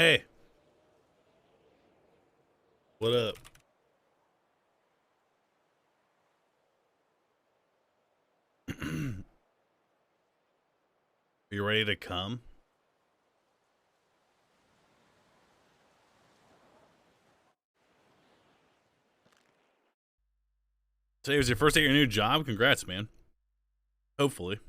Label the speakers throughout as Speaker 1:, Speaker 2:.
Speaker 1: Hey. What up? You ready to come? Today was your first day at your new job? Congrats, man. Hopefully.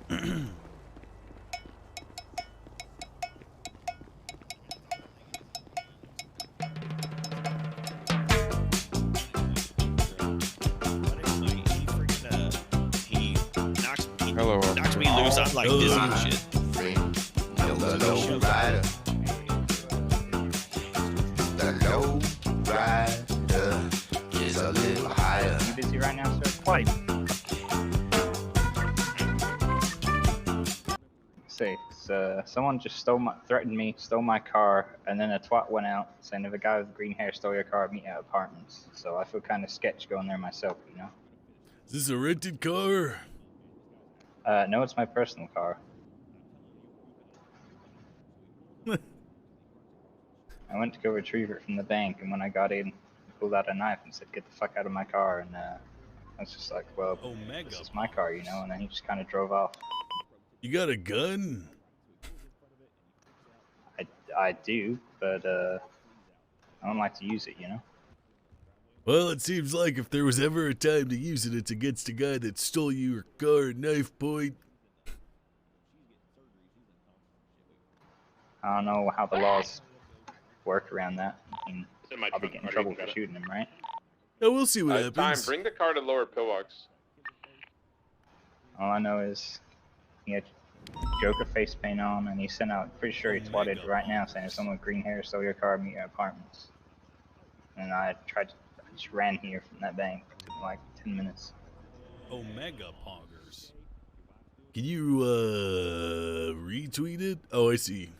Speaker 2: Hello,
Speaker 3: knocks me loose. I'm like dizzy and shit.
Speaker 4: The low rider. The low rider is a little higher.
Speaker 5: You busy right now, sir? Quite. Say, someone just threatened me, stole my car, and then a twat went out saying if a guy with green hair stole your car, meet at apartments. So I feel kind of sketch going there myself, you know?
Speaker 1: Is this a rented car?
Speaker 5: No, it's my personal car. I went to go retrieve it from the bank, and when I got in, he pulled out a knife and said, "Get the fuck out of my car." And I was just like, "Well, this is my car, you know." And then he just kind of drove off.
Speaker 1: You got a gun?
Speaker 5: I do, but I don't like to use it, you know.
Speaker 1: Well, it seems like if there was ever a time to use it, it's against a guy that stole your car at knife point.
Speaker 5: I don't know how the laws work around that. I mean, I'll be getting in trouble for shooting him, right?
Speaker 1: Yeah, we'll see what happens.
Speaker 2: Time, bring the car to lower pillbox.
Speaker 5: All I know is he had Joker face paint on, and he sent out, pretty sure he twatted right now saying if someone with green hair stole your car, meet at apartments. And I just ran here from that bank. It took me like 10 minutes.
Speaker 1: Omega Poggers. Can you, retweet it? Oh, I see.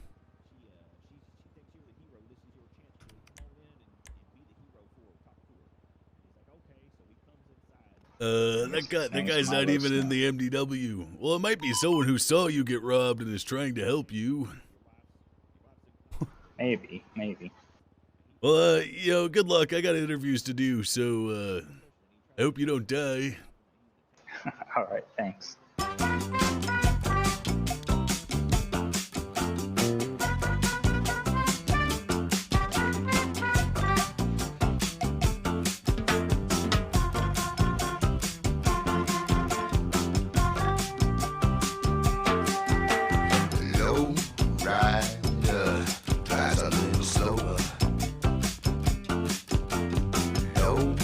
Speaker 1: That guy's not even in the MDW. Well, it might be someone who saw you get robbed and is trying to help you.
Speaker 5: Maybe.
Speaker 1: Well, you know, good luck. I got interviews to do, so, I hope you don't die.
Speaker 5: All right, thanks.
Speaker 4: Low rider drives a little slower. Low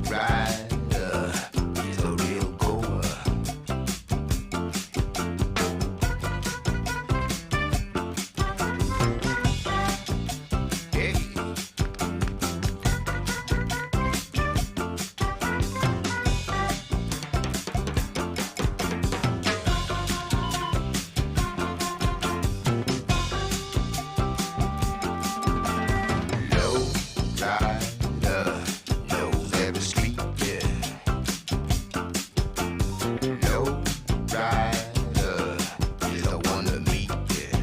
Speaker 4: rider is a real goer. Hey. Low rider knows every street, yeah. Low rider is the one to meet, yeah.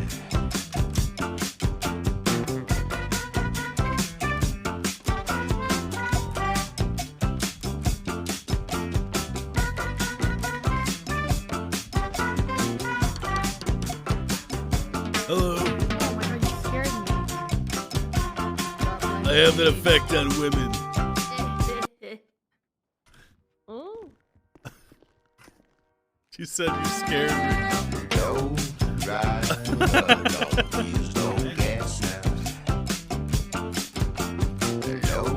Speaker 1: Hello.
Speaker 6: Oh my god, you scared me.
Speaker 1: I have an effect on women.
Speaker 6: Oh.
Speaker 1: She said you scared me.
Speaker 4: Low rider don't use no gas now. Low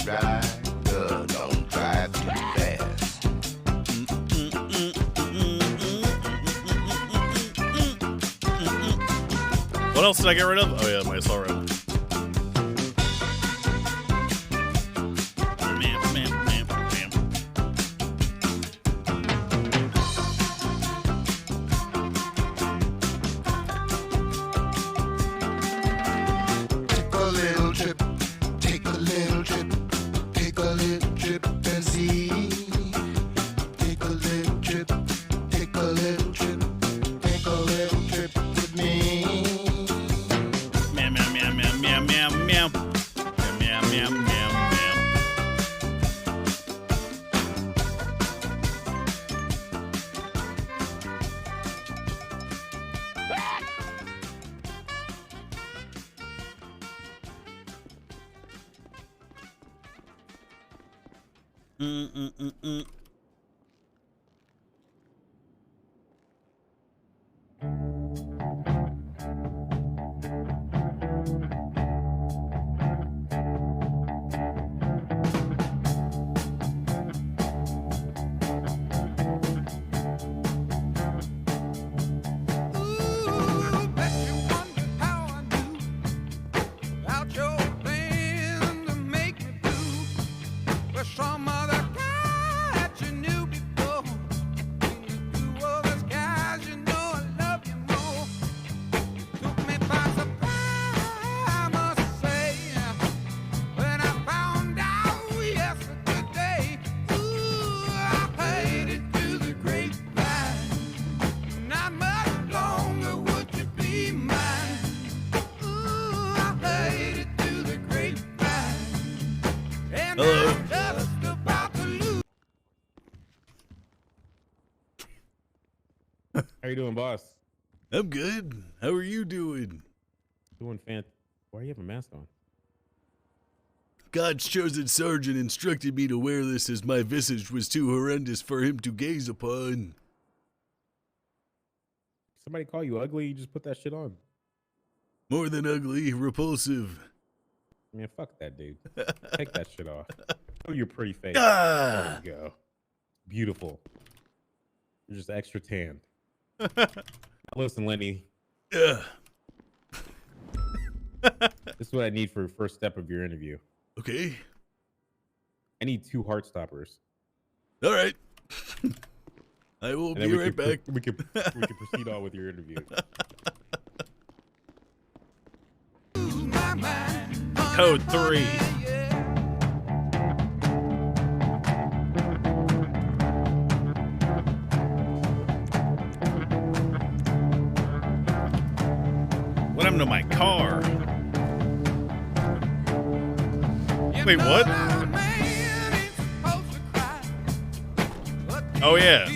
Speaker 4: rider don't drive too fast.
Speaker 1: What else did I get rid of? Oh, yeah, my assault rifle.
Speaker 4: Take a little trip, take a little trip, take a little trip and see. Take a little trip, take a little trip, take a little trip with me.
Speaker 1: Meow, meow, meow, meow, meow, meow, meow. Meow, meow, meow, meow.
Speaker 7: How you doing, boss?
Speaker 1: I'm good. How are you doing?
Speaker 7: Doing Why do you have a mask on?
Speaker 1: God's chosen sergeant instructed me to wear this as my visage was too horrendous for him to gaze upon.
Speaker 7: Somebody call you ugly? You just put that shit on.
Speaker 1: More than ugly, repulsive.
Speaker 7: Man, fuck that dude. Take that shit off. Show your pretty face.
Speaker 1: Ah!
Speaker 7: There you go. Beautiful. You're just extra tanned. Listen, Lenny.
Speaker 1: Yeah.
Speaker 7: This is what I need for the first step of your interview.
Speaker 1: Okay.
Speaker 7: I need 2 heart stoppers.
Speaker 1: All right. I will be right back.
Speaker 7: We can proceed on with your interview.
Speaker 3: Code 3. What happened to my car? Wait, what? Oh, yeah.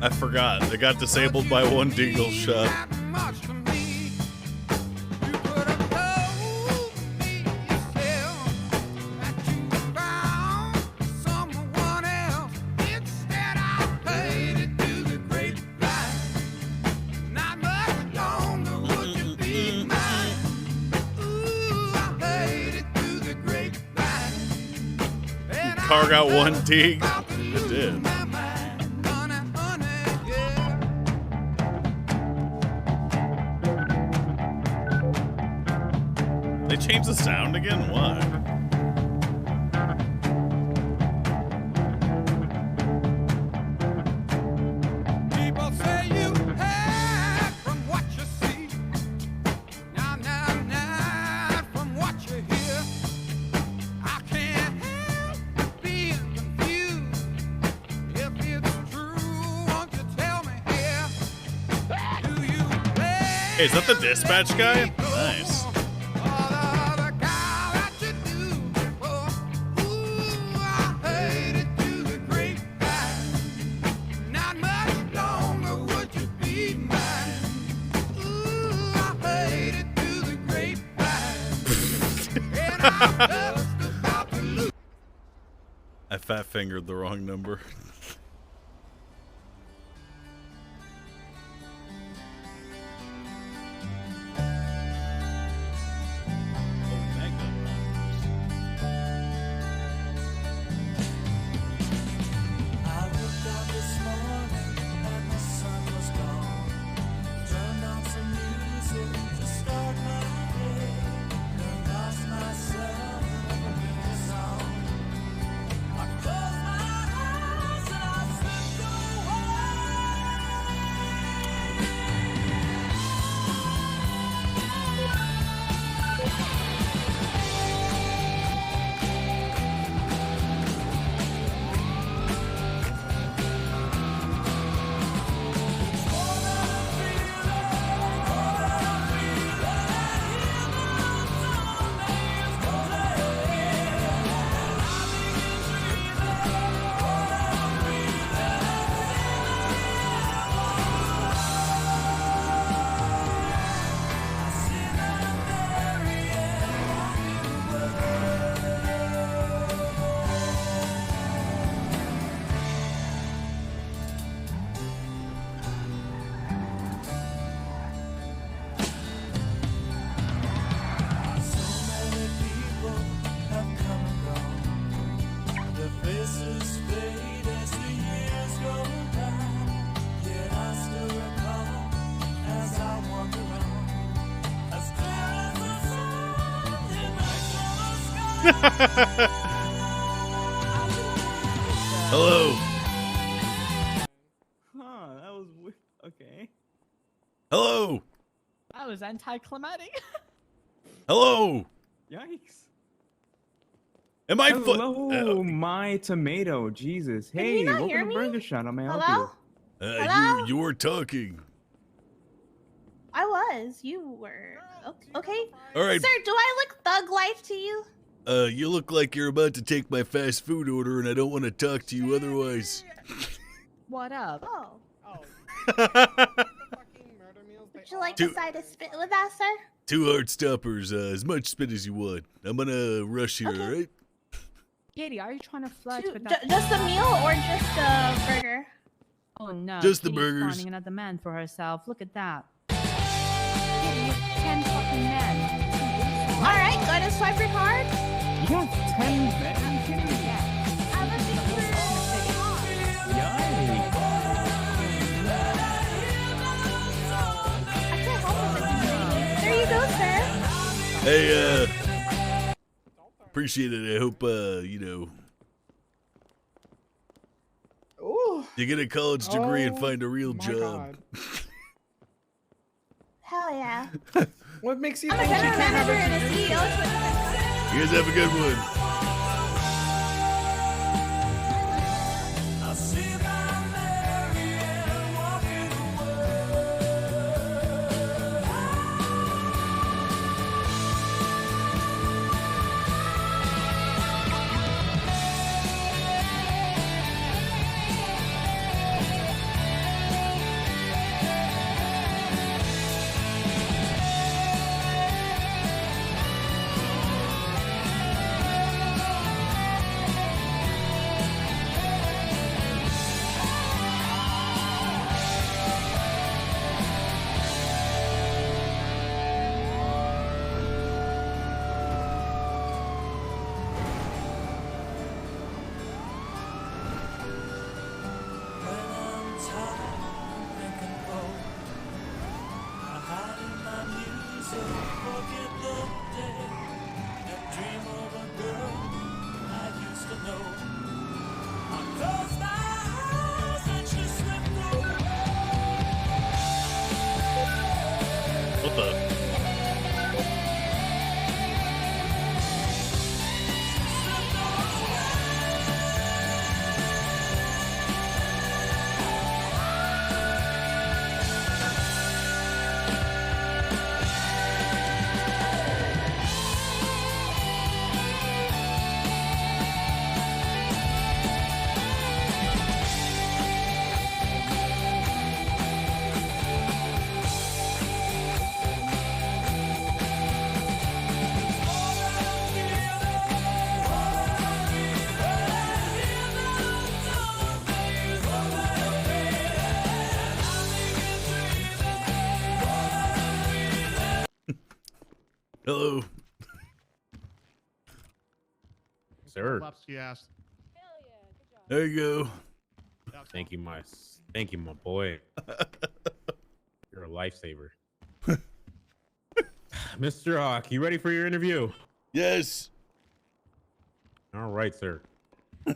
Speaker 3: I forgot. They got disabled by one deagle shot. Car got one dig. It did. They changed the sound again? Why?
Speaker 4: People say you hide from what you see. Now, from what you hear. I can't help being confused. If it's true, won't you tell me here? Do you
Speaker 3: Hey, is that the dispatch guy? Nice.
Speaker 1: I fat fingered the wrong number. Hello.
Speaker 8: Huh, that was okay.
Speaker 1: Hello.
Speaker 8: That was anticlimactic.
Speaker 1: Hello.
Speaker 8: Yikes.
Speaker 1: Am I
Speaker 8: Hello, my tomato. Jesus.
Speaker 6: Can
Speaker 8: Hey,
Speaker 6: you not
Speaker 8: welcome
Speaker 6: hear
Speaker 8: to
Speaker 6: me?
Speaker 8: Burger Shot. How may I help
Speaker 6: Hello?
Speaker 8: you?
Speaker 6: Hello?
Speaker 1: You were talking.
Speaker 6: I was. You were. Okay.
Speaker 1: All right.
Speaker 6: Sir, do I look thug life to you?
Speaker 1: You look like you're about to take my fast food order, and I don't want to talk to you otherwise.
Speaker 6: What up?
Speaker 9: Oh, would you like
Speaker 1: Two-
Speaker 9: a side of spit with that, sir?
Speaker 1: 2 hard stoppers, as much spit as you want. I'm gonna rush here,
Speaker 9: Okay.
Speaker 1: alright?
Speaker 6: Katie, are you trying to flirt
Speaker 9: Two-
Speaker 6: with that?
Speaker 9: just a meal or just a burger?
Speaker 6: Oh no.
Speaker 1: Just the
Speaker 6: Katie's
Speaker 1: burgers.
Speaker 6: finding another man for herself. Look at that. Katie, you have 10 fucking men.
Speaker 9: All right, go ahead and swipe your card.
Speaker 8: You got 10 men?
Speaker 9: I was There you go, sir.
Speaker 1: Hey, appreciate it. I hope, you know,
Speaker 10: Ooh.
Speaker 1: you get a college degree and
Speaker 10: Oh
Speaker 1: find a real
Speaker 10: my
Speaker 1: job.
Speaker 10: God.
Speaker 9: Hell yeah.
Speaker 10: What makes you
Speaker 9: I'm a
Speaker 10: think you
Speaker 9: general
Speaker 10: can't have
Speaker 9: manager and a
Speaker 10: a
Speaker 9: CEO.
Speaker 1: You guys have a good one. What the? Hello.
Speaker 7: Sir.
Speaker 3: Yes.
Speaker 1: There you go.
Speaker 7: Thank you, my boy. You're a lifesaver. Mr. Hawk, you ready for your interview?
Speaker 1: Yes.
Speaker 7: All right, sir. I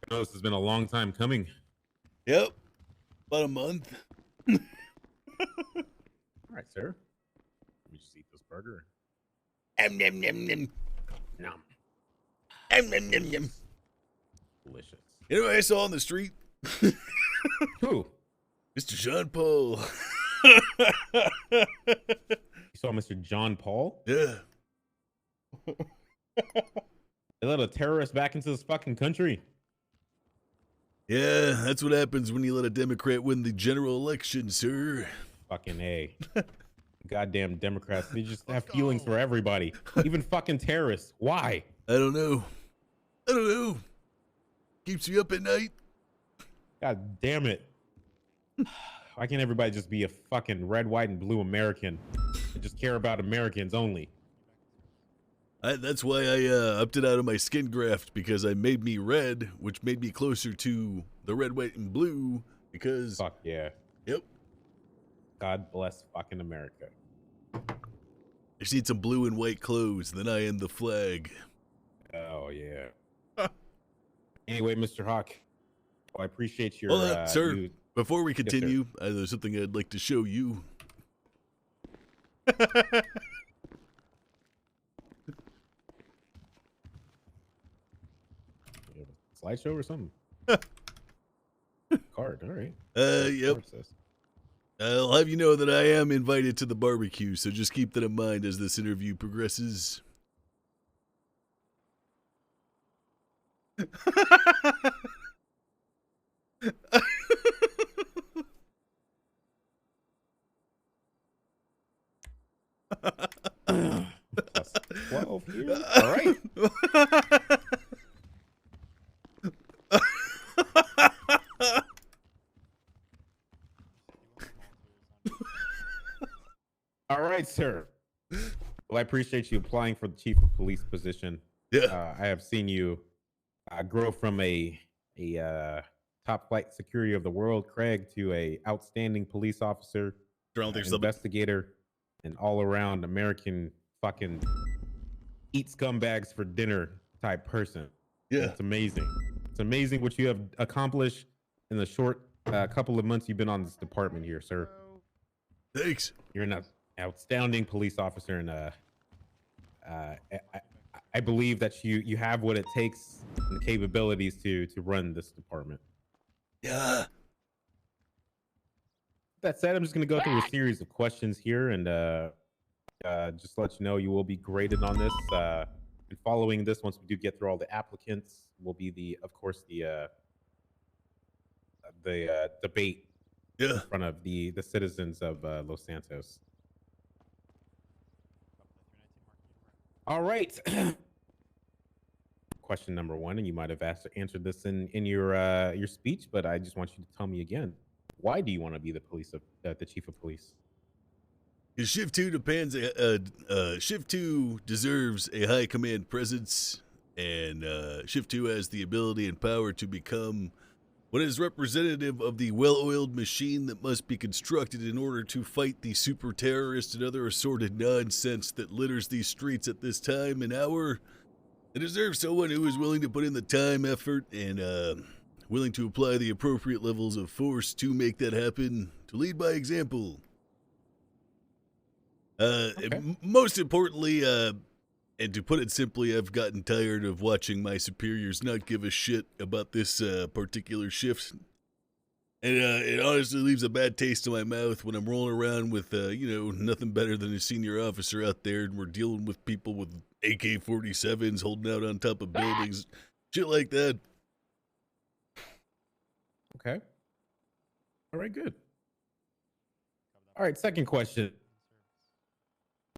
Speaker 7: know this has been a long time coming.
Speaker 1: Yep. About a month.
Speaker 7: All right, sir. Let me just eat this burger.
Speaker 1: Nom, nom, nom.
Speaker 7: Nom.
Speaker 1: Nom, nom, nom.
Speaker 7: Delicious.
Speaker 1: You know what I saw on the street?
Speaker 7: Who?
Speaker 1: Mr. Jean Paul.
Speaker 7: You saw Mr. John Paul?
Speaker 1: Yeah.
Speaker 7: They let a terrorist back into this fucking country.
Speaker 1: Yeah, that's what happens when you let a Democrat win the general election, sir.
Speaker 7: Fucking A. Goddamn Democrats. They just have feelings for everybody. Even fucking terrorists. Why?
Speaker 1: I don't know. I don't know. Keeps you up at night.
Speaker 7: God damn it. Why can't everybody just be a fucking red, white, and blue American and just care about Americans only?
Speaker 1: That's why I opted out of my skin graft, because I made me red, which made me closer to the red, white, and blue, because...
Speaker 7: Fuck yeah.
Speaker 1: Yep.
Speaker 7: God bless fucking America.
Speaker 1: I just need some blue and white clothes, then I am the flag.
Speaker 7: Oh, yeah. Anyway, Mr. Hawk, I appreciate your...
Speaker 1: Hold on, sir.
Speaker 7: you-
Speaker 1: Before we
Speaker 7: Yes, sir.
Speaker 1: continue, there's something I'd like to show you.
Speaker 7: Slideshow or something? Card, all right.
Speaker 1: Yep.
Speaker 7: Card says.
Speaker 1: I'll have you know that I am invited to the barbecue, so just keep that in mind as this interview progresses.
Speaker 7: Plus 12 here. All right. All right, sir. Well, I appreciate you applying for the chief of police position.
Speaker 1: Yeah.
Speaker 7: I have seen you grow from a top flight security of the world, Craig, to a outstanding police officer, investigator, and all around American fucking eat scumbags for dinner type person.
Speaker 1: Yeah.
Speaker 7: It's amazing. It's amazing what you have accomplished in the short couple of months you've been on this department here, sir.
Speaker 1: Thanks.
Speaker 7: You're an outstanding police officer, and I believe that you have what it takes and the capabilities to run this department.
Speaker 1: Yeah.
Speaker 7: That said, I'm just going to go through a series of questions here, and just let you know you will be graded on this. And following this, once we do get through all the applicants, will be of course, the debate in front of the citizens of Los Santos. All right. Question number one, and you might have answered this in your speech, but I just want you to tell me again. Why do you want to be the chief of police?
Speaker 1: Because Shift 2 Shift 2 deserves a high command presence, and Shift 2 has the ability and power to become what is representative of the well-oiled machine that must be constructed in order to fight the super terrorists and other assorted nonsense that litters these streets at this time and hour. It deserves someone who is willing to put in the time, effort, and willing to apply the appropriate levels of force to make that happen, to lead by example. Most importantly, and to put it simply, I've gotten tired of watching my superiors not give a shit about this particular shift. And it honestly leaves a bad taste in my mouth when I'm rolling around with, nothing better than a senior officer out there, and we're dealing with people with AK-47s holding out on top of buildings, shit like that.
Speaker 7: Okay. All right, good. All right, second question.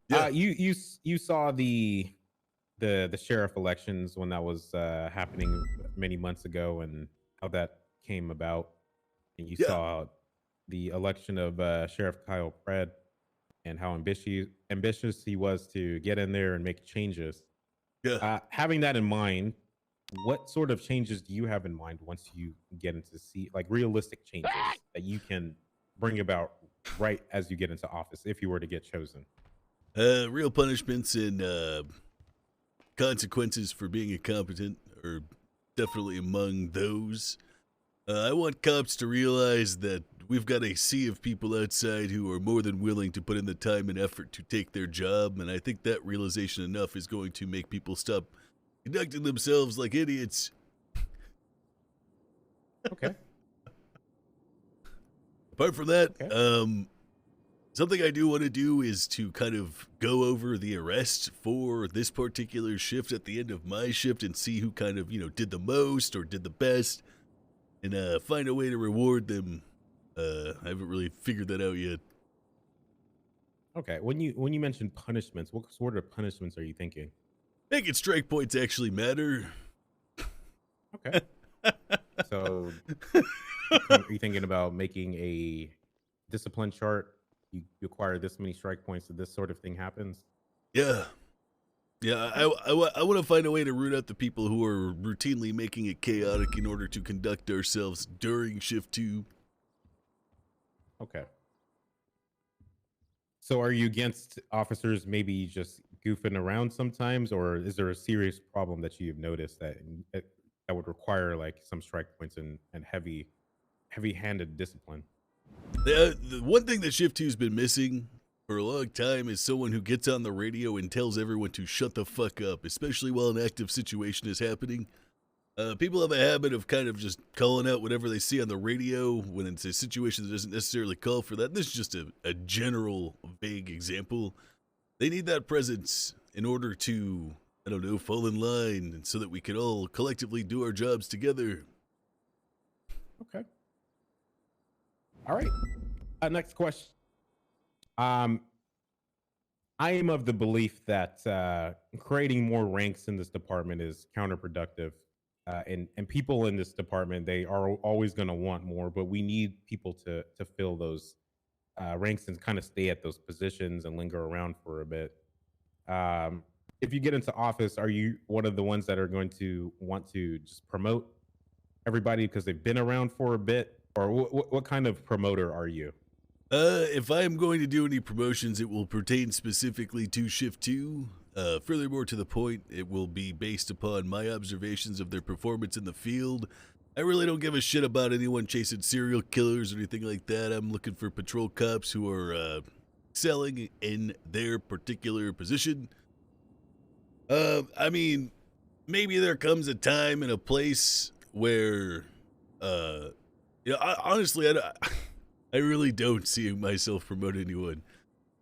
Speaker 1: Yeah.
Speaker 7: You saw the sheriff elections when that was happening many months ago, and how that came about, and you saw the election of Sheriff Kyle Fred and how ambitious he was to get in there and make changes.
Speaker 1: Yeah.
Speaker 7: Having that in mind, what sort of changes do you have in mind once you get into realistic changes that you can bring about right as you get into office if you were to get chosen?
Speaker 1: Real punishments and consequences for being incompetent are definitely among those. I want cops to realize that we've got a sea of people outside who are more than willing to put in the time and effort to take their job, and I think that realization enough is going to make people stop conducting themselves like idiots.
Speaker 7: Okay.
Speaker 1: Apart from that, something I do want to do is to kind of go over the arrests for this particular shift at the end of my shift and see who kind of, did the most or did the best, and find a way to reward them. I haven't really figured that out yet.
Speaker 7: Okay. When you mention punishments, what sort of punishments are you thinking?
Speaker 1: Making strike points actually matter.
Speaker 7: Okay. So, are you thinking about making a discipline chart? You acquire this many strike points, so this sort of thing happens?
Speaker 1: Yeah. Yeah, I want to find a way to root out the people who are routinely making it chaotic in order to conduct ourselves during Shift 2.
Speaker 7: Okay. So are you against officers maybe just goofing around sometimes, or is there a serious problem that you've noticed that would require some strike points and heavy-handed discipline?
Speaker 1: The one thing that Shift 2's been missing for a long time is someone who gets on the radio and tells everyone to shut the fuck up, especially while an active situation is happening. People have a habit of kind of just calling out whatever they see on the radio when it's a situation that doesn't necessarily call for that. This is just a general, vague example. They need that presence in order to I don't know, fall in line, and so that we can all collectively do our jobs together.
Speaker 7: Okay. All right. Next question. I am of the belief that creating more ranks in this department is counterproductive. And people in this department, they are always going to want more, but we need people to fill those ranks and kind of stay at those positions and linger around for a bit. If you get into office, are you one of the ones that are going to want to just promote everybody because they've been around for a bit? Or what kind of promoter are you?
Speaker 1: If I am going to do any promotions, it will pertain specifically to Shift 2. Furthermore, to the point, it will be based upon my observations of their performance in the field. I really don't give a shit about anyone chasing serial killers or anything like that. I'm looking for patrol cops who are excelling in their particular position. I mean, maybe there comes a time and a place where, honestly, I really don't see myself promote anyone.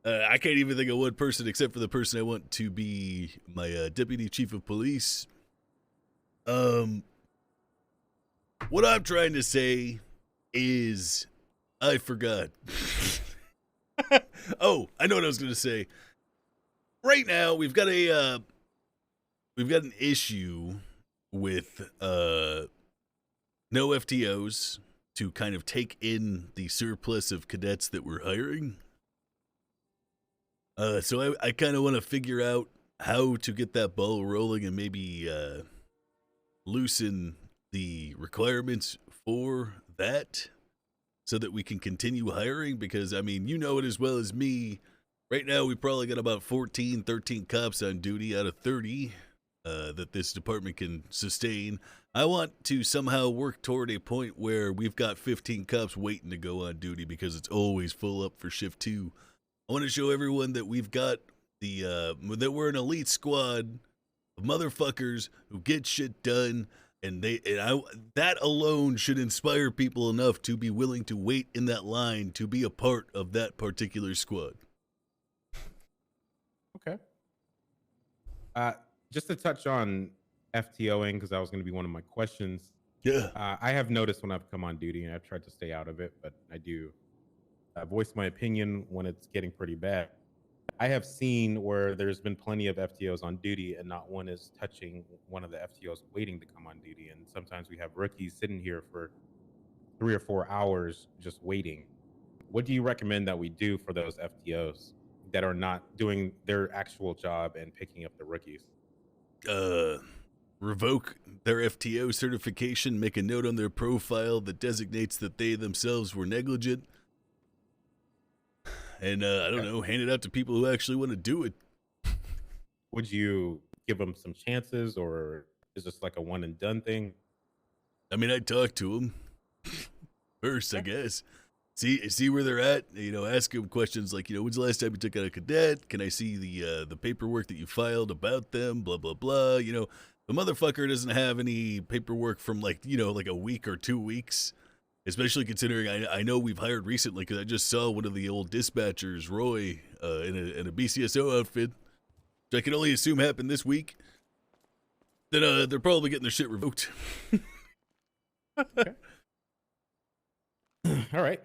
Speaker 1: I can't even think of one person except for the person I want to be my deputy chief of police. What I'm trying to say is, I forgot. Oh, I know what I was going to say. Right now, we've got an issue with no FTOs to kind of take in the surplus of cadets that we're hiring. So I kind of want to figure out how to get that ball rolling and maybe loosen the requirements for that so that we can continue hiring, because, I mean, you know it as well as me. Right now, we probably got about 13 cops on duty out of 30 that this department can sustain. I want to somehow work toward a point where we've got 15 cops waiting to go on duty because it's always full up for Shift 2. I want to show everyone that we've got that we're an elite squad of motherfuckers who get shit done, and that alone should inspire people enough to be willing to wait in that line to be a part of that particular squad.
Speaker 7: Okay. Just to touch on FTOing, because that was going to be one of my questions.
Speaker 1: Yeah.
Speaker 7: I have noticed when I've come on duty, and I've tried to stay out of it, but I do voice my opinion when it's getting pretty bad. I have seen where there's been plenty of FTOs on duty and not one is touching one of the FTOs waiting to come on duty. And sometimes we have rookies sitting here for 3 or 4 hours just waiting. What do you recommend that we do for those FTOs that are not doing their actual job and picking up the rookies?
Speaker 1: Revoke their FTO certification, make a note on their profile that designates that they themselves were negligent. And, I don't know, hand it out to people who actually want to do it.
Speaker 7: Would you give them some chances, or is this like a one and done thing?
Speaker 1: I mean, I'd talk to them first, I guess. See where they're at. Ask them questions like, when's the last time you took out a cadet? Can I see the paperwork that you filed about them? Blah, blah, blah. The motherfucker doesn't have any paperwork from like a week or 2 weeks. Especially considering I know we've hired recently, because I just saw one of the old dispatchers, Roy, in a BCSO outfit, which I can only assume happened this week. Then they're probably getting their shit revoked.
Speaker 7: Okay. All right.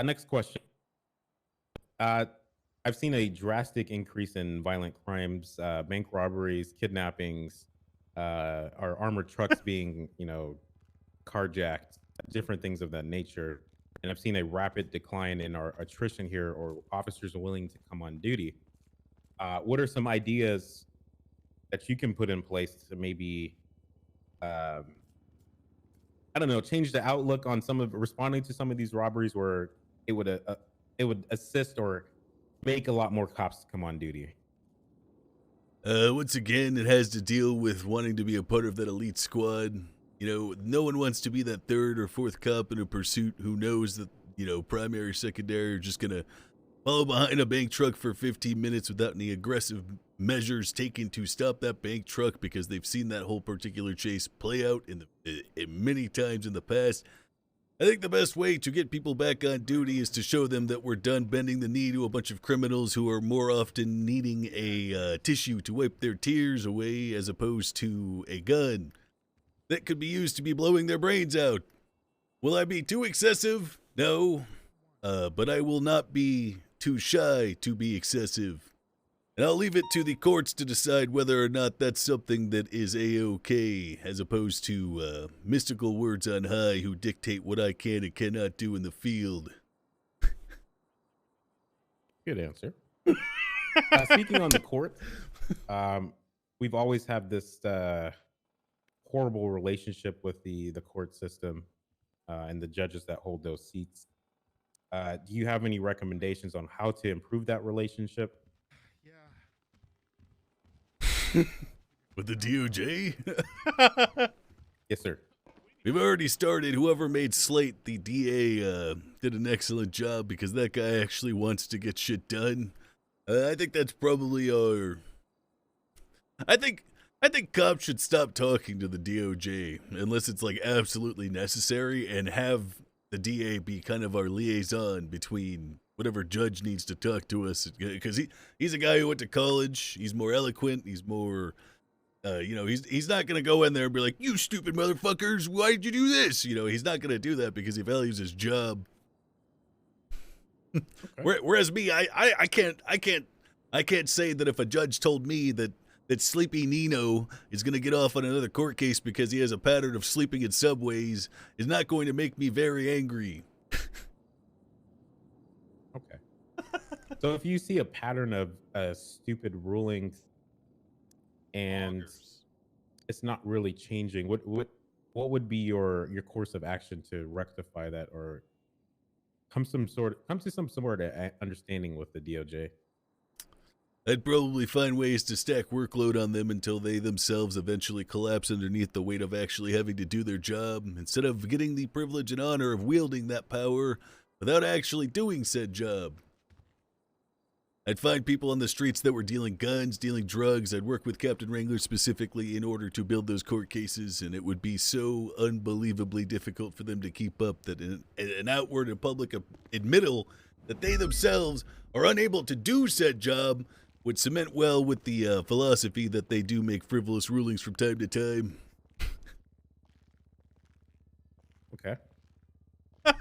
Speaker 7: Next question. I've seen a drastic increase in violent crimes, bank robberies, kidnappings, our armored trucks being, carjacked, different things of that nature. And I've seen a rapid decline in our attrition here, or officers are willing to come on duty. What are some ideas that you can put in place to maybe, change the outlook on responding to some of these robberies, where it would assist or make a lot more cops come on duty?
Speaker 1: Once again, it has to deal with wanting to be a part of that elite squad. No one wants to be that third or fourth cop in a pursuit who knows that, primary, secondary are just going to follow behind a bank truck for 15 minutes without any aggressive measures taken to stop that bank truck, because they've seen that whole particular chase play out in many times in the past. I think the best way to get people back on duty is to show them that we're done bending the knee to a bunch of criminals who are more often needing a tissue to wipe their tears away as opposed to a gun that could be used to be blowing their brains out. Will I be too excessive? No. But I will not be too shy to be excessive. And I'll leave it to the courts to decide whether or not that's something that is A-OK, as opposed to mystical words on high who dictate what I can and cannot do in the field.
Speaker 7: Good answer. Speaking on the court, we've always had this horrible relationship with the court system and the judges that hold those seats. Do you have any recommendations on how to improve that relationship?
Speaker 1: With the DOJ?
Speaker 7: Yes, sir.
Speaker 1: We've already started. Whoever made Slate, the DA, did an excellent job because that guy actually wants to get shit done. I think that's probably our... I think cops should stop talking to the DOJ unless it's like absolutely necessary and have the DA be kind of our liaison between whatever judge needs to talk to us, because he's a guy who went to college. He's more eloquent. He's more, he's not going to go in there and be like, you stupid motherfuckers, why did you do this? He's not going to do that because he values his job. Okay. Whereas me, I can't say that if a judge told me that Sleepy Nino is going to get off on another court case because he has a pattern of sleeping in subways is not going to make me very angry.
Speaker 7: Okay. So if you see a pattern of stupid rulings and it's not really changing, what would be your course of action to rectify that or come to some sort of understanding with the DOJ?
Speaker 1: I'd probably find ways to stack workload on them until they themselves eventually collapse underneath the weight of actually having to do their job, instead of getting the privilege and honor of wielding that power without actually doing said job. I'd find people on the streets that were dealing guns, dealing drugs. I'd work with Captain Wrangler specifically in order to build those court cases, and it would be so unbelievably difficult for them to keep up that an outward and public admittal that they themselves are unable to do said job would cement well with the philosophy that they do make frivolous rulings from time to time.
Speaker 7: Okay. All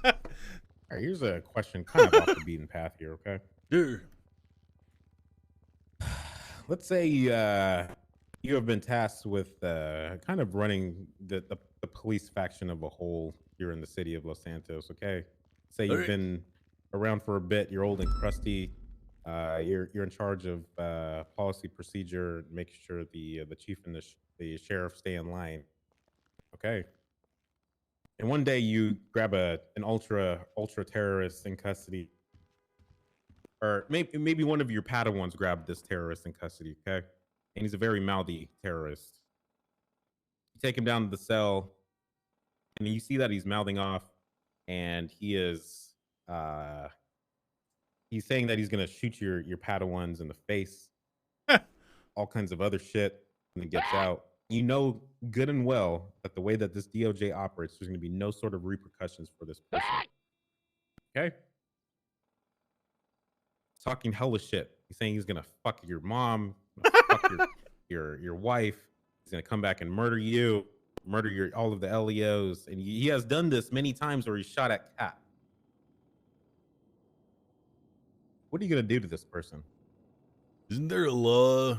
Speaker 7: right, here's a question kind of off the beaten path here, okay?
Speaker 1: Sure.
Speaker 7: Let's say you have been tasked with kind of running the police faction of a whole here in the city of Los Santos, okay? Say you've been around for a bit, you're old and crusty. You're in charge of policy procedure, making sure the chief and the sheriff stay in line. Okay. And one day you grab an ultra terrorist in custody, or maybe one of your Padawans grabbed this terrorist in custody. Okay, and he's a very mouthy terrorist. You take him down to the cell, and you see that he's mouthing off, and he is he's saying that he's going to shoot your Padawans in the face, all kinds of other shit, and it gets out. You know good and well that the way that this DOJ operates, there's going to be no sort of repercussions for this person. Okay? Talking hella shit. He's saying he's going to fuck your mom, fuck your wife. He's going to come back and murder you, murder all of the LEOs. And he has done this many times where he's shot at Cat. What are you going to do to this person?
Speaker 1: Isn't there a law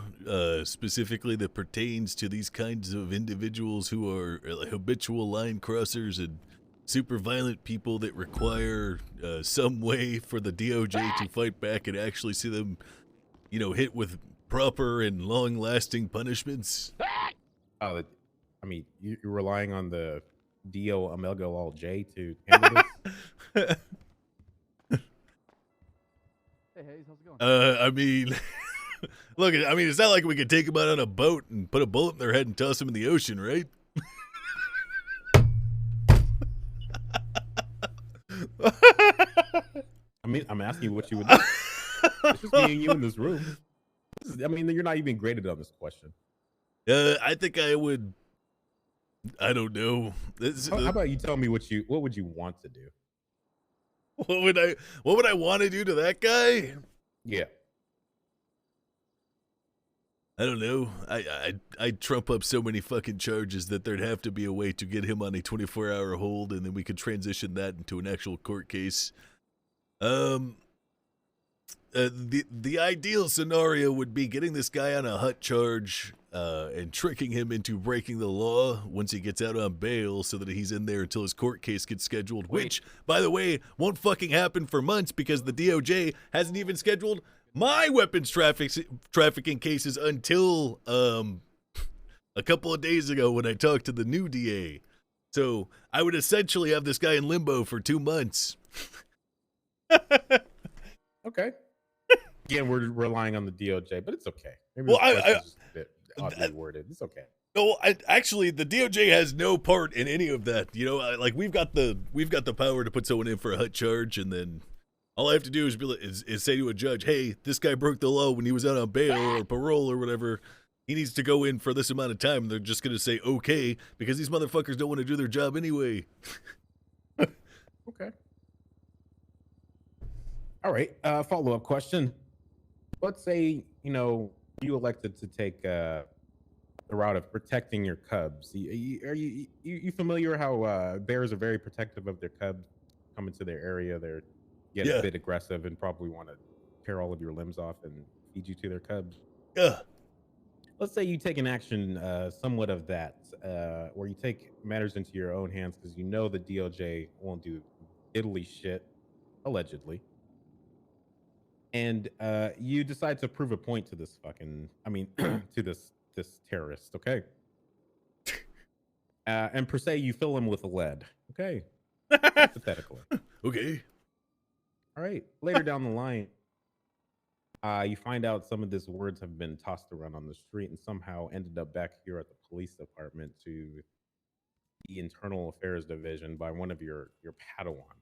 Speaker 1: specifically that pertains to these kinds of individuals who are habitual line crossers and super violent people that require some way for the DOJ to fight back and actually see them, hit with proper and long-lasting punishments?
Speaker 7: I mean, you're relying on the DO Amelgo All J to handle this?
Speaker 8: Hey, Hayes, how's it going?
Speaker 1: Look, it's not like we could take them out on a boat and put a bullet in their head and toss them in the ocean, right?
Speaker 7: I'm asking you what you would do. It's just me and you in this room. You're not even graded on this question.
Speaker 1: I think I would I don't know.
Speaker 7: How about you tell me what would you want to do?
Speaker 1: What would I want to do to that guy?
Speaker 7: Yeah.
Speaker 1: I don't know. I'd trump up so many fucking charges that there'd have to be a way to get him on a 24-hour hold, and then we could transition that into an actual court case. The ideal scenario would be getting this guy on a hut charge and tricking him into breaking the law once he gets out on bail so that he's in there until his court case gets scheduled, which, by the way, won't fucking happen for months because the DOJ hasn't even scheduled my weapons trafficking cases until a couple of days ago when I talked to the new DA. So I would essentially have this guy in limbo for 2 months.
Speaker 7: Okay. Again, we're relying on the DOJ, but it's okay. Maybe
Speaker 1: Well,
Speaker 7: this question's just a bit oddly worded. It's okay.
Speaker 1: No, actually, the DOJ has no part in any of that. You know, like we've got the power to put someone in for a hut charge, and then all I have to do is say to a judge, "Hey, this guy broke the law when he was out on bail or parole or whatever. He needs to go in for this amount of time." And they're just going to say okay because these motherfuckers don't want to do their job anyway.
Speaker 7: Okay. All right. Follow-up question. Let's say, you elected to take the route of protecting your cubs. Are you familiar how bears are very protective of their cubs, come into their area, they're get a bit aggressive and probably want to tear all of your limbs off and feed you to their cubs?
Speaker 1: Yeah.
Speaker 7: Let's say you take an action somewhat of that, where you take matters into your own hands because you know the DOJ won't do diddly shit, allegedly. And you decide to prove a point to this to this terrorist, okay? And per se, you fill him with lead, okay? Hypothetically.
Speaker 1: Okay.
Speaker 7: All right. Later down the line, you find out some of these words have been tossed around on the street and somehow ended up back here at the police department to the Internal Affairs Division by one of your Padawan.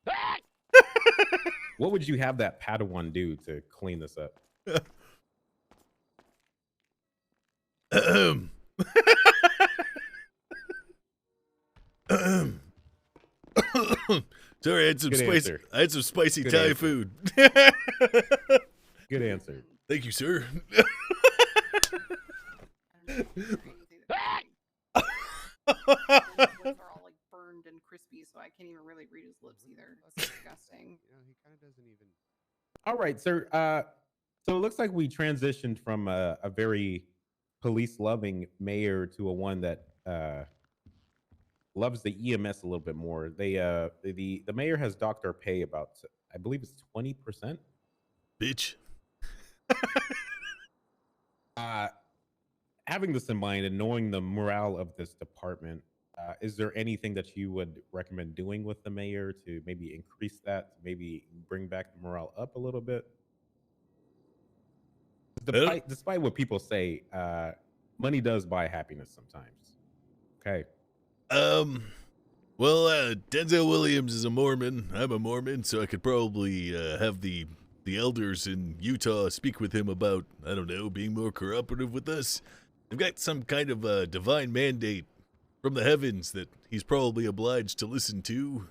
Speaker 7: What would you have that Padawan do to clean this up?
Speaker 1: Sorry, I had some spicy
Speaker 7: Good
Speaker 1: Thai
Speaker 7: answer.
Speaker 1: food.
Speaker 7: Good answer.
Speaker 1: Thank you, sir.
Speaker 11: Lips are all like burned and crispy, so I can't even really read his lips either. That's disgusting.
Speaker 8: He kind of doesn't even.
Speaker 7: All right, sir. So it looks like we transitioned from a very police-loving mayor to a one that loves the EMS a little bit more. The mayor has docked our pay about, I believe it's 20%.
Speaker 1: Bitch.
Speaker 7: Having this in mind and knowing the morale of this department, is there anything that you would recommend doing with the mayor to maybe increase that, to maybe bring back the morale up a little bit? Despite what people say, money does buy happiness sometimes. Okay.
Speaker 1: Well, Denzel Williams is a Mormon. I'm a Mormon, so I could probably have the elders in Utah speak with him about, I don't know, being more cooperative with us. They've got some kind of a divine mandate from the heavens that he's probably obliged to listen to.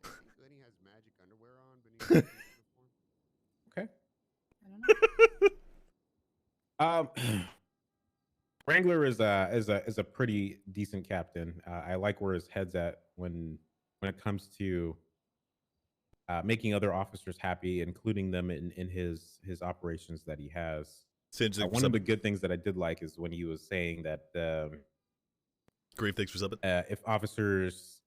Speaker 8: Then he has magic underwear on beneath his uniform.
Speaker 7: Okay. Wrangler is a pretty decent captain. I like where his head's at when it comes to making other officers happy, including them in his operations that he has. One of the good things that I did like is when he was saying that
Speaker 1: Great, thanks for something.
Speaker 7: If officers,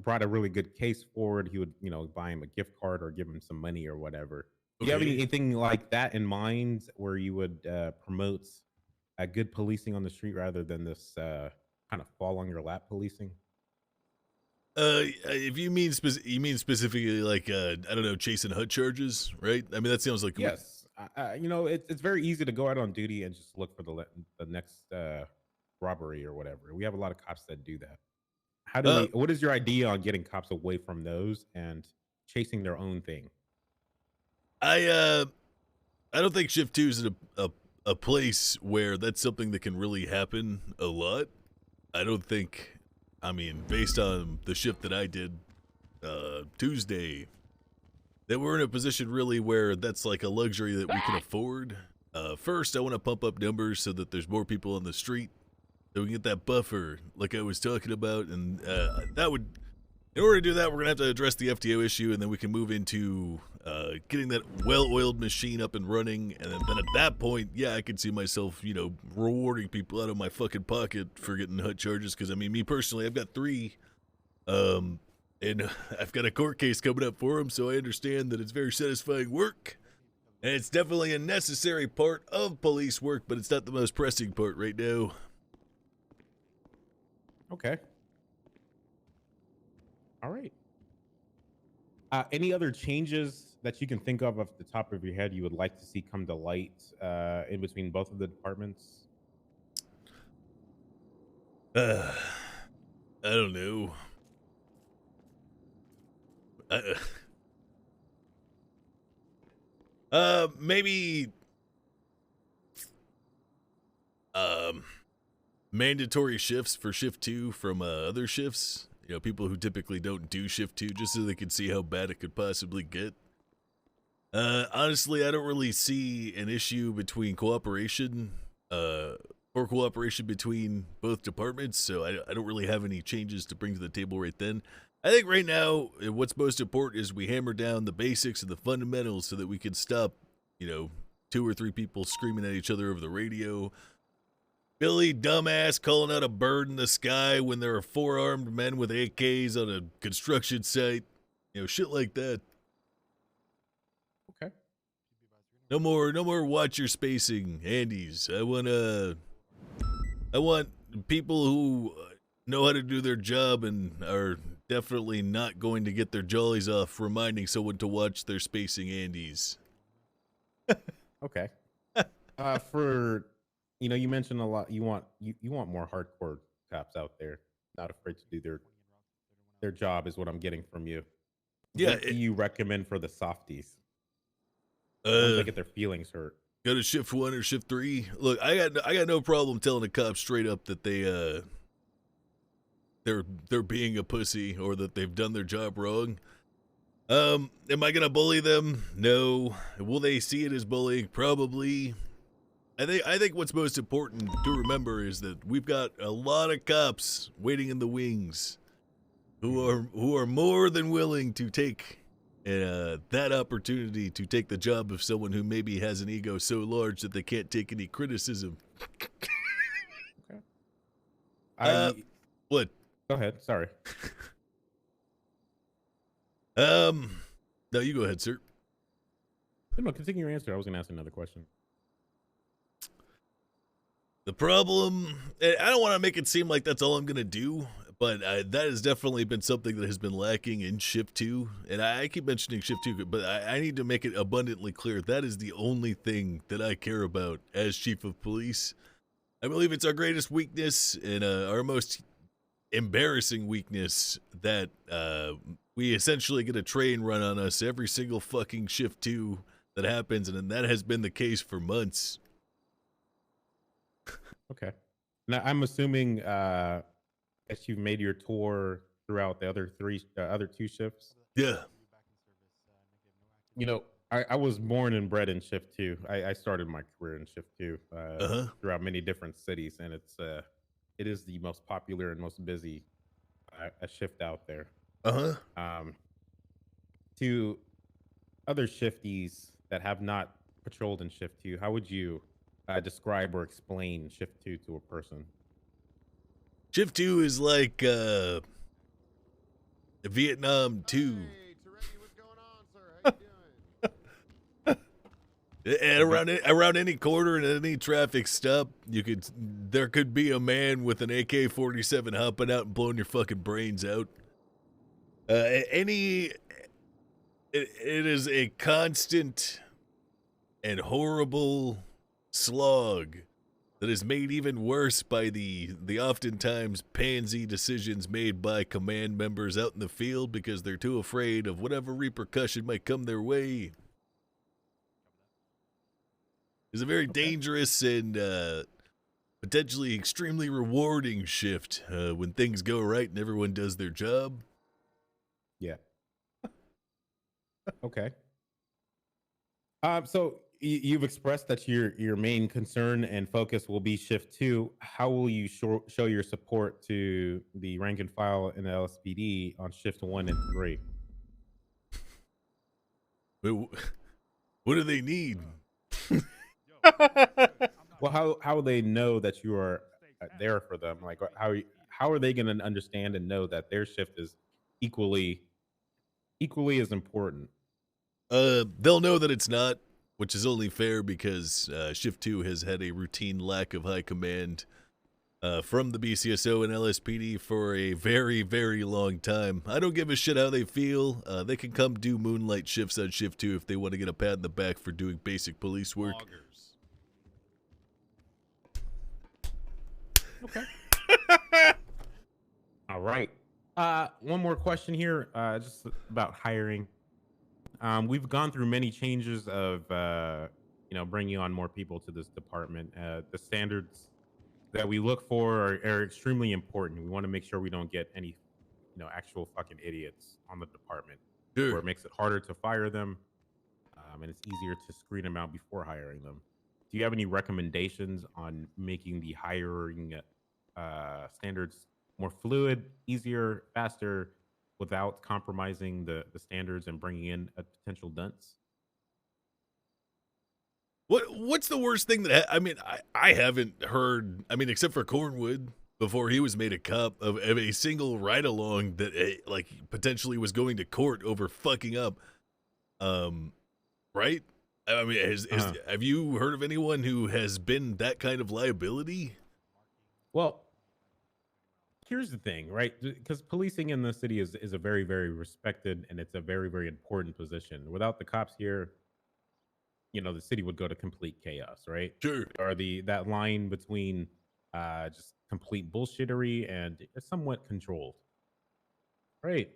Speaker 7: brought a really good case forward, he would, buy him a gift card or give him some money or whatever. Do you have anything like that in mind where you would promote good policing on the street rather than this kind of fall on your lap policing?
Speaker 1: If you mean specifically like I don't know, chasing hut charges, right? I mean, that sounds like
Speaker 7: yes. It's very easy to go out on duty and just look for the next robbery or whatever. We have a lot of cops that do that. What is your idea on getting cops away from those and chasing their own thing?
Speaker 1: I don't think Shift 2 is a place where that's something that can really happen a lot. I don't think I mean, based on the shift that I did Tuesday, that we're in a position really where that's like a luxury that we can afford. First, I want to pump up numbers so that there's more people on the street, so we can get that buffer like I was talking about, and that would, in order to do that, we're gonna have to address the FTO issue, and then we can move into getting that well-oiled machine up and running, and then at that point, yeah, I could see myself, you know, rewarding people out of my fucking pocket for getting HUD charges, because I mean, me personally, I've got 3, and I've got a court case coming up for them, so I understand that it's very satisfying work, and it's definitely a necessary part of police work, but it's not the most pressing part right now.
Speaker 7: Okay. All right. Any other changes that you can think of off the top of your head you would like to see come to light in between both of the departments?
Speaker 1: I don't know. Maybe mandatory shifts for shift 2 from other shifts. You know, people who typically don't do shift 2, just so they can see how bad it could possibly get. Honestly, I don't really see an issue between cooperation, or cooperation between both departments, so I don't really have any changes to bring to the table right then. I think right now, what's most important is we hammer down the basics and the fundamentals so that we can stop, you know, 2 or 3 people screaming at each other over the radio. Billy dumbass calling out a bird in the sky when there are 4 armed men with AKs on a construction site. You know, shit like that.
Speaker 7: Okay.
Speaker 1: No more watch your spacing, Andes. I want people who know how to do their job and are definitely not going to get their jollies off reminding someone to watch their spacing, Andes.
Speaker 7: Okay. For, you know, you mentioned a lot. You want more hardcore cops out there, not afraid to do their job, is what I'm getting from you.
Speaker 1: Yeah.
Speaker 7: What do you recommend for the softies? Once they get their feelings hurt.
Speaker 1: Go to shift 1 or shift 3. Look, I got no problem telling the cops straight up that they're being a pussy or that they've done their job wrong. Am I gonna bully them? No. Will they see it as bullying? Probably. I think what's most important to remember is that we've got a lot of cops waiting in the wings who are more than willing to take that opportunity to take the job of someone who maybe has an ego so large that they can't take any criticism.
Speaker 7: Okay.
Speaker 1: What?
Speaker 7: Go ahead. Sorry.
Speaker 1: No, you go ahead, sir.
Speaker 7: No, continue your answer. I was going to ask another question.
Speaker 1: The problem, I don't want to make it seem like that's all I'm going to do, but that has definitely been something that has been lacking in Shift 2. And I keep mentioning Shift 2, but I need to make it abundantly clear that is the only thing that I care about as Chief of Police. I believe it's our greatest weakness and our most embarrassing weakness that we essentially get a train run on us every single fucking Shift 2 that happens, and that has been the case for months.
Speaker 7: Okay. Now I'm assuming that you've made your tour throughout the other 2 shifts.
Speaker 1: Yeah.
Speaker 7: You know, I was born and bred in Shift 2. I started my career in Shift 2 throughout many different cities, and it is the most popular and most busy shift out there. To other shifties that have not patrolled in Shift 2, how would you describe or explain Shift 2 to a person?
Speaker 1: Shift 2 is like Vietnam 2. And around any corner and any traffic stop, there could be a man with an AK-47 hopping out and blowing your fucking brains out. It is a constant and horrible slog that is made even worse by the oftentimes pansy decisions made by command members out in the field because they're too afraid of whatever repercussion might come their way. It's a very dangerous and potentially extremely rewarding shift when things go right and everyone does their job.
Speaker 7: Yeah. Okay. So you've expressed that your main concern and focus will be shift 2. How will you show your support to the rank and file in the LSPD on shift 1 and 3?
Speaker 1: What do they need?
Speaker 7: Well, how will they know that you are there for them? Like, how are they going to understand and know that their shift is equally as important?
Speaker 1: They'll know that it's not, which is only fair because shift 2 has had a routine lack of high command from the BCSO and LSPD for a very, very long time. I don't give a shit how they feel. They can come do moonlight shifts on shift 2 if they want to get a pat in the back for doing basic police work.
Speaker 7: Okay. All right. One more question here, just about hiring. We've gone through many changes of, bringing on more people to this department. The standards that we look for are extremely important. We want to make sure we don't get any, actual fucking idiots on the department.
Speaker 1: Sure.
Speaker 7: Where it makes it harder to fire them, and it's easier to screen them out before hiring them. Do you have any recommendations on making the hiring standards more fluid, easier, faster, without compromising the standards and bringing in a potential dunce?
Speaker 1: What's the worst thing that I haven't heard, except for Cornwood before he was made a cop, of a single ride along that like potentially was going to court over fucking up. Right? Have you heard of anyone who has been that kind of liability?
Speaker 7: Well, here's the thing, right? Because policing in the city is a very, very respected, and it's a very, very important position. Without the cops here, the city would go to complete chaos, right?
Speaker 1: Sure.
Speaker 7: Or that line between just complete bullshittery and somewhat controlled, right?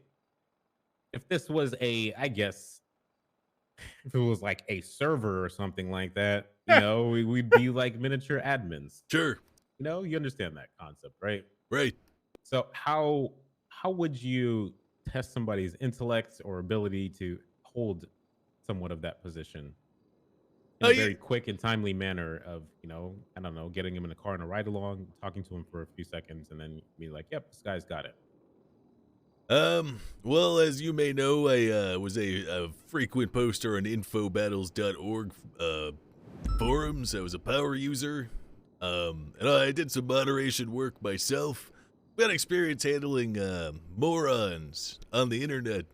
Speaker 7: If this was if it was like a server or something like that, we'd be like miniature admins.
Speaker 1: Sure.
Speaker 7: You understand that concept, right?
Speaker 1: Right.
Speaker 7: So how would you test somebody's intellect or ability to hold somewhat of that position in a very quick and timely manner of, I don't know, getting him in a car and a ride along, talking to him for a few seconds, and then be like, yep, this guy's got it.
Speaker 1: Well, as you may know, I was a frequent poster on infobattles.org forums. I was a power user, and I did some moderation work myself. We had experience handling morons on the internet,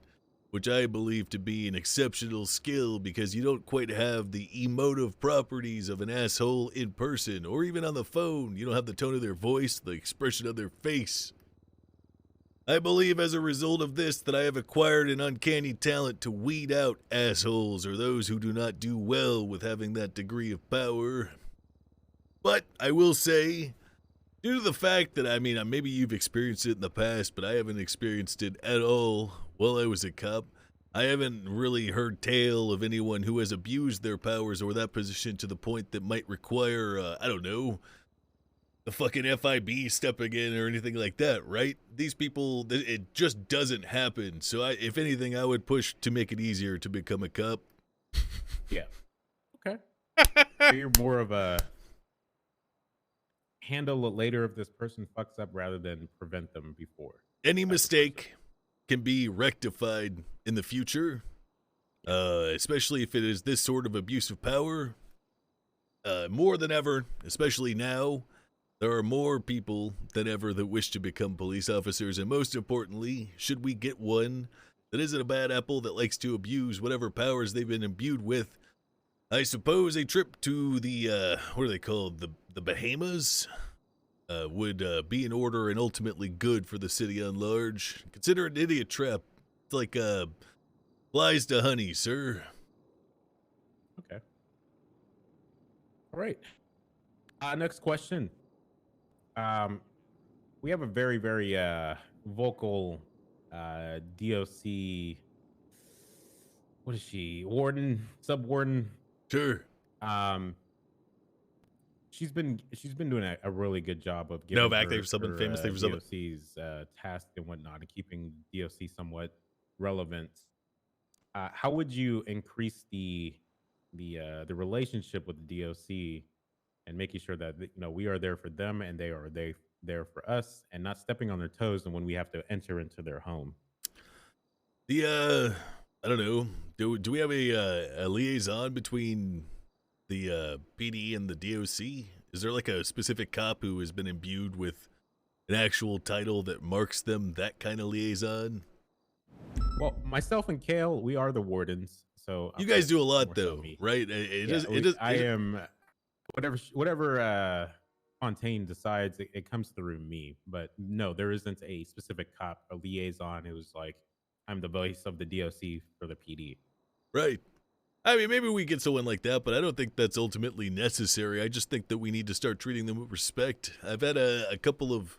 Speaker 1: which I believe to be an exceptional skill because you don't quite have the emotive properties of an asshole in person or even on the phone. You don't have the tone of their voice, the expression of their face. I believe as a result of this that I have acquired an uncanny talent to weed out assholes or those who do not do well with having that degree of power. But I will say, due to the fact that, maybe you've experienced it in the past, but I haven't experienced it at all while I was a cop. I haven't really heard tale of anyone who has abused their powers or that position to the point that might require, the fucking FIB stepping in or anything like that, right? These people, it just doesn't happen. So if anything, I would push to make it easier to become a cop.
Speaker 7: Yeah. Okay. So you're more of a handle it later if this person fucks up rather than prevent them before.
Speaker 1: Any mistake can be rectified in the future, especially if it is this sort of abuse of power. More than ever, especially now, there are more people than ever that wish to become police officers, and most importantly, should we get one that isn't a bad apple that likes to abuse whatever powers they've been imbued with, I suppose a trip to the, what are they called, the Bahamas, would be in order and ultimately good for the city on large. Consider it an idiot trap. It's like flies to honey, sir.
Speaker 7: Okay. All right. Next question. We have a very, very vocal DOC. What is she? Warden, sub-warden.
Speaker 1: Sure.
Speaker 7: she's been doing a really good job of giving
Speaker 1: Novak,
Speaker 7: her,
Speaker 1: thank you for subbing. Famous, thank you for subbing.
Speaker 7: DOC's tasks and whatnot, and keeping DOC somewhat relevant. How would you increase the relationship with the DOC and making sure that we are there for them and they are there for us, and not stepping on their toes and when we have to enter into their home?
Speaker 1: I don't know. Do we have a liaison between the PD and the DOC? Is there like a specific cop who has been imbued with an actual title that marks them that kind of liaison?
Speaker 7: Well, myself and Kale, we are the wardens, so
Speaker 1: You guys do a lot
Speaker 7: more so
Speaker 1: though,
Speaker 7: me.
Speaker 1: right?
Speaker 7: I am whatever Fontaine decides, it comes through me. But no, there isn't a specific cop, a liaison. It was like, I'm the voice of the DOC for the PD.
Speaker 1: Right. I mean, maybe we get someone like that, but I don't think that's ultimately necessary. I just think that we need to start treating them with respect. I've had a couple of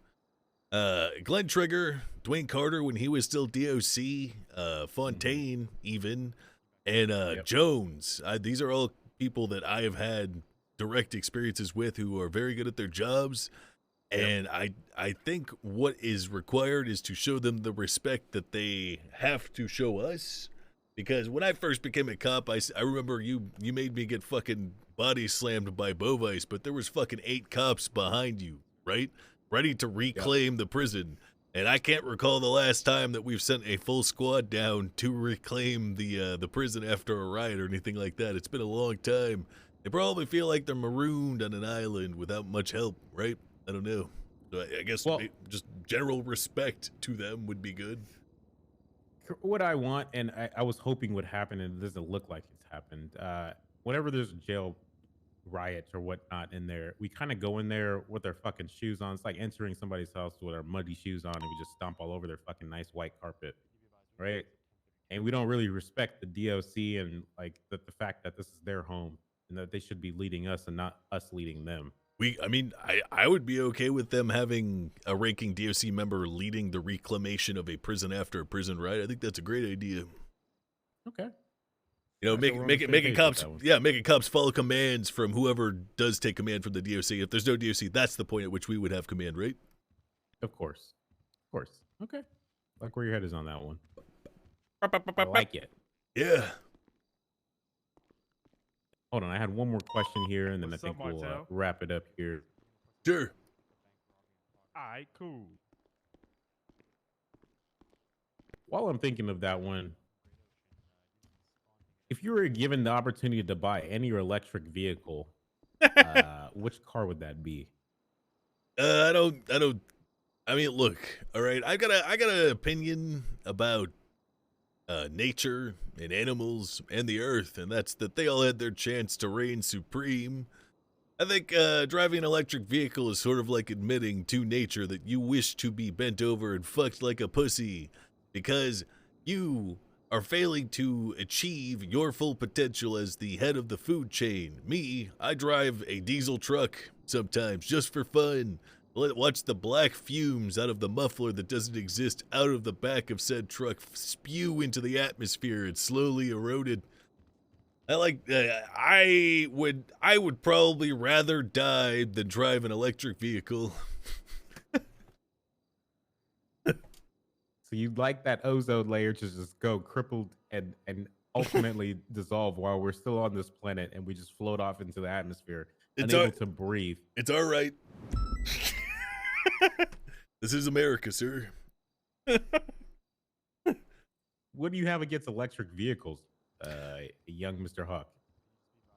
Speaker 1: Glenn Trigger, Dwayne Carter when he was still DOC, Fontaine even, and Jones. These are all people that I have had direct experiences with who are very good at their jobs. And I think what is required is to show them the respect that they have to show us. Because when I first became a cop, I remember you made me get fucking body slammed by Bovice, but there was fucking 8 cops behind you, right? Ready to reclaim the prison. And I can't recall the last time that we've sent a full squad down to reclaim the prison after a riot or anything like that. It's been a long time. They probably feel like they're marooned on an island without much help, right? I don't know. So I guess just general respect to them would be good.
Speaker 7: What I want, and I was hoping would happen, and it doesn't look like it's happened. Whenever there's a jail riot or whatnot in there, we kind of go in there with our fucking shoes on. It's like entering somebody's house with our muddy shoes on, and we just stomp all over their fucking nice white carpet, right? And we don't really respect the DOC and like the fact that this is their home and that they should be leading us and not us leading them.
Speaker 1: I would be okay with them having a ranking DOC member leading the reclamation of a prison after a prison riot. I think that's a great idea.
Speaker 7: Okay.
Speaker 1: You know, making cops follow commands from whoever does take command from the DOC. If there's no DOC, that's the point at which we would have command, right?
Speaker 7: Of course. Okay. Like where your head is on that one. I like it.
Speaker 1: Yeah.
Speaker 7: Hold on, I had one more question here, and then I think we'll wrap it up here.
Speaker 1: Sure.
Speaker 3: All right, cool.
Speaker 7: While I'm thinking of that one, if you were given the opportunity to buy any electric vehicle, which car would that be?
Speaker 1: I mean, look, all right. I got an opinion about nature and animals and the earth, and that's that they all had their chance to reign supreme. I think driving an electric vehicle is sort of like admitting to nature that you wish to be bent over and fucked like a pussy because you are failing to achieve your full potential as the head of the food chain. Me, I drive a diesel truck sometimes just for fun. Watch the black fumes out of the muffler that doesn't exist out of the back of said truck spew into the atmosphere and slowly eroded. I would probably rather die than drive an electric vehicle.
Speaker 7: So you'd like that ozone layer to just go crippled and ultimately dissolve while we're still on this planet and we just float off into the atmosphere, unable to breathe.
Speaker 1: It's all right. This is America, sir.
Speaker 7: What do you have against electric vehicles, young Mr. Hawk?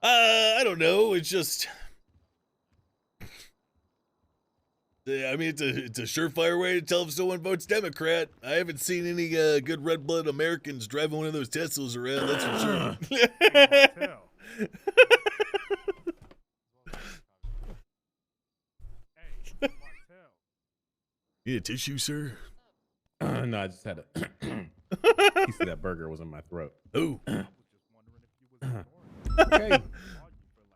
Speaker 1: I don't know. It's just, I mean, it's a surefire way to tell if someone votes Democrat. I haven't seen any good red-blooded Americans driving one of those Teslas around. That's for sure. Need a tissue, sir?
Speaker 7: No, I just had a piece of that burger was in my throat.
Speaker 1: Ooh.
Speaker 7: Okay.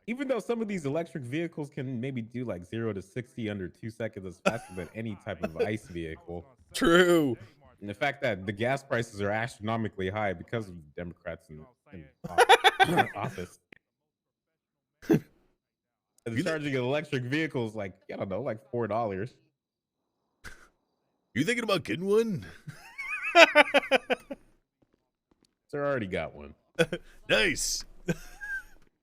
Speaker 7: Even though some of these electric vehicles can maybe do like 0 to 60 under 2 seconds as faster than any type of ICE vehicle.
Speaker 1: True.
Speaker 7: And the fact that the gas prices are astronomically high because of Democrats in office. The
Speaker 1: You thi-
Speaker 7: charging an electric vehicle is like, I don't know, like $4.
Speaker 1: You thinking about getting one?
Speaker 7: Sir already got one.
Speaker 1: Nice.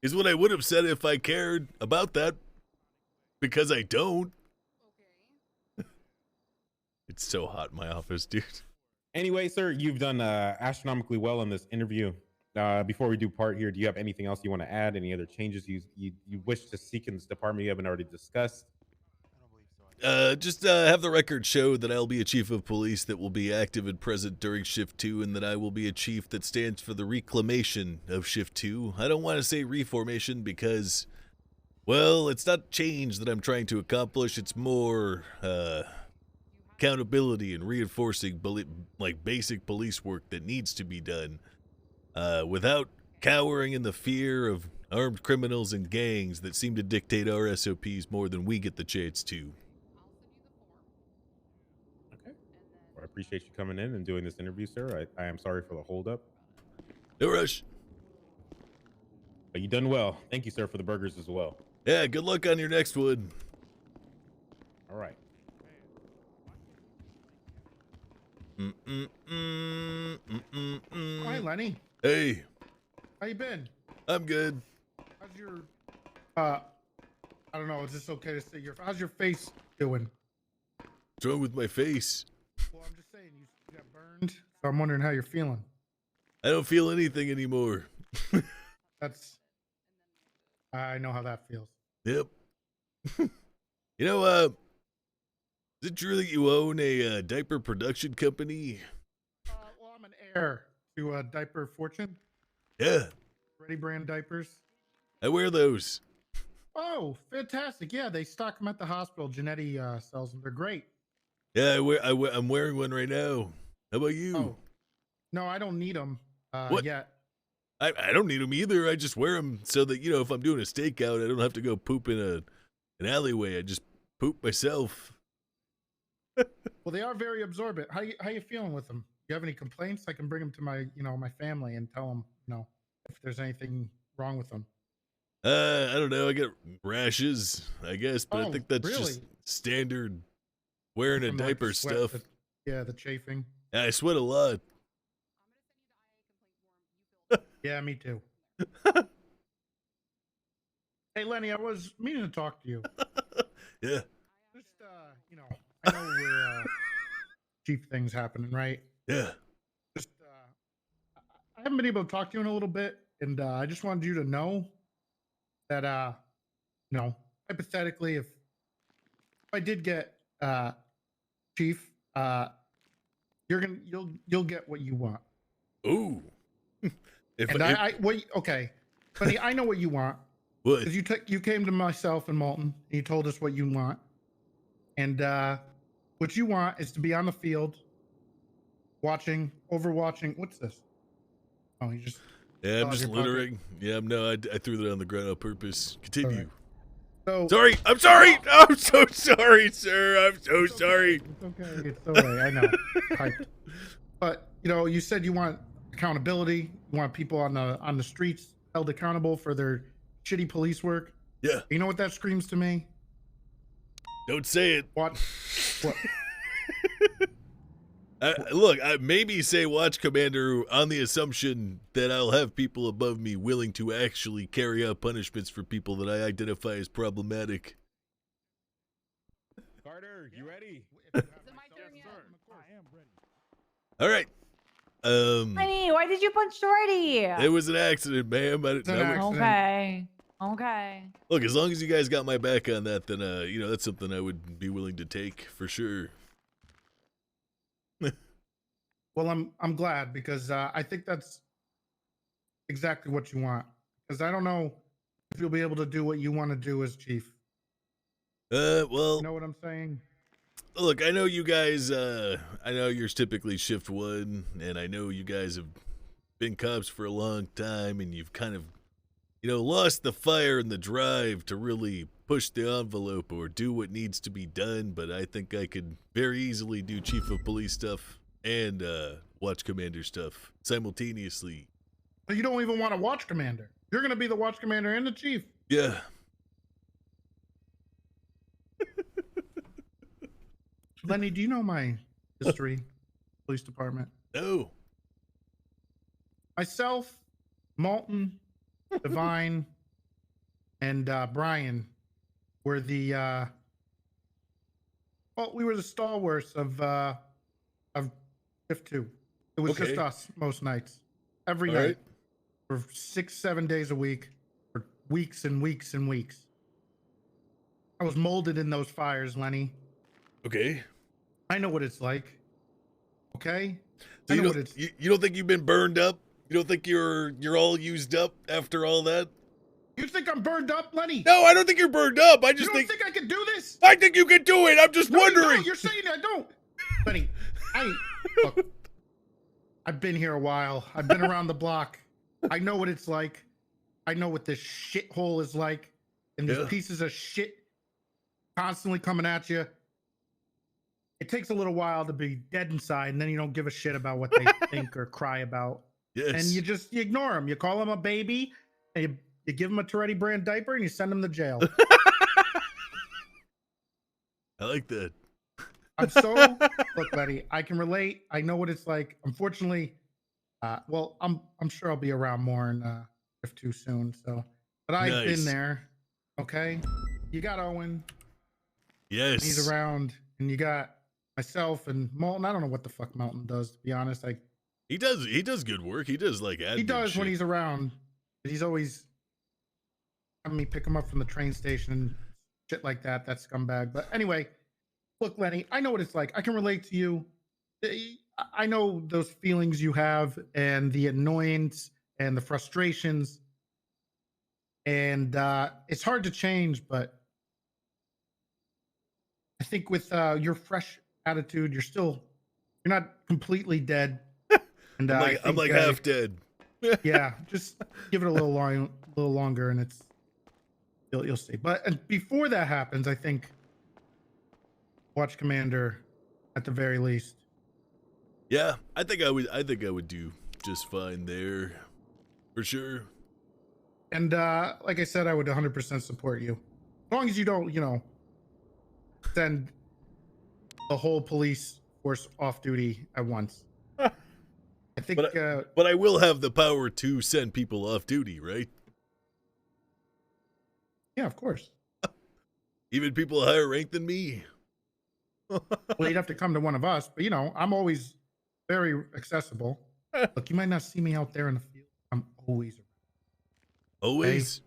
Speaker 1: Is what I would have said if I cared about that, because I don't. It's so hot in my office, dude.
Speaker 7: Anyway, sir, you've done astronomically well in this interview. Before we do part here, do you have anything else you want to add? Any other changes you wish to seek in this department you haven't already discussed?
Speaker 1: Just have the record show that I'll be a chief of police that will be active and present during shift 2, and that I will be a chief that stands for the reclamation of shift 2. I don't want to say reformation because, well, it's not change that I'm trying to accomplish. It's more accountability and reinforcing like basic police work that needs to be done without cowering in the fear of armed criminals and gangs that seem to dictate our SOPs more than we get the chance to.
Speaker 7: I appreciate you coming in and doing this interview, sir. I am sorry for the holdup.
Speaker 1: No rush.
Speaker 7: But you done well. Thank you, sir, for the burgers as well.
Speaker 1: Yeah, good luck on your next one.
Speaker 7: All right.
Speaker 12: Hi, Lenny.
Speaker 1: Hey.
Speaker 12: How you been?
Speaker 1: I'm good.
Speaker 12: How's your I don't know, is this okay to say how's your face doing?
Speaker 1: What's wrong with my face?
Speaker 12: Well, I'm just saying you got burned, so I'm wondering how you're feeling.
Speaker 1: I don't feel anything anymore.
Speaker 12: I know how that feels.
Speaker 1: Yep. You know, is it true that you own a diaper production company?
Speaker 12: Well, I'm an heir to Diaper Fortune.
Speaker 1: Yeah.
Speaker 12: Ready brand diapers.
Speaker 1: I wear those.
Speaker 12: Oh, fantastic. Yeah, they stock them at the hospital. Genetti sells them. They're great.
Speaker 1: Yeah, I'm wearing one right now. How about you?
Speaker 12: Oh. No, I don't need them yet.
Speaker 1: I don't need them either. I just wear them so that, you know, if I'm doing a stakeout, I don't have to go poop in an alleyway. I just poop myself.
Speaker 12: Well, they are very absorbent. How you feeling with them? You have any complaints? I can bring them to my family and tell them, if there's anything wrong with them.
Speaker 1: I don't know. I get rashes, I guess, but I think that's
Speaker 12: really?
Speaker 1: just standard wearing a
Speaker 12: From, like,
Speaker 1: diaper
Speaker 12: the sweat,
Speaker 1: stuff.
Speaker 12: the chafing.
Speaker 1: Yeah, I sweat a lot.
Speaker 12: Yeah, me too. Hey, Lenny, I was meaning to talk to you.
Speaker 1: Yeah.
Speaker 12: Just, I know we're chief things happening, right?
Speaker 1: Yeah.
Speaker 12: Just, I haven't been able to talk to you in a little bit, and I just wanted you to know that, hypothetically, if I did get chief, you'll get what you want.
Speaker 1: Ooh.
Speaker 12: Okay, Lenny, I know what you want.
Speaker 1: What?
Speaker 12: Because you came to myself and Malton, and you told us what you want, and what you want is to be on the field, overwatching. What's this? Oh, you just.
Speaker 1: Yeah, I'm just littering. Yeah, no, I threw that on the ground on purpose. Continue.
Speaker 12: Right. So
Speaker 1: sorry. I'm sorry. I'm so sorry, sir. I'm so sorry.
Speaker 12: It's okay. It's okay. I know. Hyped. But you said you want accountability. You want people on the streets held accountable for their shitty police work.
Speaker 1: Yeah.
Speaker 12: You know what that screams to me?
Speaker 1: Don't say it.
Speaker 12: What?
Speaker 1: Look, I maybe say watch commander on the assumption that I'll have people above me willing to actually carry out punishments for people that I identify as problematic.
Speaker 7: Carter, you ready?
Speaker 11: Is it my turn yet?
Speaker 12: I am ready.
Speaker 1: All right.
Speaker 6: Honey, why did you punch Shorty?
Speaker 1: It was an accident, ma'am.
Speaker 6: Okay.
Speaker 1: Look, as long as you guys got my back on that, then that's something I would be willing to take for sure.
Speaker 12: Well, I'm glad because I think that's exactly what you want. Because I don't know if you'll be able to do what you want to do as chief.
Speaker 1: Well,
Speaker 12: You know what I'm saying?
Speaker 1: look, I know you guys. I know you're typically shift 1, and I know you guys have been cops for a long time, and you've kind of, lost the fire and the drive to really push the envelope or do what needs to be done. But I think I could very easily do chief of police stuff and watch commander stuff simultaneously.
Speaker 12: But you don't even want to watch commander. You're going to be the watch commander and the chief.
Speaker 1: Yeah.
Speaker 12: Lenny, do you know my history? Police department.
Speaker 1: No.
Speaker 12: Myself, Malton, Divine, and Brian were the we were the stalwarts of shift 2. It was just
Speaker 1: Okay.
Speaker 12: us most nights, every
Speaker 1: All
Speaker 12: night
Speaker 1: right.
Speaker 12: for 6-7 days a week, for weeks and weeks and weeks. I was molded in those fires, Lenny.
Speaker 1: Okay.
Speaker 12: I know what it's like. Okay,
Speaker 1: So
Speaker 12: I
Speaker 1: you
Speaker 12: know
Speaker 1: don't,
Speaker 12: what it's.
Speaker 1: you don't think you've been burned up? You don't think you're all used up after all that?
Speaker 12: You think I'm burned up, Lenny?
Speaker 1: No, I don't think you're burned up. I
Speaker 12: You
Speaker 1: just
Speaker 12: don't
Speaker 1: think
Speaker 12: I can do this?
Speaker 1: I think you can do it. I'm just
Speaker 12: No, you
Speaker 1: wondering.
Speaker 12: don't. You're saying I don't. Lenny, look, I've been here a while. I've been around the block. I know what it's like. I know what this shithole is like. And these
Speaker 1: Yeah.
Speaker 12: pieces of shit constantly coming at you. It takes a little while to be dead inside, and then you don't give a shit about what they think or cry about.
Speaker 1: Yes.
Speaker 12: And you ignore them. You call them a baby, and you give them a Tourette brand diaper, and you send them to jail.
Speaker 1: I like that.
Speaker 12: I'm so look, Letty. I can relate. I know what it's like. Unfortunately, I'm sure I'll be around more in Shift 2 soon. So, but I've
Speaker 1: Nice.
Speaker 12: been there. Okay, you got Owen.
Speaker 1: Yes.
Speaker 12: He's around, and you got myself and Malton. I don't know what the fuck Malton does, to be honest.
Speaker 1: He does good work. He does like admin
Speaker 12: He does when
Speaker 1: shit.
Speaker 12: he's around. But he's always having me pick him up from the train station and shit like that. That scumbag. But anyway, look, Lenny, I know what it's like. I can relate to you. I know those feelings you have and the annoyance and the frustrations. And it's hard to change, but I think with your fresh attitude, you're not completely dead. And
Speaker 1: I'm like half dead.
Speaker 12: yeah, just give it a little longer, and you'll see. But and before that happens, I think watch Commander at the very least.
Speaker 1: Yeah, I think I would do just fine there, for sure.
Speaker 12: And like I said, I would 100% support you, as long as you don't, send the whole police force off duty at once. I think,
Speaker 1: but I will have the power to send people off duty, right?
Speaker 12: yeah, of course.
Speaker 1: Even people higher rank than me.
Speaker 12: Well, you'd have to come to one of us, but I'm always very accessible. Look, you might not see me out there in the field. I'm always around.
Speaker 1: Always.
Speaker 12: Okay?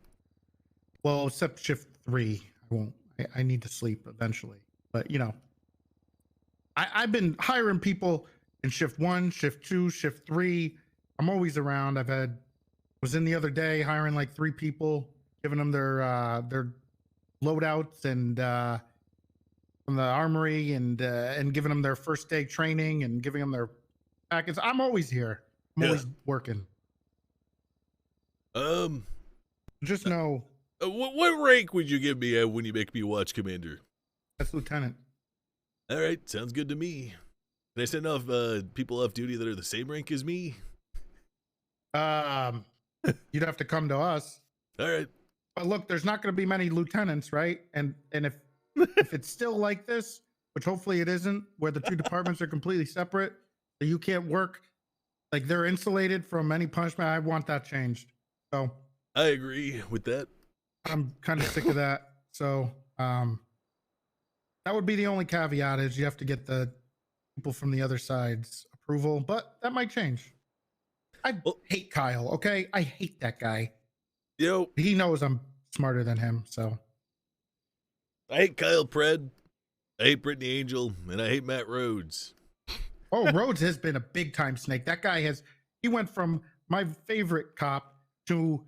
Speaker 12: Well, except shift 3. I won't. I need to sleep eventually. But I've been hiring people in shift 1, shift 2, shift 3. I'm always around. Was in the other day hiring like 3 people, giving them their loadouts and from the armory and giving them their first day training and giving them their packets. I'm always here. I'm always working. Just know.
Speaker 1: What rank would you give me when you make me watch Commander?
Speaker 12: That's lieutenant.
Speaker 1: All right, sounds good to me. Can I send off people off duty that are the same rank as me?
Speaker 12: You'd have to come to us.
Speaker 1: All right.
Speaker 12: But look, there's not going to be many lieutenants, right? And if it's still like this, which hopefully it isn't, where the 2 departments are completely separate, that you can't work, like they're insulated from any punishment, I want that changed. So
Speaker 1: I agree with that.
Speaker 12: I'm kind of sick of that. So that would be the only caveat, is you have to get the people from the other side's approval, but that might change. I hate Kyle, okay? I hate that guy. He knows I'm smarter than him, so.
Speaker 1: I hate Kyle Pred, I hate Brittany Angel, and I hate Matt Rhodes.
Speaker 12: Oh, Rhodes has been a big time snake. That guy he went from my favorite cop to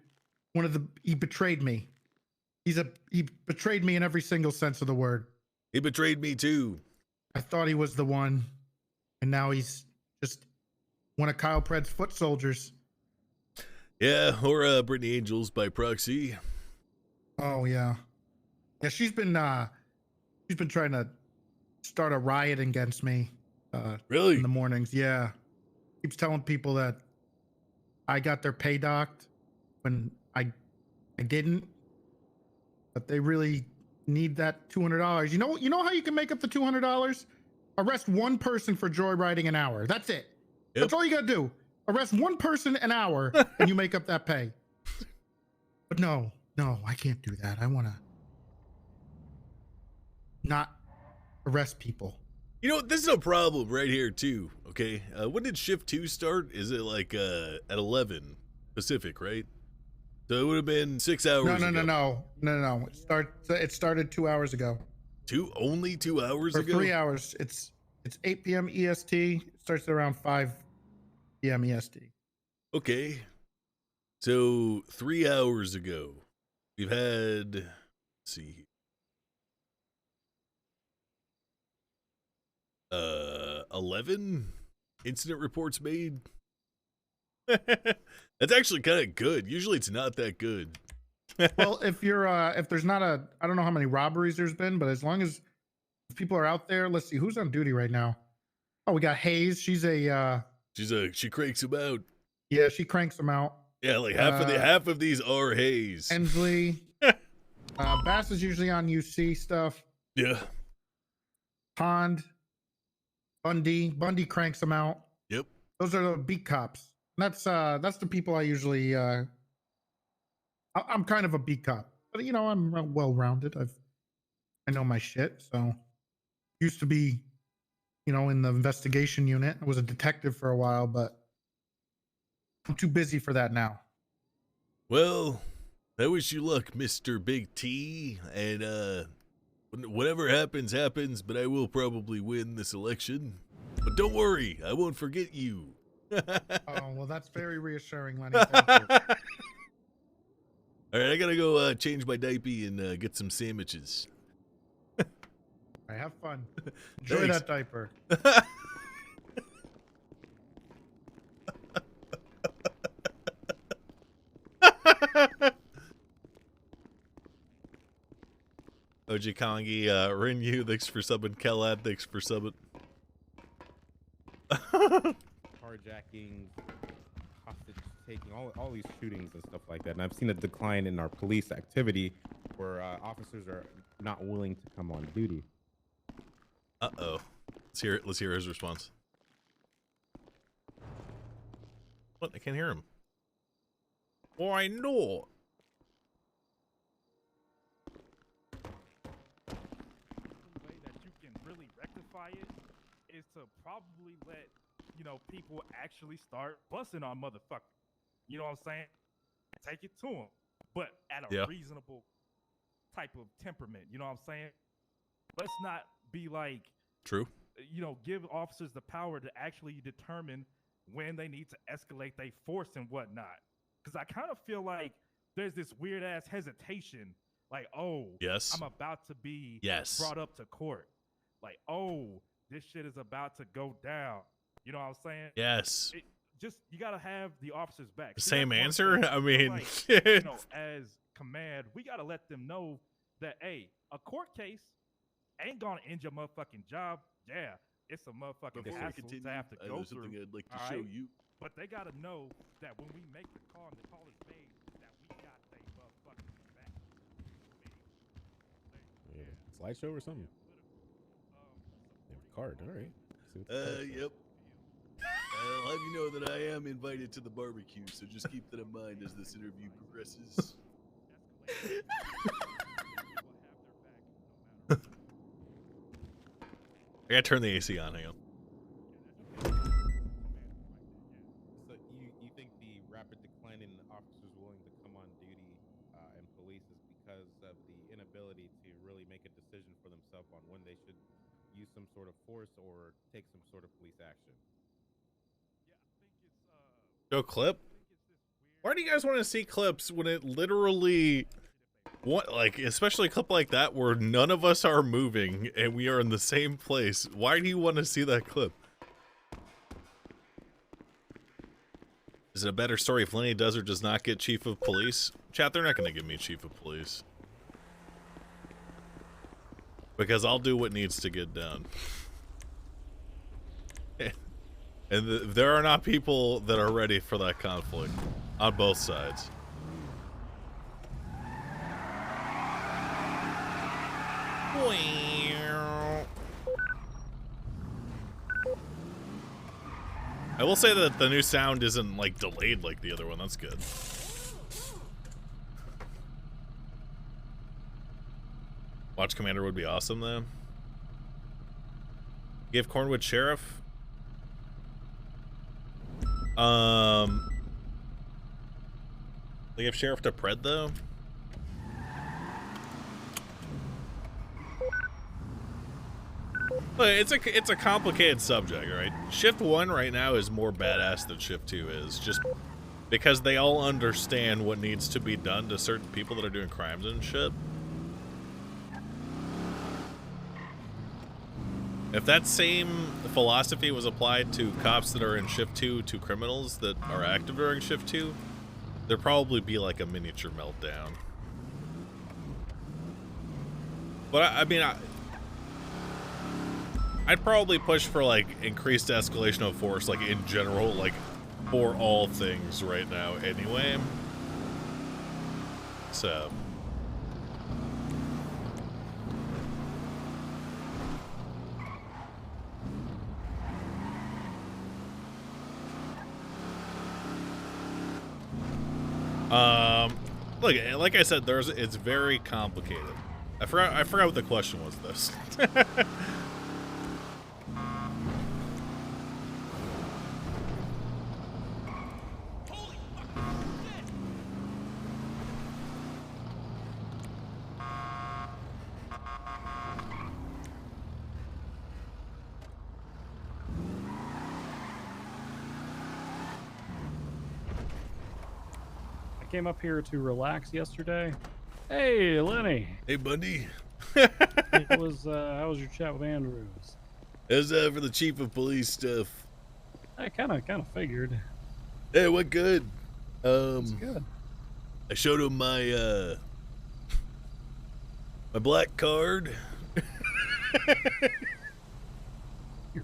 Speaker 12: he betrayed me. He betrayed me in every single sense of the word.
Speaker 1: He betrayed me too.
Speaker 12: I thought he was the one, and now he's just one of Kyle Pred's foot soldiers.
Speaker 1: Yeah, or Brittany Angels by proxy.
Speaker 12: Oh yeah, she's been trying to start a riot against me.
Speaker 1: Really?
Speaker 12: In the mornings, yeah. Keeps telling people that I got their pay docked when I didn't, but they really need that $200. You know how you can make up the $200? arrest one person for joyriding an hour. That's it.
Speaker 1: Yep.
Speaker 12: That's all you gotta do. Arrest one person an hour and you make up that pay. But no, I can't do that. I wanna not arrest people.
Speaker 1: You know, this is a problem right here too. Okay, when did shift 2 start? Is it like at 11 Pacific, right? So it would have been 6 hours.
Speaker 12: No. It started 2 hours ago.
Speaker 1: Only 2 hours
Speaker 12: Or
Speaker 1: ago.
Speaker 12: 3 hours. It's 8 p.m. EST. It starts at around 5 p.m. EST.
Speaker 1: Okay, so 3 hours ago, we've had. Let's see. 11 incident reports made. That's actually kind of good. Usually it's not that good.
Speaker 12: Well, if there's not I don't know how many robberies there's been, but as long as people are out there, let's see who's on duty right now. Oh, we got Hayes. She
Speaker 1: cranks them out.
Speaker 12: Yeah, she cranks them out.
Speaker 1: Yeah, like half of these are Hayes.
Speaker 12: Hensley. Bass is usually on UC stuff.
Speaker 1: Yeah.
Speaker 12: Pond. Bundy cranks them out.
Speaker 1: Yep.
Speaker 12: Those are the beat cops. That's the people I usually. I'm kind of a beat cop, but I'm well rounded. I know my shit. So used to be, in the investigation unit. I was a detective for a while, but I'm too busy for that now.
Speaker 1: Well, I wish you luck, Mr. Big T, and whatever happens, but I will probably win this election. But don't worry, I won't forget you.
Speaker 12: Oh, well, that's very reassuring, Lenny. Thank you.
Speaker 1: All right, I gotta go change my diaper and get some sandwiches.
Speaker 12: All right, have fun. Enjoy
Speaker 1: Thanks.
Speaker 12: that diaper.
Speaker 3: OG Kongi, Rinyu, thanks for subbing. Kellad, thanks for subbing.
Speaker 7: Carjacking, hostage taking, all these shootings and stuff like that. And I've seen a decline in our police activity where officers are not willing to come on duty.
Speaker 1: Uh-oh. Let's hear his response. What? I can't hear him. Why not?
Speaker 13: Way that you can really rectify it is to probably let people actually start busting on motherfuckers. You know what I'm saying? Take it to them, but at a reasonable type of temperament. You know what I'm saying? Let's not be like,
Speaker 1: true.
Speaker 13: Give officers the power to actually determine when they need to escalate their force and whatnot. Because I kind of feel like there's this weird ass hesitation. Like, oh,
Speaker 1: yes,
Speaker 13: I'm about to be brought up to court. Like, oh, this shit is about to go down. You know what I'm saying?
Speaker 1: Yes.
Speaker 13: You gotta have the officers back.
Speaker 1: Same answer. I mean,
Speaker 13: like, as command, we gotta let them know that a court case ain't gonna end your motherfucking job. Yeah, it's a motherfucking hassle to have to go through.
Speaker 1: Something I'd like to show you.
Speaker 13: But they gotta know that when we make the call and the call is made, that we got they motherfucking back.
Speaker 7: Slideshow or something? Card, all right.
Speaker 1: Yep. I'll have you know that I am invited to the barbecue, so just keep that in mind as this interview progresses.
Speaker 3: I gotta turn the AC on. Hang on.
Speaker 7: So you think the rapid decline in officers willing to come on duty and police is because of the inability to really make a decision for themselves on when they should use some sort of force or take some sort of police action?
Speaker 3: Show clip? Why do you guys want to see clips when it literally, especially a clip like that where none of us are moving and we are in the same place? Why do you want to see that clip? Is it a better story if Lenny does or does not get chief of police? Chat, they're not going to give me chief of police. Because I'll do what needs to get done. And there are not people that are ready for that conflict on both sides. I will say that the new sound isn't like delayed like the other one. That's good. Watch Commander would be awesome though. Give Cornwood Sheriff. They give Sheriff to Pred though. But it's a complicated subject, right? Shift 1 right now is more badass than Shift 2 is, just because they all understand what needs to be done to certain people that are doing crimes and shit. If that same philosophy was applied to cops that are in Shift 2 to criminals that are active during Shift 2, there'd probably be like a miniature meltdown. But I mean, I'd probably push for like increased escalation of force, like in general, like for all things right now anyway. So. Look, like I said, it's very complicated. I forgot what the question was this.
Speaker 14: Came up here to relax yesterday. Hey, Lenny.
Speaker 1: Hey, Bundy.
Speaker 14: It was how was your chat with Andrews?
Speaker 1: It was for the chief of police stuff.
Speaker 14: I kind of figured.
Speaker 1: Hey, what good?
Speaker 14: It's good.
Speaker 1: I showed him my my black card.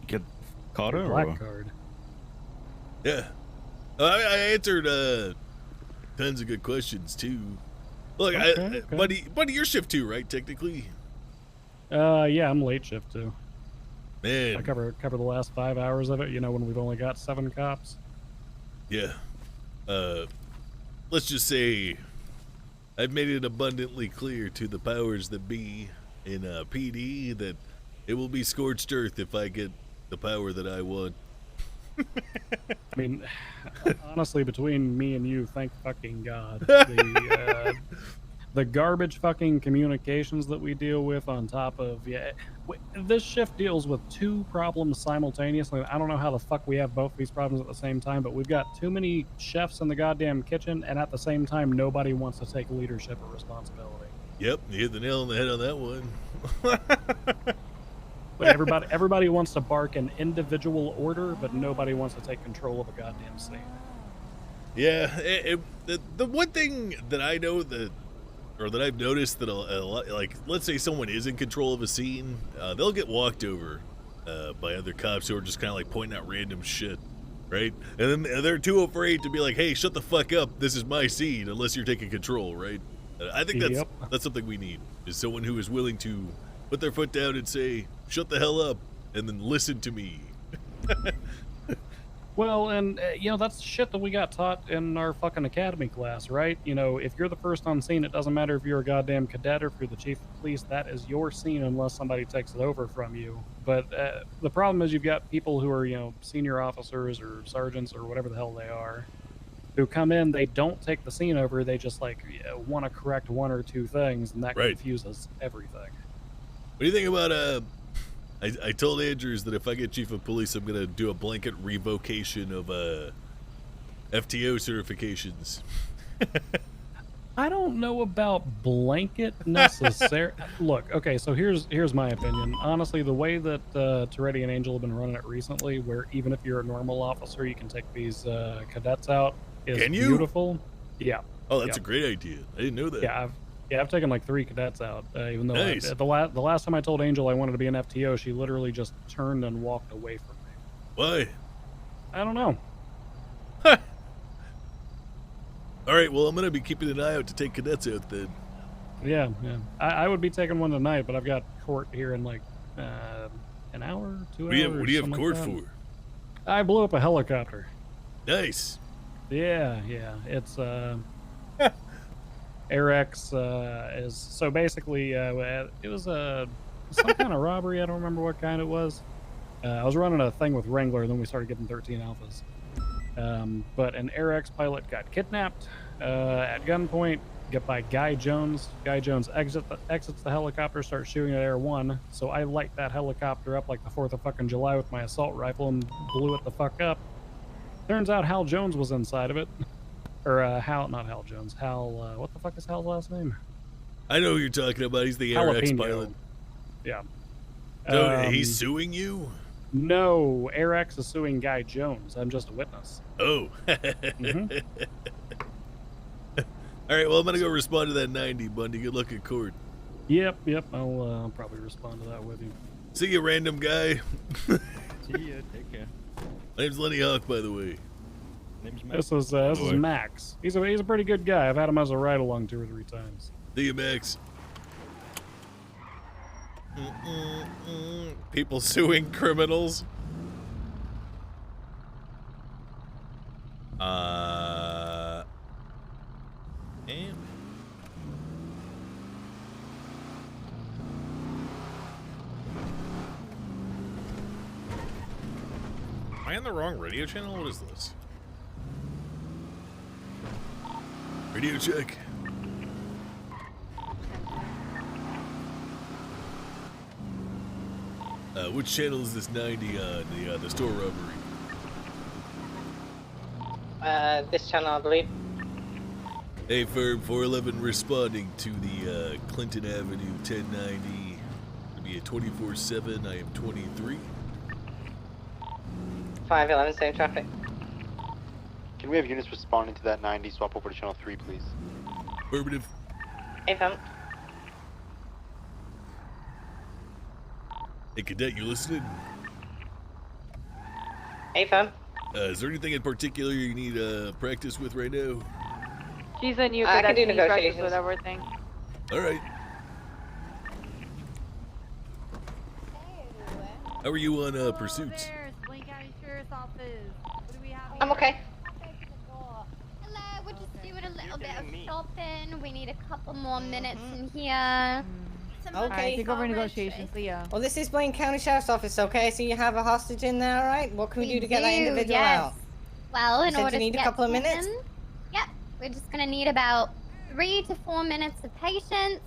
Speaker 15: Get caught
Speaker 14: Your black card.
Speaker 1: Yeah, I answered tons of good questions too. Look,
Speaker 14: Okay.
Speaker 1: Buddy, you're Shift 2, right? Technically.
Speaker 14: Yeah, I'm late shift too.
Speaker 1: Man,
Speaker 14: I cover the last 5 hours of it. You know, when we've only got 7 cops.
Speaker 1: Yeah. Let's just say I've made it abundantly clear to the powers that be in PD that it will be scorched earth if I get the power that I want.
Speaker 14: I mean, honestly, between me and you, thank fucking God. The garbage fucking communications that we deal with on top of, this shift deals with 2 problems simultaneously. I don't know how the fuck we have both these problems at the same time, but we've got too many chefs in the goddamn kitchen, and at the same time, nobody wants to take leadership or responsibility.
Speaker 1: Yep, you hit the nail on the head on that one.
Speaker 14: But everybody wants to bark an individual order, but nobody wants to take control of a goddamn scene.
Speaker 1: Yeah, the one thing that I know that I've noticed that a lot, like, let's say someone is in control of a scene, they'll get walked over by other cops who are just kind of like pointing out random shit, right? And then they're too afraid to be like, "Hey, shut the fuck up! This is my scene," unless you're taking control, right? I think that's something we need, is someone who is willing to put their foot down and say, "Shut the hell up," and then listen to me.
Speaker 14: Well, and, that's shit that we got taught in our fucking academy class, right? You know, if you're the first on scene, it doesn't matter if you're a goddamn cadet or if you're the chief of police, that is your scene unless somebody takes it over from you. But the problem is you've got people who are, senior officers or sergeants or whatever the hell they are, who come in, they don't take the scene over, they just, want to correct 1 or 2 things, and that confuses everything.
Speaker 1: What do you think about, I told Andrews that if I get chief of police, I'm going to do a blanket revocation of FTO certifications.
Speaker 14: I don't know about blanket necessary. Look, okay, so here's my opinion. Honestly, the way that Toretti and Angel have been running it recently, where even if you're a normal officer, you can take these cadets out, is beautiful. Yeah.
Speaker 1: Oh, that's a great idea. I didn't know that.
Speaker 14: Yeah, I've taken like 3 cadets out. Even though
Speaker 1: Nice.
Speaker 14: the last time I told Angel I wanted to be an FTO, she literally just turned and walked away from me.
Speaker 1: Why?
Speaker 14: I don't know.
Speaker 1: All right, well, I'm going to be keeping an eye out to take cadets out then.
Speaker 14: Yeah. I would be taking one tonight, but I've got court here in like an hour, 2 hours.
Speaker 1: What do you have
Speaker 14: something
Speaker 1: court
Speaker 14: like
Speaker 1: for?
Speaker 14: I blew up a helicopter.
Speaker 1: Nice.
Speaker 14: Yeah. It's Airx is so basically it was some kind of robbery. I don't remember what kind it was. I was running a thing with Wrangler, and then we started getting 13 alphas. But an Airx pilot got kidnapped at gunpoint. Get by Guy Jones. Guy Jones exits the helicopter, starts shooting at Air 1. So I light that helicopter up like the 4th of fucking July with my assault rifle and blew it the fuck up. Turns out Hal Jones was inside of it. Or not Hal Jones. Hal, what the fuck is Hal's last name?
Speaker 1: I know who you're talking about. He's the Airx
Speaker 14: Jalapeno.
Speaker 1: pilot.
Speaker 14: Yeah.
Speaker 1: So he's suing you?
Speaker 14: No, Airx is suing Guy Jones. I'm just a witness.
Speaker 1: Oh.
Speaker 14: Mhm.
Speaker 1: All right, well, I'm going to go respond to that 90, Bundy. Good luck in court.
Speaker 14: Yep. I'll probably respond to that with you.
Speaker 1: See you, random guy.
Speaker 15: See ya. Take care.
Speaker 1: My name's Lenny Hawk, by the way.
Speaker 15: Name's Max.
Speaker 14: This is Max. He's a pretty good guy. I've had him as a ride along 2 or 3 times.
Speaker 1: See you, Max.
Speaker 3: People suing criminals. And am I on the wrong radio channel? What is this?
Speaker 1: Radio check. Which channel is this 90 on? The store robbery?
Speaker 16: This channel, I believe.
Speaker 1: Hey, firm 411 responding to the Clinton Avenue 1090. It'll be a 24/7. I am 23.
Speaker 16: 511, same traffic.
Speaker 17: Can we have units responding to that 90? Swap over to channel 3, please.
Speaker 1: Affirmative.
Speaker 16: Hey, fam.
Speaker 1: Hey, Cadet, you listening?
Speaker 16: Hey, fam.
Speaker 1: Is there anything in particular you need practice with right now?
Speaker 18: She's a new
Speaker 16: I can do
Speaker 18: cadet. She practice
Speaker 16: negotiations.
Speaker 18: with everything.
Speaker 1: All right. How are you on pursuits?
Speaker 16: I'm okay.
Speaker 9: Hello, we're just doing a little bit of shopping. We need a couple more minutes in here.
Speaker 6: Okay. Take over negotiations, Leah.
Speaker 16: Well, this is Blaine County Sheriff's Office, okay? So you have a hostage in there, all right? What can we do to get that individual out?
Speaker 9: Well, in
Speaker 16: You said
Speaker 9: order
Speaker 16: you need
Speaker 9: to
Speaker 16: a
Speaker 9: get
Speaker 16: couple of
Speaker 9: to
Speaker 16: minutes?
Speaker 9: him, yep, we're just gonna need about 3 to 4 minutes of patience,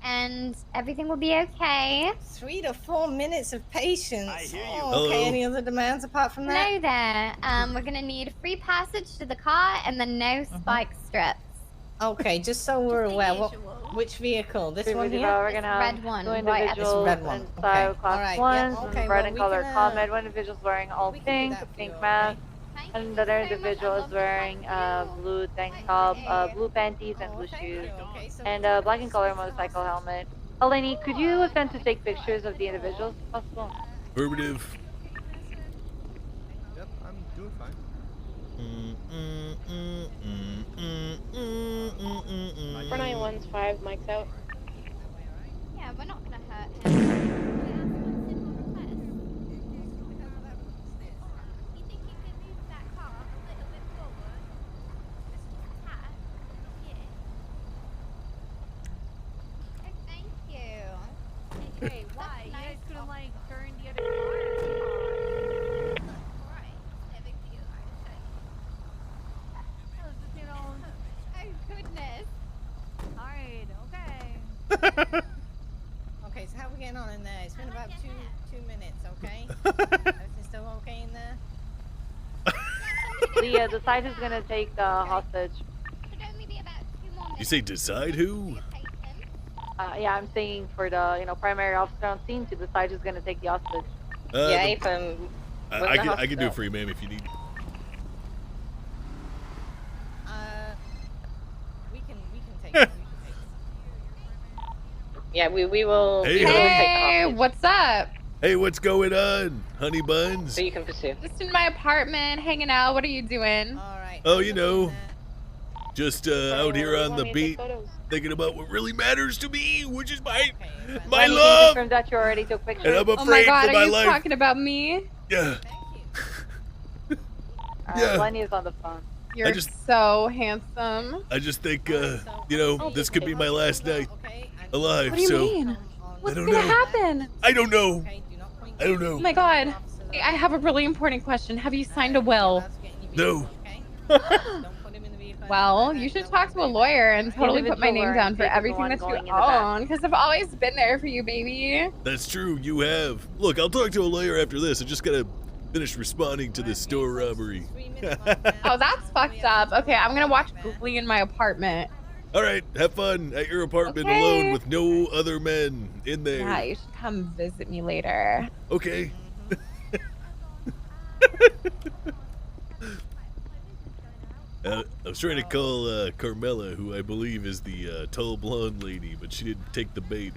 Speaker 9: and everything will be okay.
Speaker 16: 3 to 4 minutes of patience. I hear you.
Speaker 1: Hello.
Speaker 16: Okay, any other demands apart from that?
Speaker 9: Hello there. We're gonna need free passage to the car and then no spike strips.
Speaker 16: Okay, just so we're aware, which vehicle? This one here?
Speaker 18: We're gonna have
Speaker 9: red one,
Speaker 18: two
Speaker 9: right at the
Speaker 18: individuals
Speaker 16: red one.
Speaker 18: in style
Speaker 16: Okay.
Speaker 18: class
Speaker 16: Alright, yeah,
Speaker 18: ones,
Speaker 16: okay,
Speaker 18: red
Speaker 16: well,
Speaker 18: and
Speaker 16: we
Speaker 18: colored
Speaker 16: can,
Speaker 18: helmet. One individual's wearing all
Speaker 16: we can do
Speaker 18: pink,
Speaker 16: that
Speaker 18: a
Speaker 16: for
Speaker 18: pink
Speaker 16: you,
Speaker 18: mask.
Speaker 9: Thank
Speaker 18: And
Speaker 9: you
Speaker 18: the other
Speaker 9: so much.
Speaker 18: individual
Speaker 9: I
Speaker 18: is
Speaker 9: love
Speaker 18: wearing
Speaker 9: that.
Speaker 18: blue tank top, blue panties and blue
Speaker 16: thank
Speaker 18: shoes,
Speaker 16: you. Okay, so
Speaker 18: and a black and color motorcycle helmet. Eleni, could you attempt to take pictures of the individuals if possible?
Speaker 1: Affirmative.
Speaker 8: Yep, I'm doing fine.
Speaker 18: 491's 5, mic's out.
Speaker 9: Yeah, we're not gonna hurt him. You think you can move that car a little bit forward? Just a tad? Yeah. Oh, thank you.
Speaker 6: Hey, why? You guys couldn't like turn the other car.
Speaker 9: Alright, no big deal.
Speaker 6: You know.
Speaker 9: Oh goodness.
Speaker 6: Alright, okay.
Speaker 16: Okay, so how are we getting on in there? It's been about two minutes, okay? Everything still okay in there?
Speaker 18: The site is gonna take the hostage.
Speaker 9: Should only be about 2 more minutes.
Speaker 1: You say decide who?
Speaker 18: Yeah, I'm saying for the primary officer on scene to decide who's gonna take the hostage.
Speaker 16: Yeah,
Speaker 1: the-
Speaker 16: Ethan.
Speaker 1: I can do it for you, ma'am, if you need.
Speaker 16: We can take it. Yeah, we will.
Speaker 1: Hey,
Speaker 16: we will
Speaker 1: honey.
Speaker 16: take the hostage.
Speaker 18: What's up?
Speaker 1: Hey, what's going on, honey buns?
Speaker 16: So you can pursue.
Speaker 18: Just in my apartment, hanging out. What are you doing?
Speaker 16: All right.
Speaker 1: Oh, you know, just out here
Speaker 18: you
Speaker 1: on
Speaker 18: want
Speaker 1: the
Speaker 18: me to take
Speaker 1: beat,
Speaker 18: photos?
Speaker 1: thinking about what really matters to me, which is my
Speaker 16: Okay,
Speaker 1: my
Speaker 18: Can you
Speaker 1: love.
Speaker 18: confirm that you already took pictures?
Speaker 1: And I'm
Speaker 18: Oh my
Speaker 1: afraid
Speaker 18: god,
Speaker 1: for
Speaker 18: are
Speaker 1: my
Speaker 18: you
Speaker 1: life.
Speaker 18: talking about me?
Speaker 1: Yeah. Yeah.
Speaker 18: Lenny is on the phone.
Speaker 19: You're so handsome.
Speaker 1: I just think, you know, this could be my last night alive.
Speaker 19: What do you
Speaker 1: so
Speaker 19: mean?
Speaker 1: I
Speaker 19: What's
Speaker 1: don't
Speaker 19: gonna
Speaker 1: know.
Speaker 19: happen?
Speaker 1: I don't know. I don't know.
Speaker 19: Oh my god. I have a really important question. Have you signed a will?
Speaker 1: No.
Speaker 19: Well, you should talk to a lawyer and totally put my
Speaker 18: Individual
Speaker 19: name
Speaker 18: lawyer
Speaker 19: down
Speaker 18: and
Speaker 19: for
Speaker 18: take the
Speaker 19: everything
Speaker 18: one
Speaker 19: that you
Speaker 18: going in the back.
Speaker 19: own, because I've always been there for you, baby.
Speaker 1: That's true. You have. Look, I'll talk to a lawyer after this. I just gotta finish responding to this store robbery.
Speaker 19: Oh, that's fucked up. Okay, I'm gonna watch Glee in my apartment.
Speaker 1: All right. Have fun at your apartment
Speaker 19: Okay.
Speaker 1: alone with no other men in there.
Speaker 19: Yeah, you should come visit me later.
Speaker 1: Okay. I was trying to call Carmela, who I believe is the tall blonde lady, but she didn't take the bait.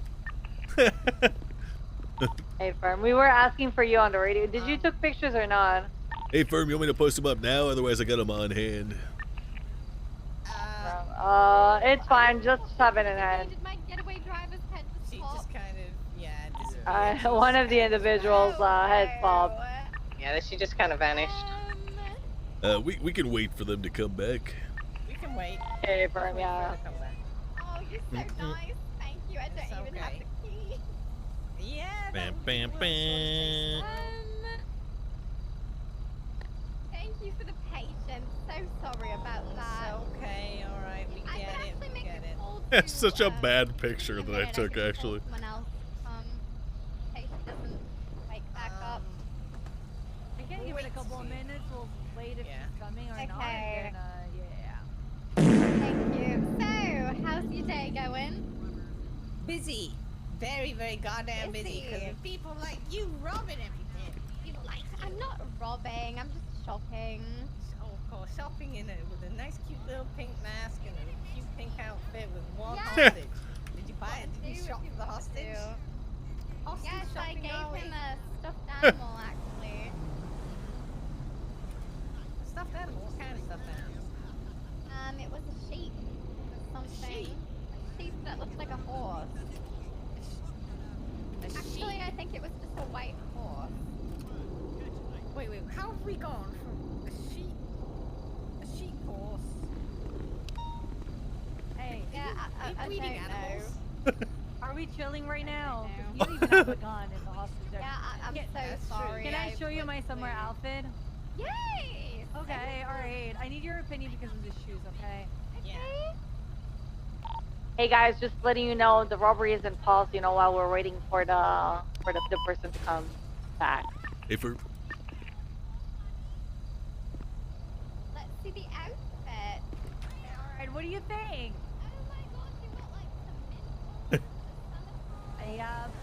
Speaker 18: Hey, Firm. We were asking for you on the radio. Did you took pictures or not?
Speaker 1: Hey, Firm, you want me to post them up now? Otherwise, I got them on hand.
Speaker 18: It's fine. Just have it in hand.
Speaker 16: She just kind of, yeah.
Speaker 18: One of the individuals head popped.
Speaker 16: Yeah, she just kind of vanished.
Speaker 1: We can wait for them to come back.
Speaker 16: We can wait.
Speaker 18: Hey, Firm, yeah.
Speaker 9: Oh, you're so nice. Thank you. I don't even have the key.
Speaker 16: Yeah.
Speaker 3: Bam, bam, bam.
Speaker 9: Thank you for the patience. So sorry about that.
Speaker 16: Okay, all right. We get it. We get it.
Speaker 3: It's such a bad picture that I took, actually.
Speaker 9: Someone else, in case she doesn't wake back up.
Speaker 20: I can give it a couple of minutes. We'll wait if she's coming or not.
Speaker 9: Okay.
Speaker 20: And, yeah.
Speaker 9: Thank you. So, how's your day going?
Speaker 16: Busy. Very, very goddamn busy. Because of people like you robbing everything.
Speaker 9: You like? I'm not robbing. I'm just shopping.
Speaker 16: Oh, of course, shopping with a nice, cute little pink mask and a cute pink outfit with one hostage. Did you buy it? Did you shop for the hostage? Hostage
Speaker 9: Yes, I
Speaker 16: shopping,
Speaker 9: gave
Speaker 16: Ollie?
Speaker 9: him a stuffed animal, actually.
Speaker 16: Stuffed animal? What kind of stuffed animal?
Speaker 9: It was a sheep. Something. A sheep that looked like a horse. Actually, I think it was just a white horse.
Speaker 16: Wait, how have we gone from a sheep horse?
Speaker 20: Hey.
Speaker 9: Yeah, I
Speaker 16: breeding
Speaker 9: don't
Speaker 16: animals?
Speaker 9: know.
Speaker 20: Are we chilling right now? 'Cause you even have a gun in the hostage.
Speaker 9: Yeah, I'm so sorry.
Speaker 20: Can I show you my summer outfit?
Speaker 9: Yay!
Speaker 20: Okay, alright. I need your opinion because of the shoes, okay?
Speaker 16: Yeah.
Speaker 18: Hey guys, just letting you know the robbery is in pause. You know, while we're waiting for the person to come back.
Speaker 1: Hey, for
Speaker 9: Let's see the outfit.
Speaker 20: Alright, what do you think?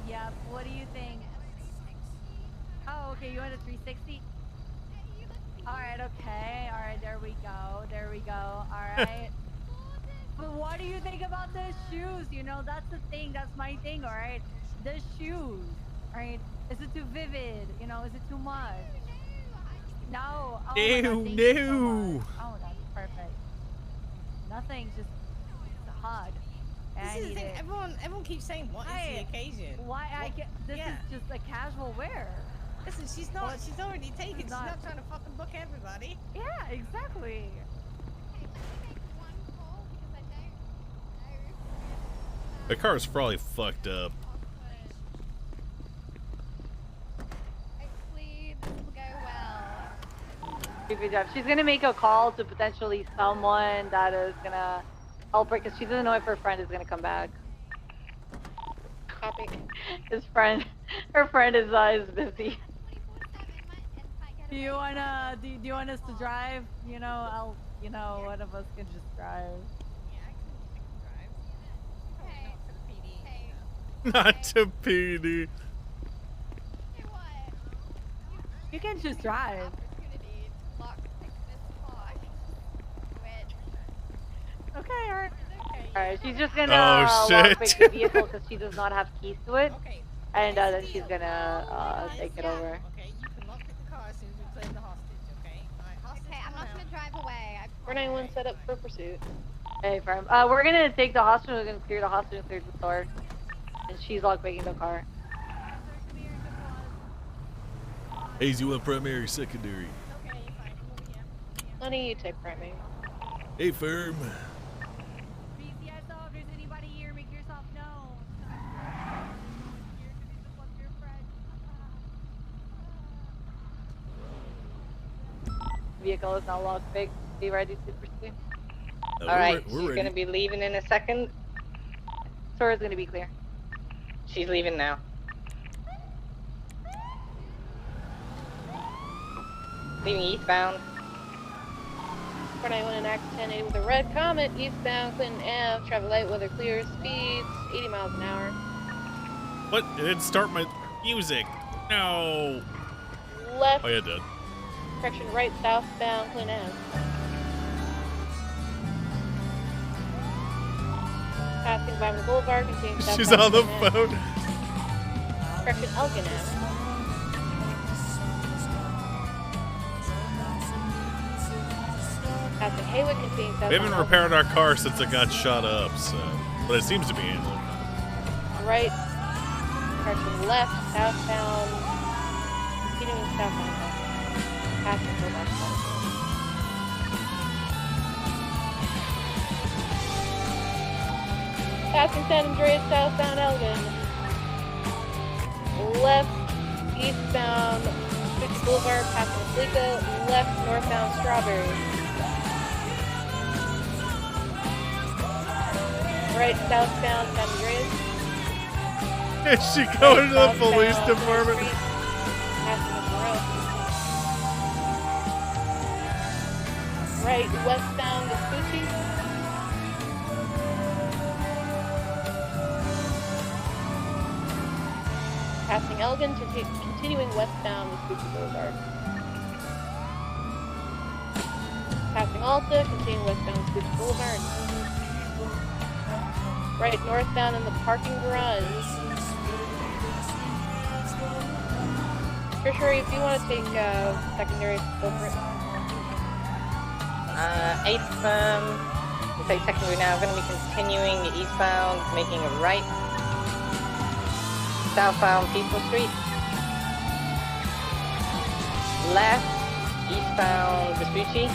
Speaker 20: Yep, what do you think? Oh, okay, you want a 360? Alright, okay, alright, there we go, alright. But what do you think about the shoes? You know, that's the thing, that's my thing, alright? The shoes, alright? Is it too vivid? You know, is it too much? No. Oh my God, thank you so much. Oh, that's perfect. Nothing, just a hug.
Speaker 16: This is the thing. Everyone keeps saying, "What is the occasion?"
Speaker 20: Why I get this is just a casual wear.
Speaker 16: Listen, she's not. She's already taken. She's not trying to fucking book everybody.
Speaker 20: Yeah, exactly.
Speaker 3: The car's probably fucked up.
Speaker 9: Hopefully this will go well.
Speaker 18: Good job. She's gonna make a call to potentially someone that is gonna help her because she doesn't know if her friend is gonna come back.
Speaker 9: Copy.
Speaker 18: Her friend is busy.
Speaker 20: Do you wanna do you want us to drive? You know, one of us can just drive.
Speaker 3: Not to PD.
Speaker 20: You can just drive. Okay, alright.
Speaker 18: Alright, she's just gonna
Speaker 3: Oh,
Speaker 18: lock
Speaker 3: shit.
Speaker 18: the vehicle because she does not have keys to it. And then she's gonna take it over.
Speaker 16: Okay, you can lock the car as soon as we clear the hostage. Okay. All right, hostage.
Speaker 9: Okay, I'm not gonna drive away.
Speaker 18: 491 set up for pursuit. Hey, firm. We're gonna take the hostage. We're gonna clear the hostage and clear the store. And she's lockpicking the car.
Speaker 1: Hazy, you want primary, secondary?
Speaker 18: Honey, you take primary.
Speaker 1: Hey, firm.
Speaker 20: BCSO, if there's anybody here, make yourself known.
Speaker 18: Vehicle is now logged big. Be ready to pursue.
Speaker 1: We're
Speaker 18: Alright,
Speaker 1: we're
Speaker 18: she's
Speaker 1: ready.
Speaker 18: gonna be leaving in a second. Sora's gonna be clear. She's leaving now. Leaving eastbound. 491 and Act 1080 with a red Comet, eastbound Clinton Ave, travel light, weather clear, speeds 80 miles an hour.
Speaker 3: What? It didn't start my music. No.
Speaker 18: Left,
Speaker 3: Oh, yeah, it did.
Speaker 18: correction, right, southbound Clinton Ave. Passing Vitamin Boulevard, continuing southbound
Speaker 3: She's on the
Speaker 18: Clinton Ave.
Speaker 3: phone.
Speaker 18: Correction, Elgin Ave. Passing Haywood, continuing southbound.
Speaker 3: We haven't repaired our car since it got shot up, so. But it seems to be handled.
Speaker 18: Right, correction, left, southbound, continuing southbound. Passing Boulevard. Passing San Andreas, southbound Elgin. Left, eastbound Switch Boulevard, passing Fleeca. Left, northbound Strawberry. Right, southbound San Andreas.
Speaker 3: Is she going to the police
Speaker 18: Southbound
Speaker 3: department?
Speaker 18: Street, passing Monroe. Right, westbound Vespucci. Passing Elgin, continuing westbound Vespucci Boulevard. Passing Alta, continuing westbound Vespucci Boulevard. Right, northbound in the parking garage. For sure, if you want to take secondary, go for it. We'll take secondary now. We're going to be continuing eastbound, making a right. Southbound People Street. Left, eastbound Vespucci.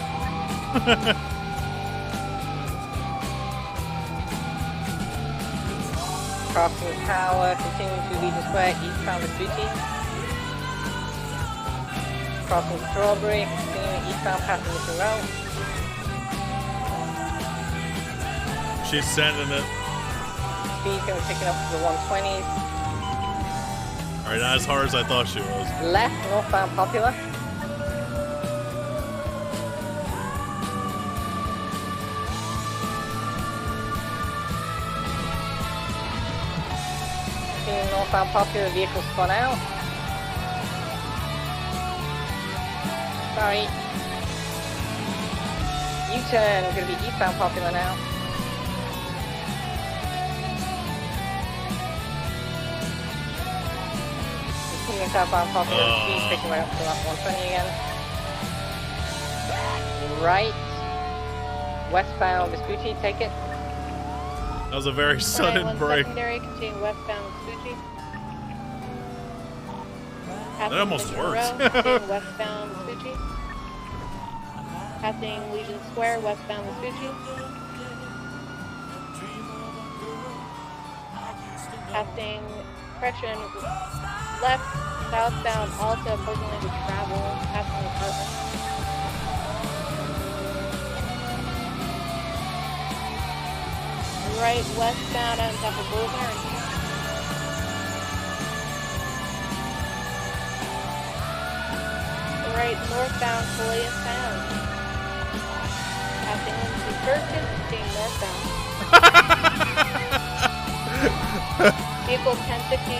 Speaker 18: Crossing Tower, continuing to Legion Square, eastbound Vespucci. Crossing Strawberry, continuing eastbound past Mission Road.
Speaker 3: She's sending it.
Speaker 18: Speed's going to be picking up to the 120s.
Speaker 3: Alright, not as hard as I thought she was.
Speaker 18: Left, northbound Popular. Continuing northbound Popular, vehicle spun out. Sorry. U-turn, going to be eastbound Popular now. Continuing southbound Popular, speed picking right up to that 120 again. Right. Westbound Vespucci, take it.
Speaker 3: That was a very sudden break.
Speaker 18: Secondary, continuing westbound Vespucci.
Speaker 3: That almost worked.
Speaker 18: Continuing westbound Vespucci. Passing Legion Square, westbound Vespucci. Passing, correction, left, southbound Alta, opposing lane to travel, passing the apartment. Right, westbound on top of Boulevard. Right, northbound Calais Sound. Passing into Churches, staying northbound. Vehicle 1050.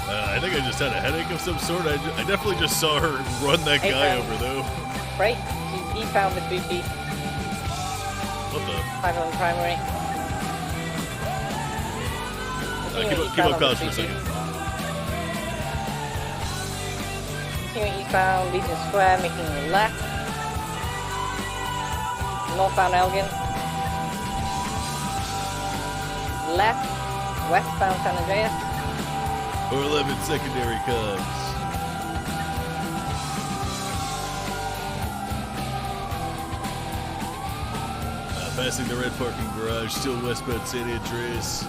Speaker 1: I think I just had a headache of some sort. I definitely just saw her run that guy over, though.
Speaker 18: Right, she's eastbound Vespucci.
Speaker 1: What the?
Speaker 18: 5 on primary.
Speaker 1: Keep up cause for a second.
Speaker 18: Continuing eastbound Legion Square, making a left. Northbound Elgin. Left, westbound San Andreas.
Speaker 1: 411 secondary comes. Passing the red parking garage, still westbound San Andreas.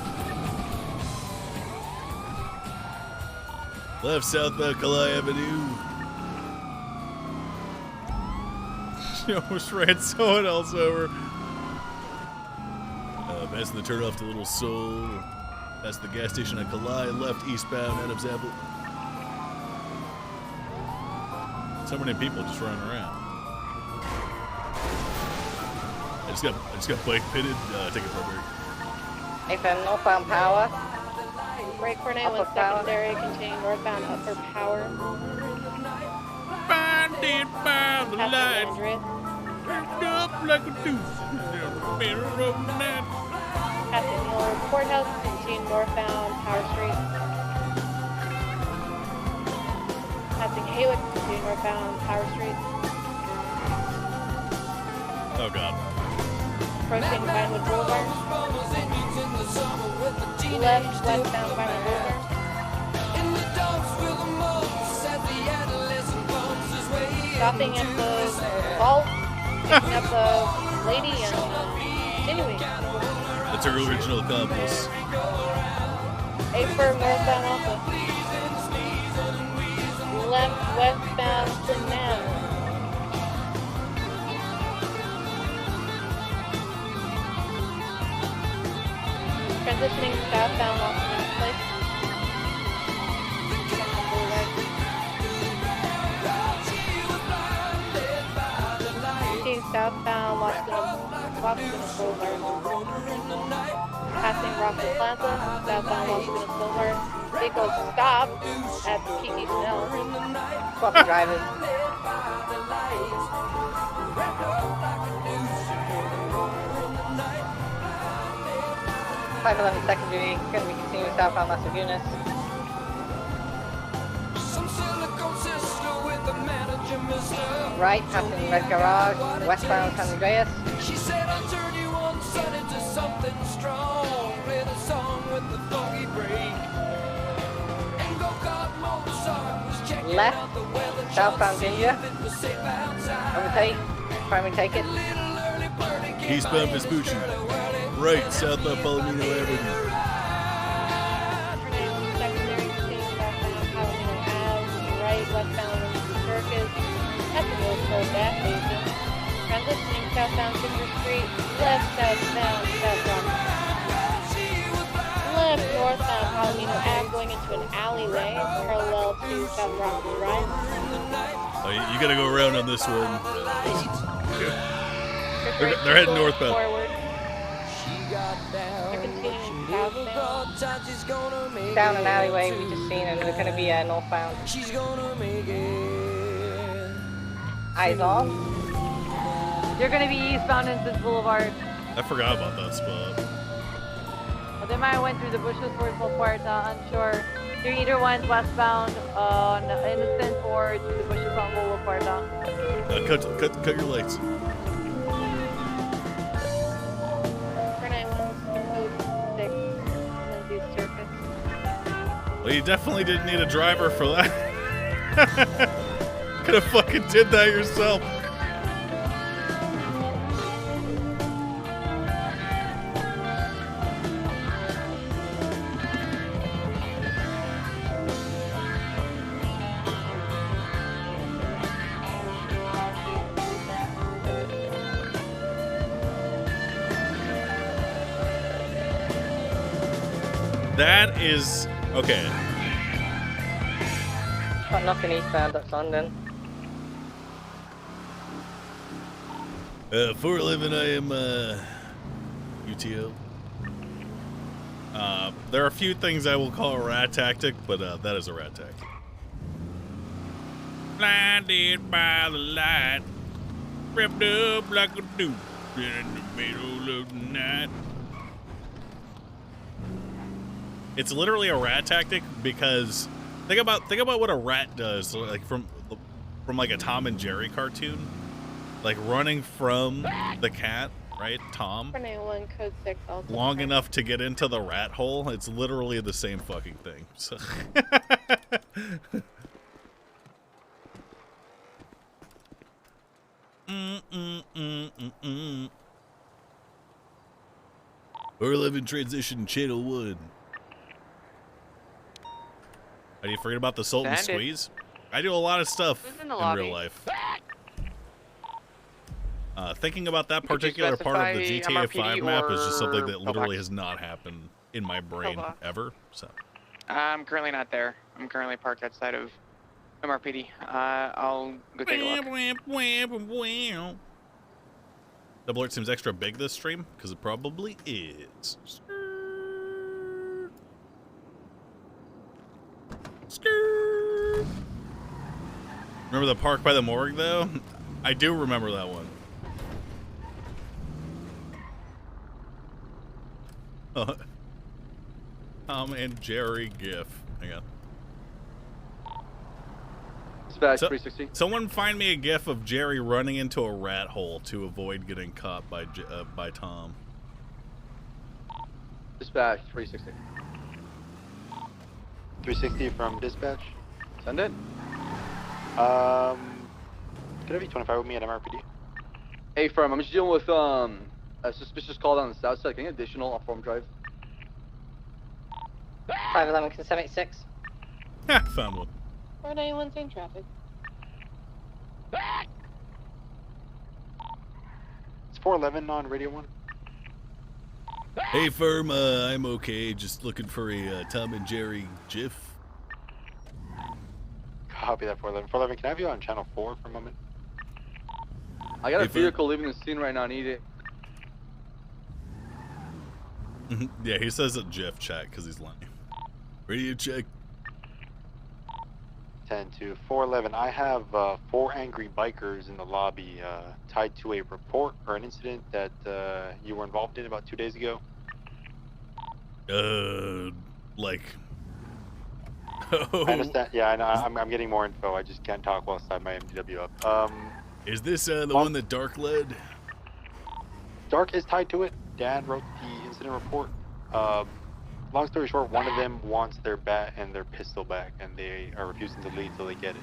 Speaker 1: Left southbound Kalai Avenue.
Speaker 3: She almost ran someone else over.
Speaker 1: Passing the turnoff to Little Seoul. Past the gas station at Kalai. Left eastbound Adams Apple.
Speaker 3: So many people just running around.
Speaker 1: I just got bike pitted. Take it for a break.
Speaker 18: FM northbound power.
Speaker 19: Break for 911 secondary containing northbound upper power.
Speaker 3: Blinded by the light. Wrapped up like a deuce down the middle of the night.
Speaker 19: Passing Miller Courthouse containing northbound Power Street. Passing Haywood containing northbound Power Street.
Speaker 3: Oh god.
Speaker 19: Approaching Vinewood Boulevard. Left westbound Vinewood Boulevard. Stopping at the vault, picking up the lady and continuing.
Speaker 1: That's our original accomplice.
Speaker 19: Apron northbound Alpha. Left westbound Cincinnati. Transitioning southbound Los Angeles Place. Southbound Los Angeles Boulevard. Passing Rockville Plaza, southbound Los Angeles Boulevard. Vehicle stop at Kiki Snell.
Speaker 18: Swap drivers. .511 secondary, going to be continuing southbound Las Lagunas. Right, passing Red Garage, westbound San Andreas. She said I'll turn you on, set it to something strong. Play the song with the funky break. And go-kart motorcycles, check left, southbound Ginger. Overtake, primary take it.
Speaker 1: Eastbound Vespucci. Right, southbound Palomino Avenue.
Speaker 19: Right, westbound Circus. That's a little cold gas station. Transitioning southbound Timber Street. Left southbound South Rock. Left northbound Palomino Ave going into an alleyway parallel to South Rock Drive.
Speaker 1: Oh, you gotta go around on this one. They're heading northbound.
Speaker 19: Forward. They're continuing southbound.
Speaker 18: Down an alleyway we just seen, and we're going to be northbound. She's gonna make it. Eyes off. You're going to be eastbound into Boulevard.
Speaker 3: I forgot about that spot.
Speaker 18: Well, they might have went through the bushes towards La Puerta, unsure. You're either one's westbound on Innocent or through the bushes on La Puerta.
Speaker 1: Cut your lights.
Speaker 3: Well, you definitely didn't need a driver for that. Could have fucking did that yourself. That is okay.
Speaker 18: Got nothing eastbound that's on then.
Speaker 1: For a living, I am UTO.
Speaker 3: There are a few things I will call a rat tactic, but that is a rat tactic. Blinded by the light, wrapped up like a deuce in the middle of the night. It's literally a rat tactic because think about what a rat does, like from like a Tom and Jerry cartoon, like running from the cat, right? Tom.
Speaker 19: For 911 code 6 also.
Speaker 3: Long enough to get into the rat hole. It's literally the same fucking thing. So
Speaker 1: 411 transition channel 1.
Speaker 3: How do you forget about the salt and
Speaker 21: Send it.
Speaker 3: squeeze? I do a lot of stuff
Speaker 21: Who's in the
Speaker 3: in
Speaker 21: lobby?
Speaker 3: real life. Thinking about that
Speaker 21: Could you
Speaker 3: particular part of the
Speaker 21: specify
Speaker 3: GTA 5
Speaker 21: MRPD
Speaker 3: map is just something
Speaker 21: or
Speaker 3: that literally
Speaker 21: Pillbox?
Speaker 3: has not happened in my brain
Speaker 21: Pillbox.
Speaker 3: ever. So
Speaker 21: I'm currently not there. I'm currently parked outside of MRPD. I'll go take a look.
Speaker 3: Double Alert seems extra big this stream because it probably is. Remember the park by the morgue though? I do remember that one. Tom and Jerry gif. Hang on.
Speaker 22: Dispatch 360.
Speaker 3: Someone find me a gif of Jerry running into a rat hole to avoid getting caught by Tom.
Speaker 22: Dispatch 360.
Speaker 17: 360 from dispatch.
Speaker 22: Send it.
Speaker 17: Could I be 25 with me at MRPD?
Speaker 22: Hey, firm. I'm just dealing with a suspicious call down the south side. Can you additional off Farm Drive?
Speaker 18: 511 to 786.
Speaker 3: Found one.
Speaker 19: 491 same traffic.
Speaker 17: It's 411 on radio 1.
Speaker 1: Hey, firm, I'm okay. Just looking for a Tom and Jerry GIF.
Speaker 17: Copy that 411. 411, can I have you on channel 4 for a moment?
Speaker 22: I got a
Speaker 1: Hey, firm.
Speaker 22: vehicle leaving the scene right now. I need it.
Speaker 3: Yeah, he says a GIF chat because he's lying.
Speaker 1: Radio check.
Speaker 17: 10 to 411. I have 4 angry bikers in the lobby tied to a report or an incident that you were involved in about 2 days ago.
Speaker 1: Like.
Speaker 17: I understand. Yeah, I know. I'm getting more info. I just can't talk whilst I have my MDW up.
Speaker 1: Is this the one that Dark led?
Speaker 17: Dark is tied to it. Dad wrote the incident report. Long story short, one of them wants their bat and their pistol back, and they are refusing to leave till they get it.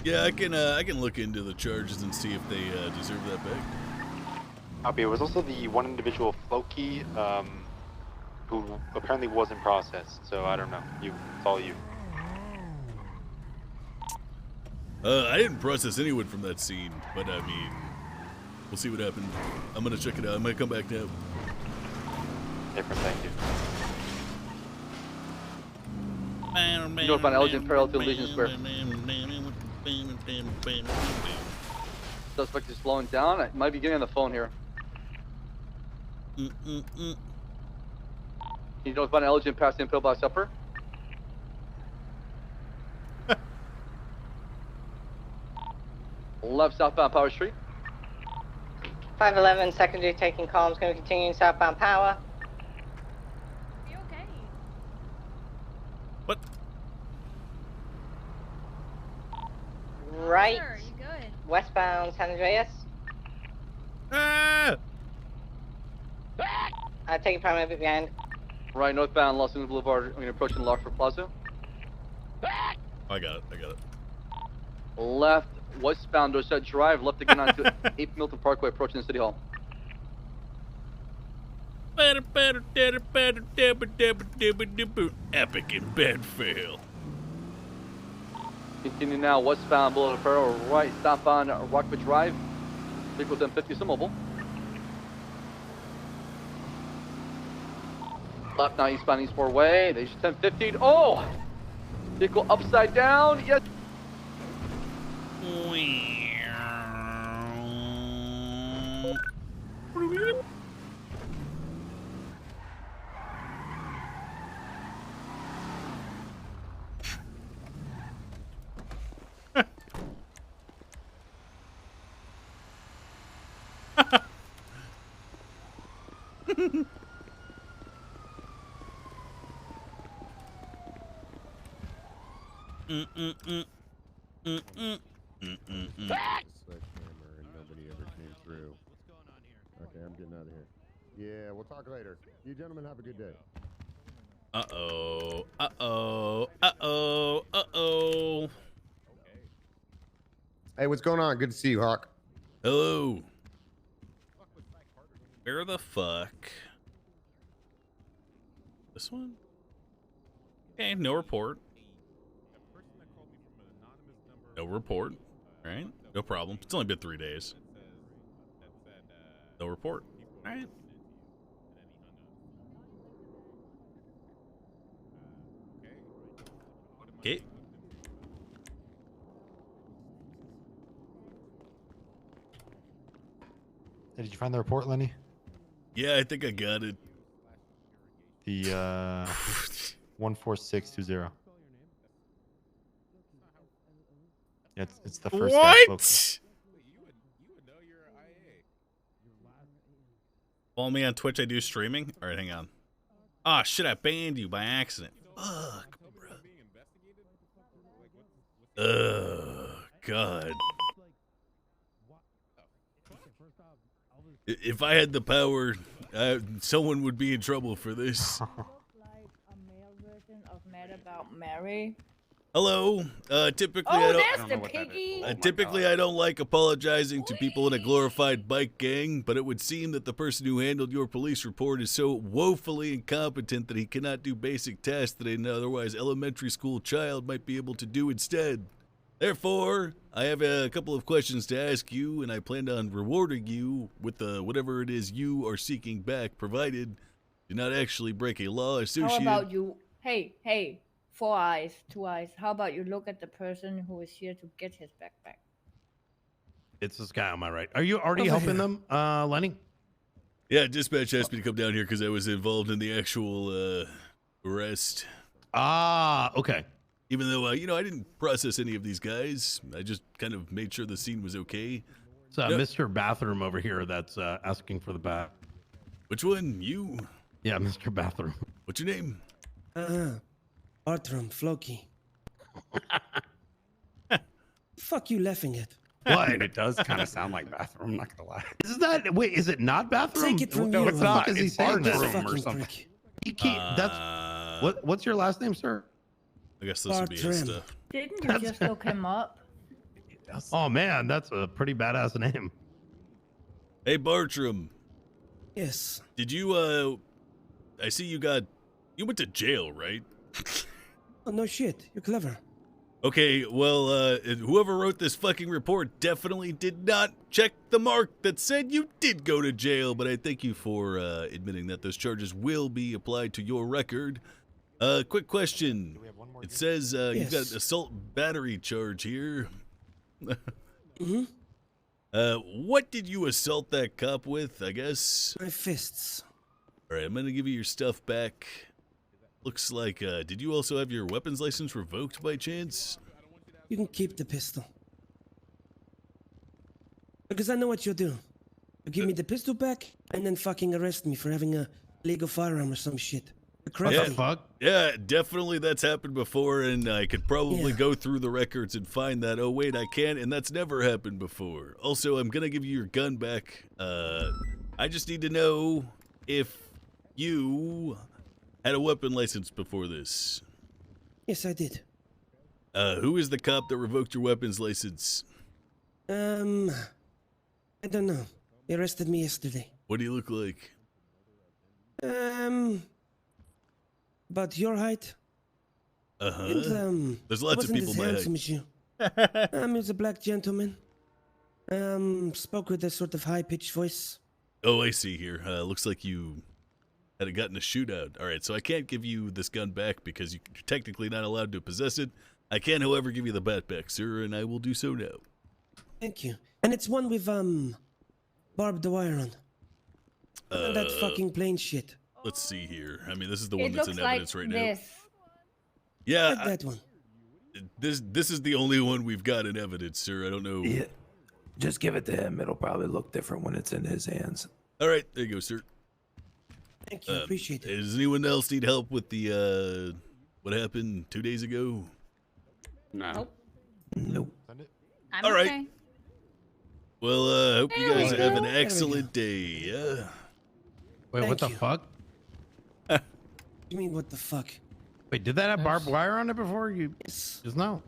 Speaker 1: Yeah, I can look into the charges and see if they deserve that back.
Speaker 17: Copy. It was also the one individual, Floki, who apparently wasn't processed. So I don't know. It's all you.
Speaker 1: I didn't process anyone from that scene, but I mean, we'll see what happens. I'm gonna check it out. I might come back now.
Speaker 17: Different, thank you.
Speaker 22: You know about Elgin parallel to Legion Square. Suspect is slowing down. I might be getting on the phone here. You know about Elgin passing Pillbox Upper? Left southbound Power Street.
Speaker 18: 511 secondary taking calls, going to continue southbound Power.
Speaker 20: You okay?
Speaker 3: What?
Speaker 18: Right.
Speaker 20: Sure, you good?
Speaker 18: Westbound San Andreas.
Speaker 3: Ah!
Speaker 18: I take it probably a bit behind.
Speaker 22: Right northbound Los Angeles Boulevard. I'm going to approach in Larford Plaza.
Speaker 3: I got it.
Speaker 22: Left westbound Dorset Drive. Left again onto 8th Milton Parkway, approaching the City Hall.
Speaker 1: Epic and bad fail.
Speaker 22: Continue now westbound Boulevard Farrow, right southbound Rockwood Drive. Vehicle 1050 is mobile. Left now eastbound East 4 Way. They 1050. Oh! Vehicle upside down. Yes.
Speaker 8: Sledgehammer and nobody ever came through. Okay, I'm getting out of here. Yeah, we'll talk later. You gentlemen have a good day.
Speaker 3: Uh-oh.
Speaker 8: Hey, what's going on? Good to see you, Hawk.
Speaker 1: Hello.
Speaker 3: Where the fuck This one? Okay, no report. No report. All right, no problem. It's only been 3 days. No report. All right. Okay.
Speaker 2: Hey, did you find the report, Lenny?
Speaker 1: Yeah, I think I got it.
Speaker 2: The 14620. Yeah, it's the first guy spoken.
Speaker 3: What? Follow me on Twitch. I do streaming. All right, hang on. Ah, shit! I banned you by accident. Fuck, bro. God. If I had the power, someone would be in trouble for this.
Speaker 5: Like a male version of Mad About Mary.
Speaker 1: Hello. Typically,
Speaker 5: Oh,
Speaker 1: I don't.
Speaker 5: that's the piggy.
Speaker 1: Typically, I don't like apologizing to people in a glorified bike gang, but it would seem that the person who handled your police report is so woefully incompetent that he cannot do basic tasks that an otherwise elementary school child might be able to do instead. Therefore, I have a couple of questions to ask you, and I plan on rewarding you with whatever it is you are seeking back, provided do not actually break a law associated.
Speaker 5: How about you? Hey, 4 eyes, 2 eyes. How about you look at the person who is here to get his backpack?
Speaker 23: It's this guy on my right. Are you already helping them, Lenny?
Speaker 1: Yeah, dispatch asked me to come down here because I was involved in the actual arrest.
Speaker 23: Ah, okay.
Speaker 1: Even though, I didn't process any of these guys. I just kind of made sure the scene was okay.
Speaker 23: It's Mr. Bathroom over here that's asking for the bat.
Speaker 1: Which one? You?
Speaker 23: Yeah, Mr. Bathroom.
Speaker 1: What's your name?
Speaker 24: Bartram Floki. Fuck you laughing at?
Speaker 23: What? It does kind of sound like Bathroom, I'm not gonna lie. Is it not Bathroom?
Speaker 24: Take it from
Speaker 23: what
Speaker 24: you.
Speaker 23: the fuck is he
Speaker 24: It's
Speaker 23: saying?
Speaker 24: Bartram
Speaker 23: Bathroom or something?
Speaker 24: prick.
Speaker 23: He can't, what's your last name, sir?
Speaker 1: I guess this would be his stuff.
Speaker 5: Didn't you just look him up?
Speaker 23: Oh man, that's a pretty badass name.
Speaker 1: Hey, Bartram.
Speaker 24: Yes.
Speaker 1: Did you, I see you went to jail, right?
Speaker 24: Oh, no shit. You're clever.
Speaker 1: Okay, well, whoever wrote this fucking report definitely did not check the mark that said you did go to jail, but I thank you for admitting that those charges will be applied to your record. Quick question. It says you've got assault battery charge here.
Speaker 24: Mm-hmm.
Speaker 1: What did you assault that cop with, I guess?
Speaker 24: My fists.
Speaker 1: All right, I'm going to give you your stuff back. Looks like, did you also have your weapons license revoked by chance?
Speaker 24: You can keep the pistol. Because I know what you'll do. You give me the pistol back and then fucking arrest me for having a legal firearm or some shit.
Speaker 23: What the fuck?
Speaker 1: Yeah, definitely that's happened before, and I could probably go through the records and find that. Oh, wait, I can't, and that's never happened before. Also, I'm going to give you your gun back. I just need to know if you had a weapon license before this.
Speaker 24: Yes, I did.
Speaker 1: Who is the cop that revoked your weapons license?
Speaker 24: I don't know. He arrested me yesterday.
Speaker 1: What do you look like?
Speaker 24: About your height. And,
Speaker 1: There's lots of people my height.
Speaker 24: As you. He was a black gentleman. Spoke with a sort of high-pitched voice.
Speaker 1: Oh, I see here. Looks like you had gotten a shootout. All right, so I can't give you this gun back because you're technically not allowed to possess it. I can, however, give you the bat back, sir, and I will do so now.
Speaker 24: Thank you. And it's one with barbed wire on. That fucking plain shit.
Speaker 1: Let's see here. I mean, this is the one that's in evidence right now.
Speaker 5: This.
Speaker 1: Yeah,
Speaker 24: that one.
Speaker 1: This is the only one we've got in evidence, sir. I don't know.
Speaker 25: Yeah, just give it to him. It'll probably look different when it's in his hands.
Speaker 1: All right, there you go, sir.
Speaker 24: Thank you. Appreciate it.
Speaker 1: Does anyone else need help with the what happened 2 days ago?
Speaker 24: No.
Speaker 25: Nope.
Speaker 5: I'm
Speaker 1: All right.
Speaker 5: okay.
Speaker 1: Well, I hope you guys
Speaker 24: There we
Speaker 1: have
Speaker 24: go.
Speaker 1: an
Speaker 24: There we
Speaker 1: excellent day. Yeah.
Speaker 23: Wait, what the fuck?
Speaker 24: You mean what the fuck?
Speaker 23: Wait, did that have barbed wire on it before you?
Speaker 24: Yes.
Speaker 23: Just now.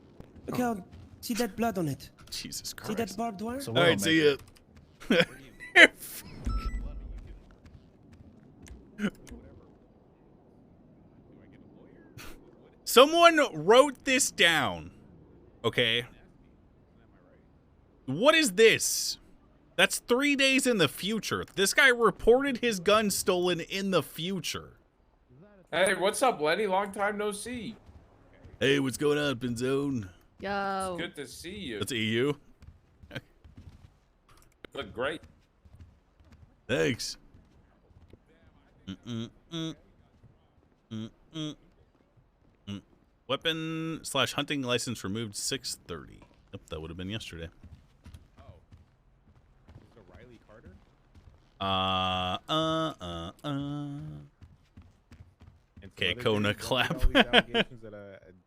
Speaker 24: Look how. See that blood on it?
Speaker 1: Jesus
Speaker 24: See
Speaker 1: Christ.
Speaker 24: that barbed wire?
Speaker 1: All right, see ya.
Speaker 3: Someone wrote this down. Okay. What is this? That's 3 days in the future. This guy reported his gun stolen in the future.
Speaker 4: Hey, what's up, Lenny? Long time no see.
Speaker 1: Hey, what's going on, Pinzone?
Speaker 6: Yo.
Speaker 4: It's good to see you.
Speaker 3: That's EU.
Speaker 4: Look great.
Speaker 1: Thanks.
Speaker 3: Weapon/hunting license removed 6:30. Yep, that would have been yesterday.
Speaker 7: Is it Riley Carter?
Speaker 3: Okay, Kona clap.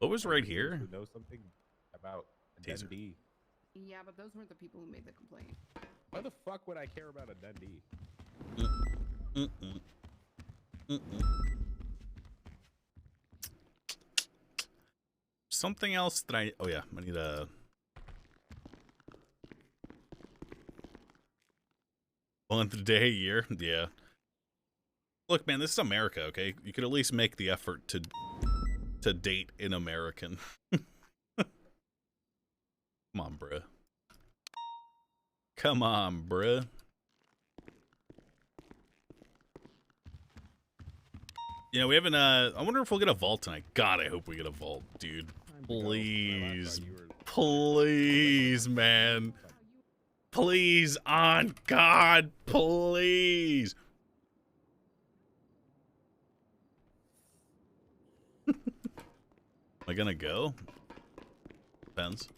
Speaker 3: What was right here?
Speaker 7: Who knows something about
Speaker 3: Taser.
Speaker 7: Dundee?
Speaker 10: Yeah, but those weren't the people who made the complaint.
Speaker 7: Why the fuck would I care about a Dundee?
Speaker 3: Something else that I... Oh, yeah. I need a... month, day, year. Yeah. Look, man, this is America, okay? You could at least make the effort to date an American. Come on, bruh. Come on, bruh. Yeah, we haven't, I wonder if we'll get a vault tonight. God, I hope we get a vault, dude. Please. Please, man. Please, on God, please. Am I gonna go? Depends.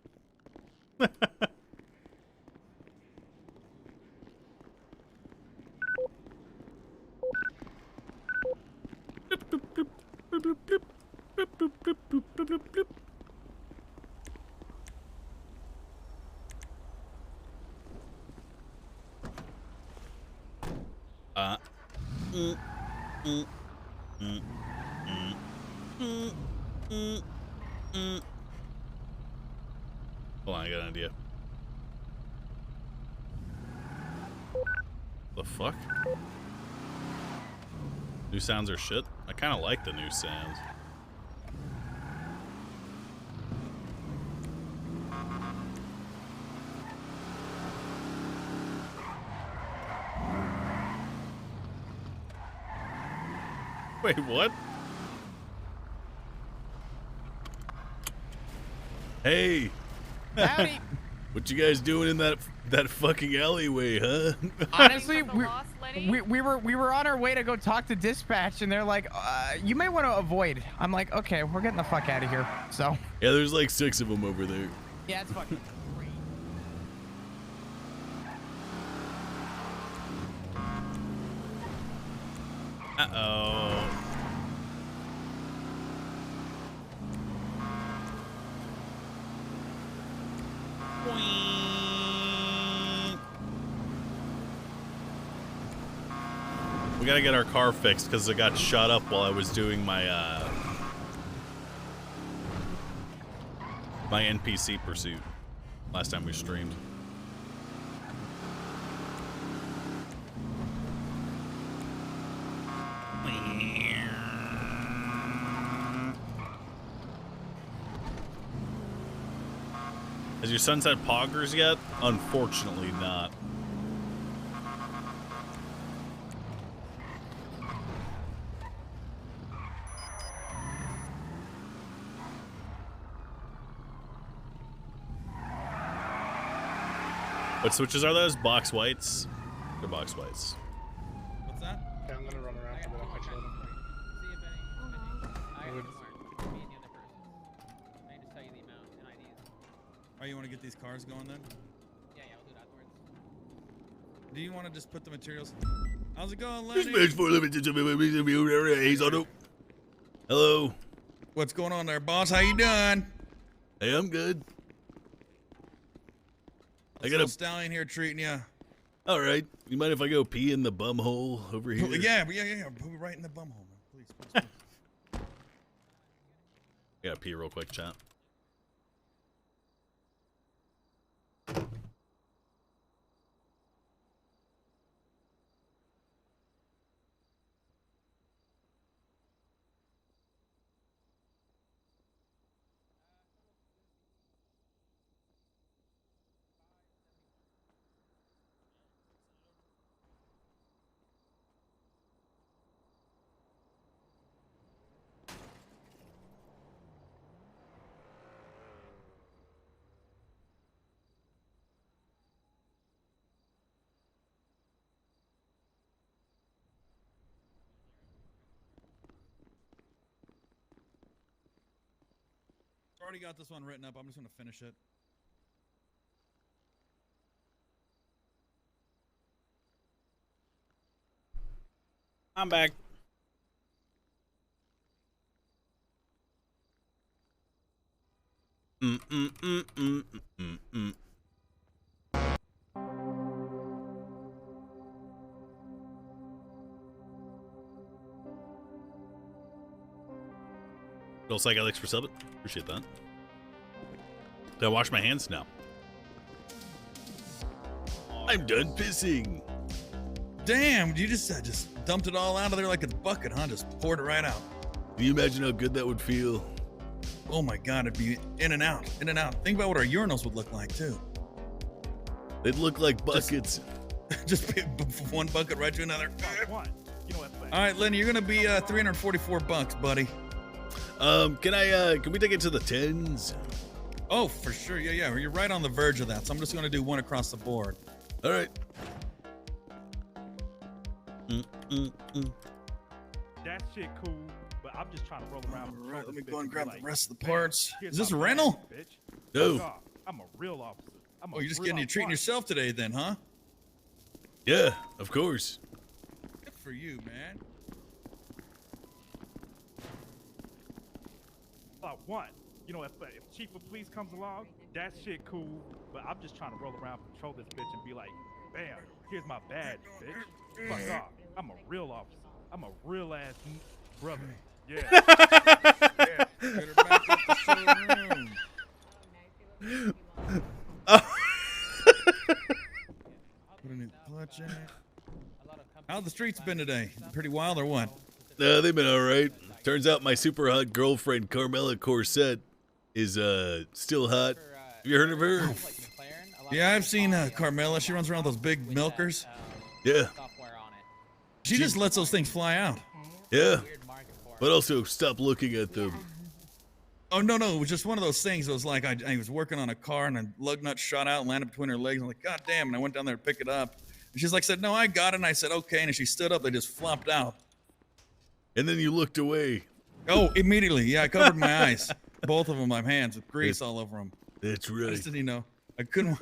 Speaker 3: Hold on, I got an idea. The fuck? New sounds are shit? I kind of like the new sounds. Wait, what? Hey.
Speaker 11: Howdy.
Speaker 1: What you guys doing in that fucking alleyway, huh?
Speaker 11: Honestly, we were on our way to go talk to dispatch, and they're like, you may want to avoid. I'm like, okay, we're getting the fuck out of here. So.
Speaker 1: Yeah, there's like 6 of them over there.
Speaker 11: Yeah, it's fucking great.
Speaker 3: Uh-oh. We gotta get our car fixed because it got shot up while I was doing my my NPC pursuit last time we streamed. Has your son's had poggers yet? Unfortunately not. What switches are those? Box whites? They're box whites.
Speaker 12: What's that?
Speaker 13: Okay, I'm gonna run around for that.
Speaker 12: Oh, you want to get these cars going then? Yeah, we'll do it afterwards. Do you want to just put the materials? How's it going, Lenny?
Speaker 1: Hello.
Speaker 12: What's going on there, boss? How you doing?
Speaker 1: Hey, I'm good.
Speaker 12: I got a stallion here treating you.
Speaker 1: All right. You mind if I go pee in the bum hole over here?
Speaker 12: Yeah. Put me right in the bum hole, man. Please.
Speaker 3: I gotta pee real quick, chat.
Speaker 12: Already got this one written up. I'm just gonna finish it.
Speaker 3: I'm back. Bill Psych Alex for subbing. Appreciate that. Did I wash my hands? No.
Speaker 1: I'm done pissing.
Speaker 12: Damn, you just dumped it all out of there like a bucket, huh? Just poured it right out.
Speaker 1: Can you imagine how good that would feel?
Speaker 12: Oh my God, it'd be in and out, in and out. Think about what our urinals would look like too.
Speaker 1: They'd look like buckets.
Speaker 12: Just one bucket right to another. All right, Lenny, you're gonna be $344, buddy.
Speaker 1: Can we take it to the 10s?
Speaker 12: Oh, for sure. Yeah. You're right on the verge of that. So I'm just gonna do one across the board.
Speaker 1: All right.
Speaker 9: That shit cool, but I'm just trying to roll around.
Speaker 12: All right, let me go and grab the rest of the parts. Is this a rental?
Speaker 1: No.
Speaker 9: I'm a real officer.
Speaker 12: Oh, you're just treating yourself today then, huh?
Speaker 1: Yeah, of course.
Speaker 12: Good for you, man.
Speaker 9: About one. You know, if Chief of Police comes along, that shit cool, but I'm just trying to roll around, patrol this bitch, and be like, bam, here's my badge, bitch. Fuck off. I'm a real officer. I'm a real ass brother. Yeah. Yeah.
Speaker 12: Better back up the showroom. Put a new clutch in it. How the streets been today? Pretty wild or what?
Speaker 1: They've been all right. Turns out my super hot girlfriend Carmela Corset is still hot. Have you heard of her?
Speaker 12: Yeah, I've seen Carmela. She runs around with those big milkers.
Speaker 1: Yeah.
Speaker 12: She just lets those things fly out.
Speaker 1: Yeah. But also stop looking at them.
Speaker 12: Oh, no. It was just one of those things. It was like I was working on a car and a lug nut shot out and landed between her legs. I'm like, God damn. And I went down there to pick it up. And she's like, said, no, I got it. And I said, okay. And as she stood up, they just flopped out.
Speaker 1: And then you looked away.
Speaker 12: Oh, immediately. Yeah, I covered my eyes. Both of them, my hands with grease all over them.
Speaker 1: That's right.
Speaker 12: I just didn't, I couldn't,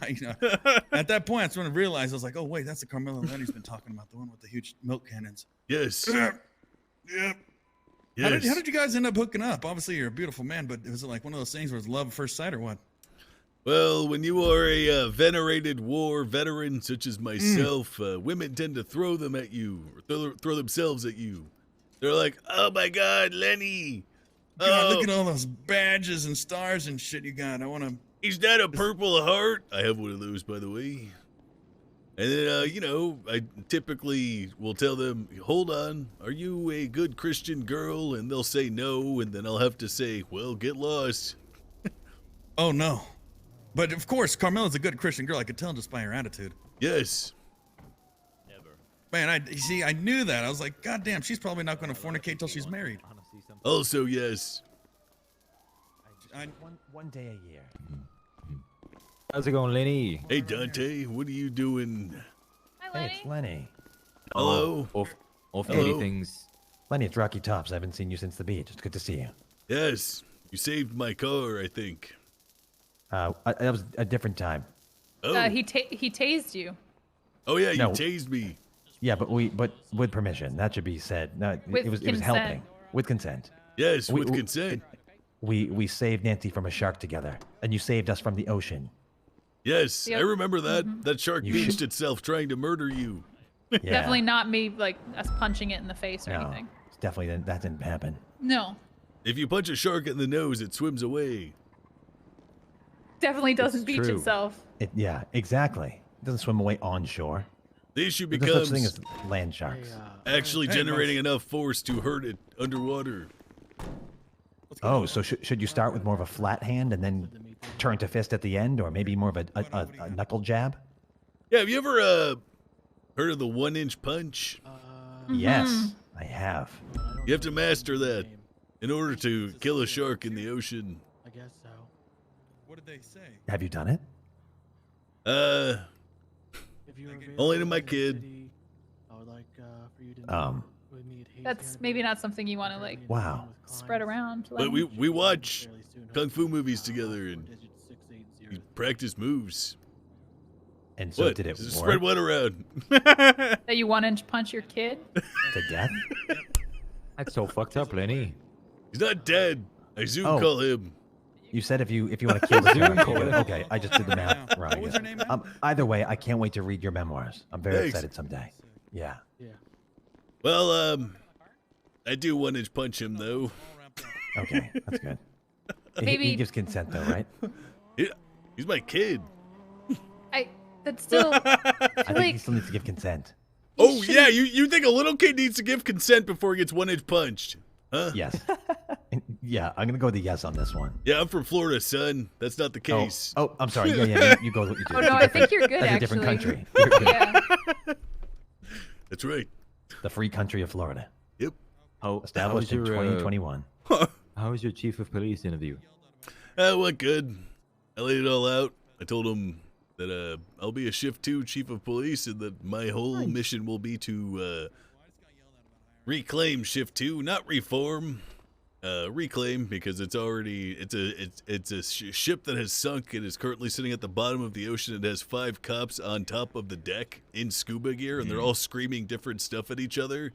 Speaker 12: at that point, that's when I realized, I was like, oh, wait, that's the Carmela Lenny's been talking about, the one with the huge milk cannons.
Speaker 1: Yes.
Speaker 12: Yep.
Speaker 1: Yes.
Speaker 12: How did you guys end up hooking up? Obviously, you're a beautiful man, but was it like one of those things where it's love at first sight or what?
Speaker 1: Well, when you are a venerated war veteran such as myself, women tend to throw them at you, or throw themselves at you. They're like, oh my God, Lenny.
Speaker 12: God, look at all those badges and stars and shit you got. I want to.
Speaker 1: Is that a Purple Heart? I have one of those, by the way. And then, I typically will tell them, hold on, are you a good Christian girl? And they'll say no, and then I'll have to say, well, get lost.
Speaker 12: Oh, no. But, of course, Carmela's a good Christian girl. I could tell just by her attitude.
Speaker 1: Yes.
Speaker 12: Man, I knew that. I was like, God damn, she's probably not going to fornicate till she's married.
Speaker 1: Also, yes.
Speaker 25: One day a year. How's it going, Lenny?
Speaker 1: Hey, Dante, what are you doing?
Speaker 25: Hey, it's Lenny.
Speaker 1: Hello.
Speaker 25: Off Katie things. Lenny, it's Rocky Tops. I haven't seen you since the beach. It's good to see you.
Speaker 1: Yes, you saved my car, I think.
Speaker 25: That was a different time.
Speaker 1: Oh.
Speaker 6: He tased you.
Speaker 1: Oh yeah, you
Speaker 25: No.
Speaker 1: tased me.
Speaker 25: Yeah, but with permission. That should be said. No,
Speaker 6: With
Speaker 25: it was
Speaker 6: consent.
Speaker 25: helping with consent.
Speaker 1: Yes, with consent.
Speaker 25: We saved Nancy from a shark together, and you saved us from the ocean.
Speaker 1: Yes,
Speaker 6: Yep.
Speaker 1: I remember that.
Speaker 6: Mhm.
Speaker 1: That shark
Speaker 25: You
Speaker 1: beached
Speaker 25: should-
Speaker 1: itself trying to murder you.
Speaker 25: Yeah.
Speaker 6: Definitely not me, like us punching it in the face or
Speaker 25: No,
Speaker 6: anything.
Speaker 25: it's definitely that didn't happen.
Speaker 6: No,
Speaker 1: If you punch a shark in the nose, it swims away.
Speaker 6: definitely doesn't beach
Speaker 25: true.
Speaker 6: itself.
Speaker 25: Yeah, exactly. It doesn't swim away on shore.
Speaker 1: The issue
Speaker 25: There's no
Speaker 1: becomes
Speaker 25: such thing as land sharks.
Speaker 1: actually
Speaker 12: Hey,
Speaker 1: generating enough force to hurt it underwater.
Speaker 25: Oh, so should you start with more of a flat hand and then turn to fist at the end, or maybe more of a knuckle jab?
Speaker 1: Yeah, have you ever heard of the 1-inch punch?
Speaker 25: Yes, I have.
Speaker 1: You have to master that in order to kill a shark in the ocean.
Speaker 13: I guess so.
Speaker 12: What did they say?
Speaker 25: Have you done it?
Speaker 13: If you were
Speaker 1: Only to
Speaker 13: available
Speaker 1: my
Speaker 13: in the
Speaker 1: kid.
Speaker 13: city, I would like for you to
Speaker 25: Um,
Speaker 13: meet with me at That's maybe not something you want to like
Speaker 25: Wow.
Speaker 13: spread around.
Speaker 1: But we watch kung fu movies together and we practice moves.
Speaker 25: And so
Speaker 1: what?
Speaker 25: did it
Speaker 1: Just
Speaker 25: work?
Speaker 1: spread what around?
Speaker 13: That you want to punch your kid?
Speaker 25: To death?
Speaker 14: That's so fucked up, Lenny.
Speaker 1: He's not dead. I Zoom
Speaker 25: Oh.
Speaker 1: call him.
Speaker 25: You said if you want to kill the
Speaker 14: Zoom
Speaker 25: child,
Speaker 14: call
Speaker 25: you
Speaker 14: it.
Speaker 25: do it. Okay, I just did the math wrong.
Speaker 12: What was your name, man?
Speaker 25: Either way, I can't wait to read your memoirs. I'm very
Speaker 1: Thanks.
Speaker 25: excited someday. Yeah.
Speaker 1: Well, I do 1-inch punch him though.
Speaker 25: Okay, that's good. He
Speaker 13: Maybe-
Speaker 25: gives consent though, right?
Speaker 1: He's my kid.
Speaker 13: That's still.
Speaker 25: I think
Speaker 13: like-
Speaker 25: he still needs to give consent.
Speaker 1: Oh yeah, you think a little kid needs to give consent before he gets 1-inch punched? Huh?
Speaker 25: Yes. Yeah, I'm gonna go with the yes on this one.
Speaker 1: Yeah, I'm from Florida, son. That's not the case.
Speaker 25: Oh, I'm sorry. Yeah. You go with what you do.
Speaker 13: Oh no, I think you're good.
Speaker 25: That's
Speaker 13: actually.
Speaker 25: a different country. You're good.
Speaker 13: Yeah.
Speaker 1: That's right.
Speaker 25: The free country of Florida.
Speaker 1: Yep.
Speaker 25: Established in 2021.
Speaker 14: How was your chief of police interview?
Speaker 1: Went good. I laid it all out. I told him that I'll be a Shift 2 chief of police and that my whole mission will be to reclaim Shift 2, not reform. Reclaim, because it's already it's a ship that has sunk and is currently sitting at the bottom of the ocean. It has 5 cops on top of the deck in scuba gear, and they're all screaming different stuff at each other.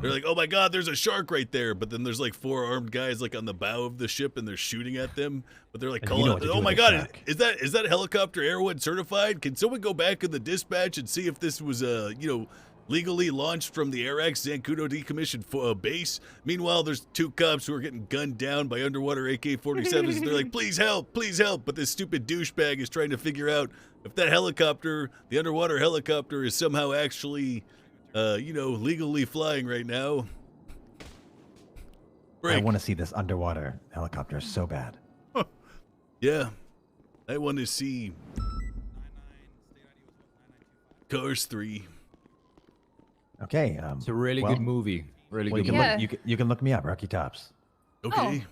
Speaker 1: They're like, "Oh my God, there's a shark right there!" But then there's like 4 armed guys like on the bow of the ship, and they're shooting at them. But they're like,
Speaker 25: And you
Speaker 1: calling
Speaker 25: know
Speaker 1: out,
Speaker 25: what to do
Speaker 1: "Oh
Speaker 25: with
Speaker 1: my
Speaker 25: a
Speaker 1: God,
Speaker 25: shark.
Speaker 1: is that helicopter Airwood certified? Can someone go back in the dispatch and see if this was legally launched from the AirX Zancudo decommissioned base?" Meanwhile, there's 2 cops who are getting gunned down by underwater AK-47s. And they're like, please help. But this stupid douchebag is trying to figure out if that helicopter, the underwater helicopter, is somehow actually, legally flying right now.
Speaker 25: I want to see this underwater helicopter so bad.
Speaker 1: Yeah, I want to see Cars 3.
Speaker 25: Okay.
Speaker 14: It's a really good movie. Really good movie.
Speaker 25: You can look me up, Rocky Tops.
Speaker 1: Okay.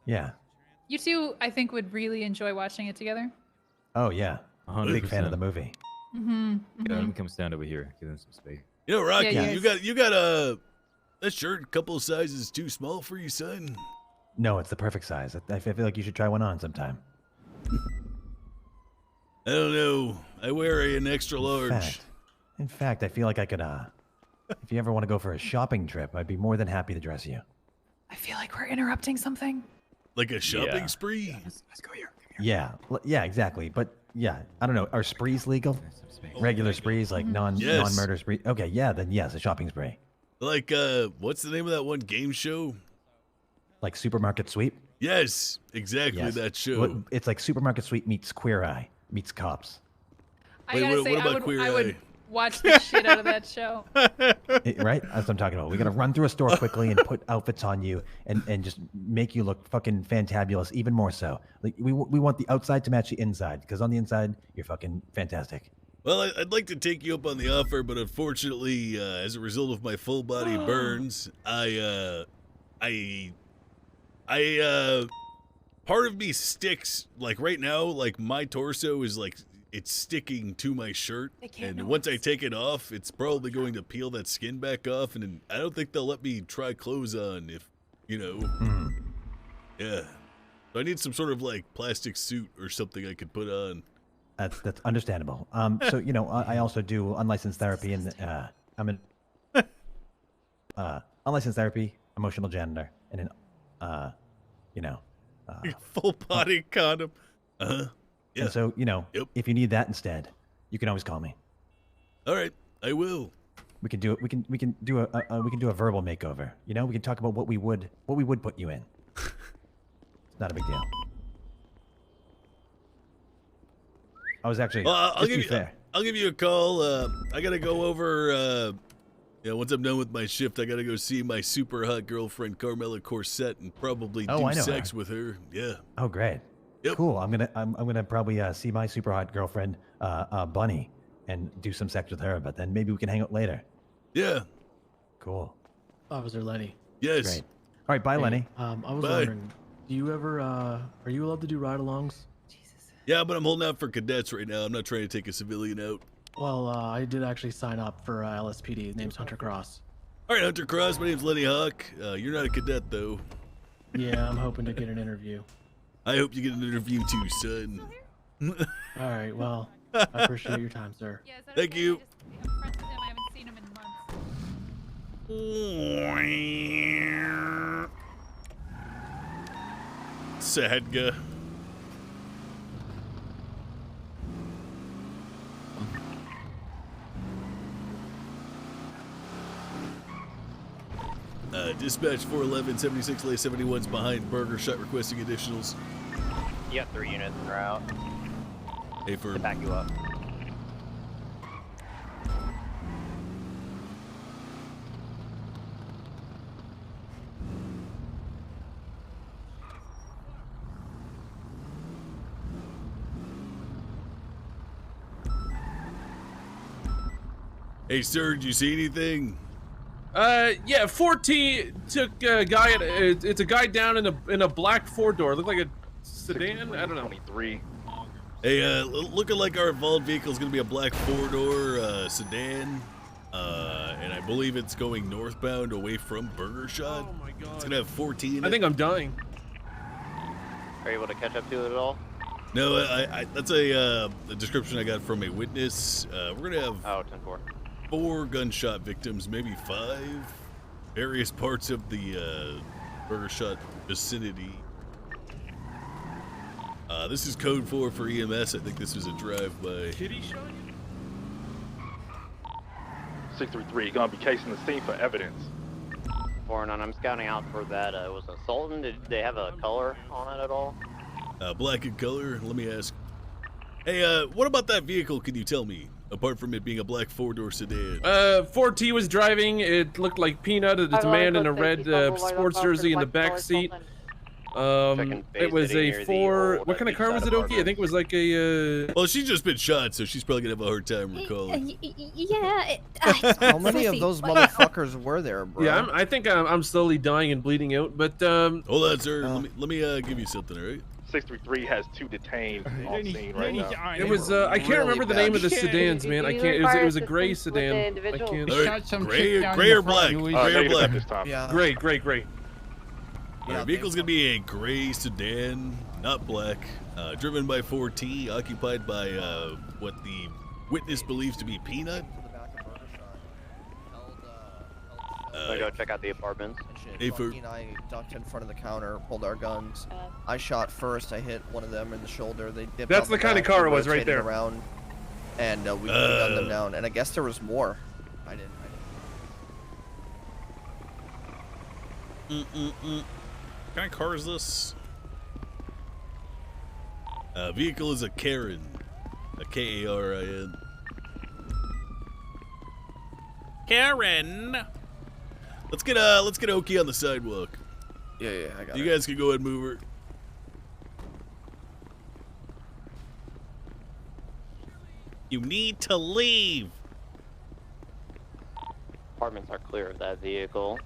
Speaker 25: Yeah.
Speaker 13: You two, I think, would really enjoy watching it together.
Speaker 25: Oh yeah.
Speaker 14: 100%.
Speaker 25: Big fan of the movie.
Speaker 13: Mm-hmm.
Speaker 14: Yeah, let me come stand over here. Give them some space.
Speaker 1: You know, Rocky,
Speaker 13: Yeah,
Speaker 1: you got that shirt a couple of sizes too small for you, son.
Speaker 25: No, it's the perfect size. I feel like you should try one on sometime.
Speaker 1: I don't know. I wear an extra large.
Speaker 25: In fact, I feel like I could. If you ever want to go for a shopping trip, I'd be more than happy to dress you.
Speaker 13: I feel like we're interrupting something.
Speaker 1: Like a shopping spree?
Speaker 14: Let's go here.
Speaker 25: Yeah, exactly. But yeah, I don't know. Are sprees legal? Regular sprees, like non-murder spree. Okay, yeah, then yes, a shopping spree.
Speaker 1: Like what's the name of that one game show?
Speaker 25: Like Supermarket Sweep.
Speaker 1: Yes, exactly
Speaker 25: Yes.
Speaker 1: that show.
Speaker 25: It's like Supermarket Sweep meets Queer Eye meets cops.
Speaker 13: I
Speaker 1: Wait,
Speaker 13: gotta
Speaker 1: what
Speaker 13: say,
Speaker 1: about
Speaker 13: I would,
Speaker 1: Queer
Speaker 13: I
Speaker 1: Eye?
Speaker 13: would watch the shit out of that show.
Speaker 25: Right? That's what I'm talking about. We gotta run through a store quickly and put outfits on you and just make you look fucking fantabulous, even more so. Like we want the outside to match the inside, because on the inside you're fucking fantastic.
Speaker 1: Well, I'd like to take you up on the offer, but unfortunately, as a result of my full body burns, I part of me sticks, like right now, like my torso is like, it's sticking to my shirt. And once I take it off, it's probably going to peel that skin back off. And I don't think they'll let me try clothes on if, yeah. So I need some sort of like plastic suit or something I could put on.
Speaker 25: That's understandable. So I also do unlicensed therapy, and I'm an unlicensed therapy, emotional janitor, and an
Speaker 3: full body condom.
Speaker 1: Yeah.
Speaker 25: And so if you need that instead, you can always call me.
Speaker 1: All right, I will.
Speaker 25: We can do it. We can do a verbal makeover. We can talk about what we would put you in. It's not a big deal. I was actually.
Speaker 1: Well,
Speaker 25: I'll
Speaker 1: give you a call. I gotta go over. Once I'm done with my shift, I gotta go see my super hot girlfriend Carmela Corset and probably
Speaker 25: I
Speaker 1: do
Speaker 25: know
Speaker 1: sex
Speaker 25: her.
Speaker 1: with her. Yeah.
Speaker 25: Oh, great.
Speaker 1: Yep.
Speaker 25: Cool. I'm gonna probably see my super hot girlfriend, Bunny, and do some sex with her. But then maybe we can hang out later.
Speaker 1: Yeah.
Speaker 25: Cool.
Speaker 15: Officer Lenny.
Speaker 1: Yes.
Speaker 25: Great. All right. Bye, Lenny.
Speaker 15: I was
Speaker 1: Bye.
Speaker 15: wondering, do you ever are you allowed to do ride-alongs?
Speaker 1: Yeah, but I'm holding out for cadets right now. I'm not trying to take a civilian out.
Speaker 15: Well, I did actually sign up for LSPD. His name's Hunter Cross.
Speaker 1: All right, Hunter Cross. My name's Lenny Hawk. You're not a cadet, though.
Speaker 15: Yeah, I'm hoping to get an interview.
Speaker 1: I hope you get an interview too, son.
Speaker 15: All right, well, I appreciate your time, sir.
Speaker 1: Thank you.
Speaker 13: I haven't seen him in months.
Speaker 1: Sad guy. Dispatch 411, 76 lay 71's behind Burger Shot requesting additionals.
Speaker 16: You have 3 units in route.
Speaker 1: Hey, for
Speaker 16: to back you up.
Speaker 1: Hey, sir, did you see anything?
Speaker 17: Yeah, 4T took a guy. It's a guy down in a black 4-door. Looked like a sedan. I don't know.
Speaker 22: 23.
Speaker 1: Hey, looking like our involved vehicle is going to be a black 4-door sedan. And I believe it's going northbound away from Burger Shot.
Speaker 17: Oh my god.
Speaker 1: It's going to have 14.
Speaker 17: I think I'm dying.
Speaker 16: Are you able to catch up to it at all?
Speaker 1: No, that's a description I got from a witness. We're going to have
Speaker 16: 10-4.
Speaker 1: 4 gunshot victims, maybe 5. Various parts of the Burger Shot vicinity. This is code 4 for EMS. I think this was a drive-by.
Speaker 17: Kitty shot you?
Speaker 22: 633, gonna be casing the scene for evidence.
Speaker 16: 4-9, I'm scouting out for that. Was it Sultan? Did they have a color on it at all?
Speaker 1: Black in color. Let me ask. Hey, what about that vehicle? Can you tell me? Apart from it being a black 4-door sedan.
Speaker 17: 4T was driving. It looked like Peanut. It's a man in a red sports jersey in the back seat. It was a 4. What kind of car was it, Oki? I think it was like a.
Speaker 1: Well, she's just been shot, so she's probably gonna have a hard time recalling.
Speaker 19: Yeah. How many of those motherfuckers were there, bro?
Speaker 17: Yeah, I think I'm slowly dying and bleeding out. But
Speaker 1: hold on, sir. Let me give you something, all right?
Speaker 22: 633 has 2 detained on scene right now.
Speaker 17: It was I can't remember the name of the sedans, man. I can't. It was a gray sedan. I can't.
Speaker 1: Gray or black? Gray or black?
Speaker 22: This time.
Speaker 19: Yeah.
Speaker 17: Gray.
Speaker 1: Our vehicle's gonna be a gray sedan, not black, driven by 4T, occupied by what the witness believes to be Peanut.
Speaker 16: Go check out the apartments.
Speaker 1: Hey,
Speaker 19: Funky and I ducked in front of the counter, pulled our guns. I shot first. I hit one of them in the shoulder. They dipped.
Speaker 17: That's
Speaker 19: out
Speaker 17: the kind of
Speaker 19: back,
Speaker 17: car
Speaker 19: we
Speaker 17: it was right
Speaker 19: rotated
Speaker 17: there.
Speaker 19: Around, and we gunned them down. And I guess there was more. I didn't.
Speaker 1: What kind of car is this? Vehicle is a Karen, a K-A-R-I-N.
Speaker 3: Karen.
Speaker 1: Let's get Oki on the sidewalk.
Speaker 19: Yeah, I got
Speaker 1: You guys can go ahead and move her.
Speaker 3: You need to leave.
Speaker 16: Apartments are clear of that vehicle.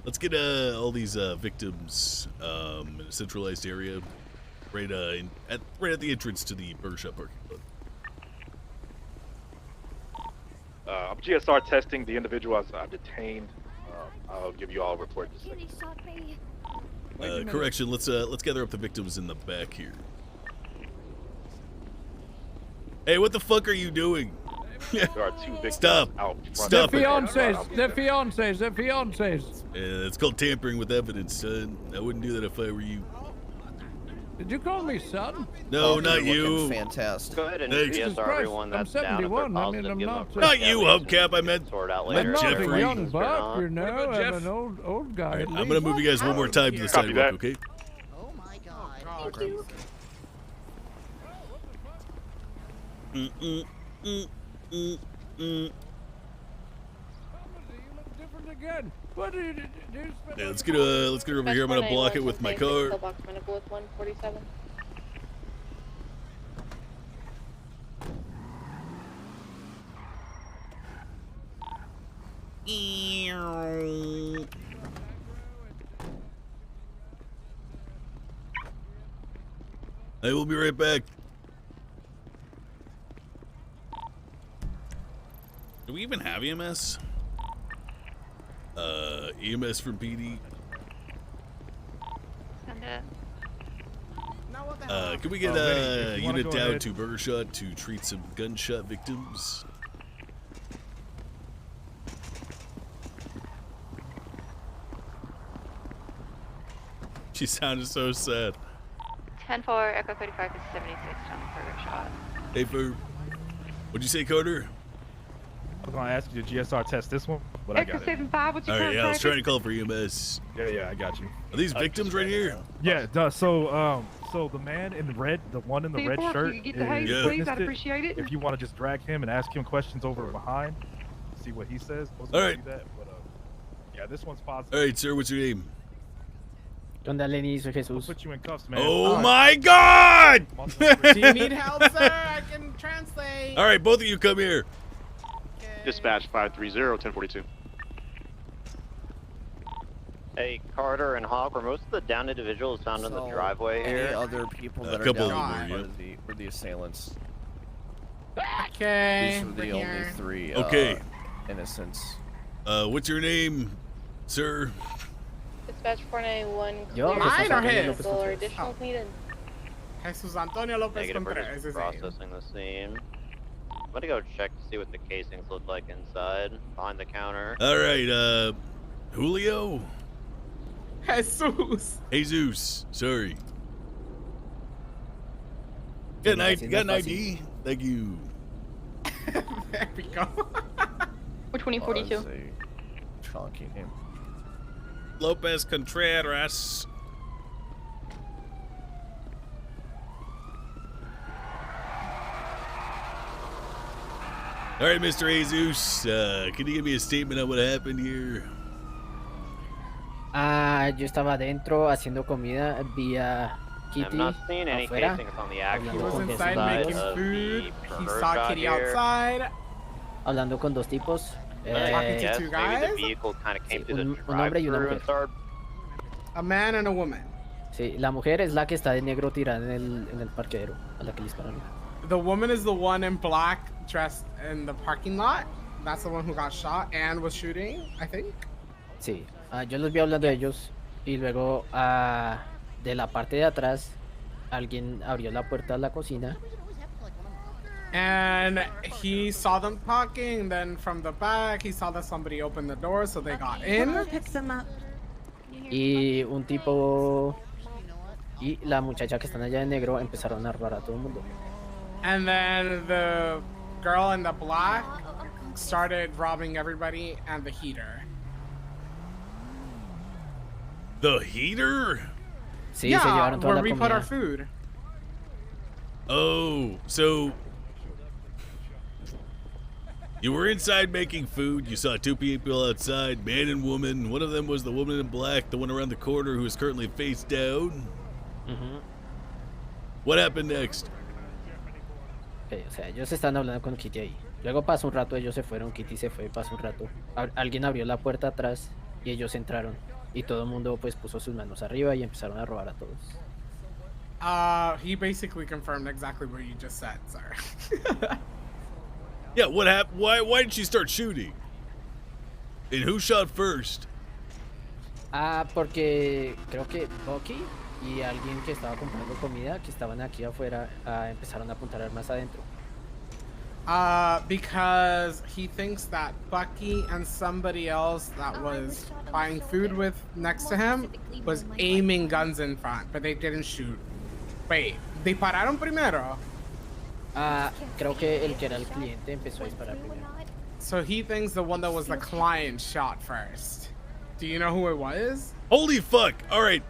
Speaker 1: Let's get all these victims in a centralized area, right at the entrance to the Burger Shop parking lot.
Speaker 22: I'm GSR testing the individual I've detained. I'll give you all a report in a second.
Speaker 1: Correction. Let's gather up the victims in the back here. Hey, what the fuck are you doing?
Speaker 22: There are 2 victims
Speaker 1: Stop.
Speaker 22: out front.
Speaker 1: Stop
Speaker 22: They're
Speaker 1: fiancés. It's called tampering with evidence, son. I wouldn't do that if I were you.
Speaker 20: Did you call me son?
Speaker 1: No,
Speaker 19: Oh,
Speaker 1: not
Speaker 19: you're
Speaker 1: you.
Speaker 19: looking fantastic.
Speaker 16: Go ahead and
Speaker 1: Thanks.
Speaker 16: GSR everyone that's
Speaker 20: I'm
Speaker 16: down. If they're
Speaker 20: 71. I mean,
Speaker 16: positive,
Speaker 20: I'm
Speaker 16: give them
Speaker 20: not.
Speaker 16: a
Speaker 1: Not you, hubcap. I meant
Speaker 20: I'm
Speaker 1: Jeffrey.
Speaker 20: not a young buck, you
Speaker 17: What
Speaker 20: know.
Speaker 17: about
Speaker 20: I'm
Speaker 17: Jeff?
Speaker 20: an old guy.
Speaker 1: All right,
Speaker 20: at
Speaker 1: I'm
Speaker 20: least.
Speaker 1: gonna move you guys one more time to the
Speaker 22: Copy
Speaker 1: sidewalk,
Speaker 22: that.
Speaker 1: okay?
Speaker 19: Oh my god. Thank you.
Speaker 20: Different again. What did you do?
Speaker 1: Yeah, let's get her over here. I'm gonna block it with my car. I will be right back.
Speaker 3: Do we even have EMS?
Speaker 1: EMS from PD.
Speaker 13: Send it.
Speaker 1: Can we get
Speaker 9: Vinny,
Speaker 1: a
Speaker 9: if you wanna
Speaker 1: unit
Speaker 9: go
Speaker 1: down
Speaker 9: ahead.
Speaker 1: to Burger Shot to treat some gunshot victims? She sounded so sad.
Speaker 13: 10-4, Echo 35 is 76 on the Burger Shot.
Speaker 1: Hey, Ferb. What'd you say, Carter?
Speaker 9: I was gonna ask you to GSR test this one, but I got it.
Speaker 6: 75, what's your
Speaker 1: All right,
Speaker 6: current
Speaker 1: yeah, I was trying
Speaker 6: traffic?
Speaker 1: to call for EMS.
Speaker 9: Yeah, I got you.
Speaker 1: Are these victims right here?
Speaker 9: Yeah, it does. So the man in the red, the one in the red
Speaker 6: 10-4,
Speaker 9: shirt,
Speaker 6: can you get the haze,
Speaker 1: Yeah.
Speaker 6: please? I'd
Speaker 9: witnessed it.
Speaker 6: appreciate it.
Speaker 9: If you want to just drag him and ask him questions over behind, see what he says. I was
Speaker 1: All
Speaker 9: gonna
Speaker 1: right.
Speaker 9: do that, but yeah, this one's positive.
Speaker 1: All right, sir, what's your name?
Speaker 15: ¿Dónde Lenny? Soy
Speaker 9: We'll
Speaker 15: Jesús.
Speaker 9: put you in cuffs, man.
Speaker 1: Oh my God!
Speaker 11: Do you need help, sir? I can translate.
Speaker 1: All right, both of you come here.
Speaker 22: Dispatch 530-1042.
Speaker 16: Hey, Carter and Hawk, were most of the downed individuals found in the
Speaker 19: So,
Speaker 16: driveway
Speaker 19: any
Speaker 16: here?
Speaker 19: other people that
Speaker 1: A
Speaker 19: are
Speaker 1: couple
Speaker 19: down
Speaker 1: of them
Speaker 19: were the assailants.
Speaker 11: Okay.
Speaker 19: These were the only three
Speaker 1: Okay.
Speaker 19: innocents.
Speaker 1: What's your name, sir?
Speaker 13: Dispatch 491,
Speaker 15: Yo,
Speaker 13: clear.
Speaker 11: Mine or
Speaker 15: Jesús
Speaker 11: his?
Speaker 15: López
Speaker 13: Or
Speaker 15: Contreras.
Speaker 13: additionals needed.
Speaker 11: Jesus Antonio Lopez
Speaker 16: Negative, we're
Speaker 11: Contreras
Speaker 16: just
Speaker 11: is his name.
Speaker 16: processing the scene. I'm gonna go check to see what the casings look like inside, behind the counter.
Speaker 1: All right, Julio?
Speaker 11: Jesus.
Speaker 1: Jesus, sorry. Got an ID? Thank you.
Speaker 11: There we go.
Speaker 13: We're 2042.
Speaker 19: Was a chunky name.
Speaker 3: Lopez Contreras.
Speaker 1: All right, Mr. Jesus, can you give me a statement on what happened here?
Speaker 15: Yo estaba adentro haciendo comida, vi a Kitty
Speaker 16: I'm not seeing any
Speaker 15: afuera.
Speaker 16: casings on the
Speaker 11: He
Speaker 16: actual
Speaker 11: was
Speaker 15: con
Speaker 11: inside
Speaker 16: side
Speaker 11: making
Speaker 16: of
Speaker 11: food.
Speaker 16: the
Speaker 11: He
Speaker 16: burger
Speaker 11: saw
Speaker 16: shot
Speaker 11: Kitty
Speaker 16: here.
Speaker 11: outside.
Speaker 15: Hablando con dos tipos.
Speaker 11: Talking to
Speaker 16: Yes,
Speaker 11: two
Speaker 16: maybe
Speaker 11: guys?
Speaker 16: the vehicle kind of came
Speaker 15: Sí,
Speaker 16: through the
Speaker 15: un hombre y una
Speaker 16: drive-through and
Speaker 15: mujer.
Speaker 16: started.
Speaker 11: A man and a woman.
Speaker 15: Sí, la mujer es la que está de negro tirada en el parqueadero, a la que le dispararon.
Speaker 11: The woman is the one in black dressed in the parking lot. That's the one who got shot and was shooting, I think.
Speaker 15: Sí, yo los vi hablando de ellos y luego de la parte de atrás alguien abrió la puerta a la cocina.
Speaker 11: And he saw them talking. Then from the back, he saw that somebody opened the door, so they got in.
Speaker 15: Y un tipo y la muchacha que están allá de negro empezaron a robar a todo el mundo.
Speaker 11: And then the girl in the black started robbing everybody and the heater.
Speaker 1: The heater?
Speaker 15: Sí, se
Speaker 11: Yeah,
Speaker 15: llevaron toda
Speaker 11: where
Speaker 15: la
Speaker 11: we put our
Speaker 15: comida.
Speaker 11: food.
Speaker 1: Oh, so you were inside making food. You saw two people outside, man and woman. One of them was the woman in black, the one around the corner who is currently face down. What happened next?
Speaker 15: O sea, ellos están hablando con Kitty ahí. Luego pasó un rato, ellos se fueron, Kitty se fue, pasó un rato. Alguien abrió la puerta atrás y ellos entraron. Y todo el mundo pues puso sus manos arriba y empezaron a robar a todos.
Speaker 11: He basically confirmed exactly what you just said, sir.
Speaker 1: Yeah, what happened? Why did she start shooting? And who shot first?
Speaker 15: Porque creo que Bucky y alguien que estaba comprando comida, que estaban aquí afuera, empezaron a apuntar armas adentro.
Speaker 11: Because he thinks that Bucky and somebody else that was buying food with next to him was aiming guns in front, but they didn't shoot. Wait, ¿dispararon primero?
Speaker 15: Creo que el que era el cliente empezó a disparar primero.
Speaker 11: So he thinks the one that was the client shot first. Do you know who it was?
Speaker 1: Holy fuck! All right.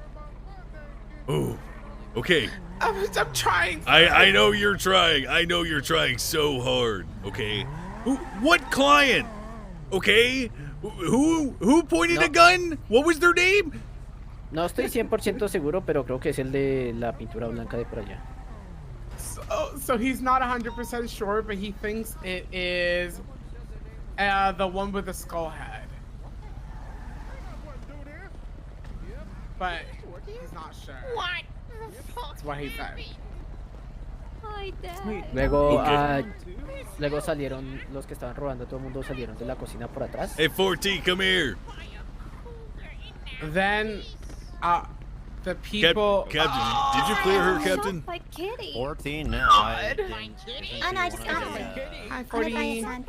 Speaker 1: Ooh. Okay.
Speaker 11: I'm trying.
Speaker 1: I know you're trying. I know you're trying so hard. Okay. What client? Okay. Who pointed a gun? What was their name?
Speaker 15: No estoy 100% seguro, pero creo que es el de la pintura blanca de por allá.
Speaker 11: So he's not 100% sure, but he thinks it is the one with the skull head. But he's not sure. What? That's what he said.
Speaker 15: Luego, luego salieron los que estaban robando, todo el mundo salieron de la cocina por atrás.
Speaker 1: Hey, 4T, come here.
Speaker 11: Then, the people.
Speaker 1: Captain, did you clear her, Captain?
Speaker 19: 14 now.
Speaker 2: Oh no, I just got it.
Speaker 11: Hi,
Speaker 2: 40. I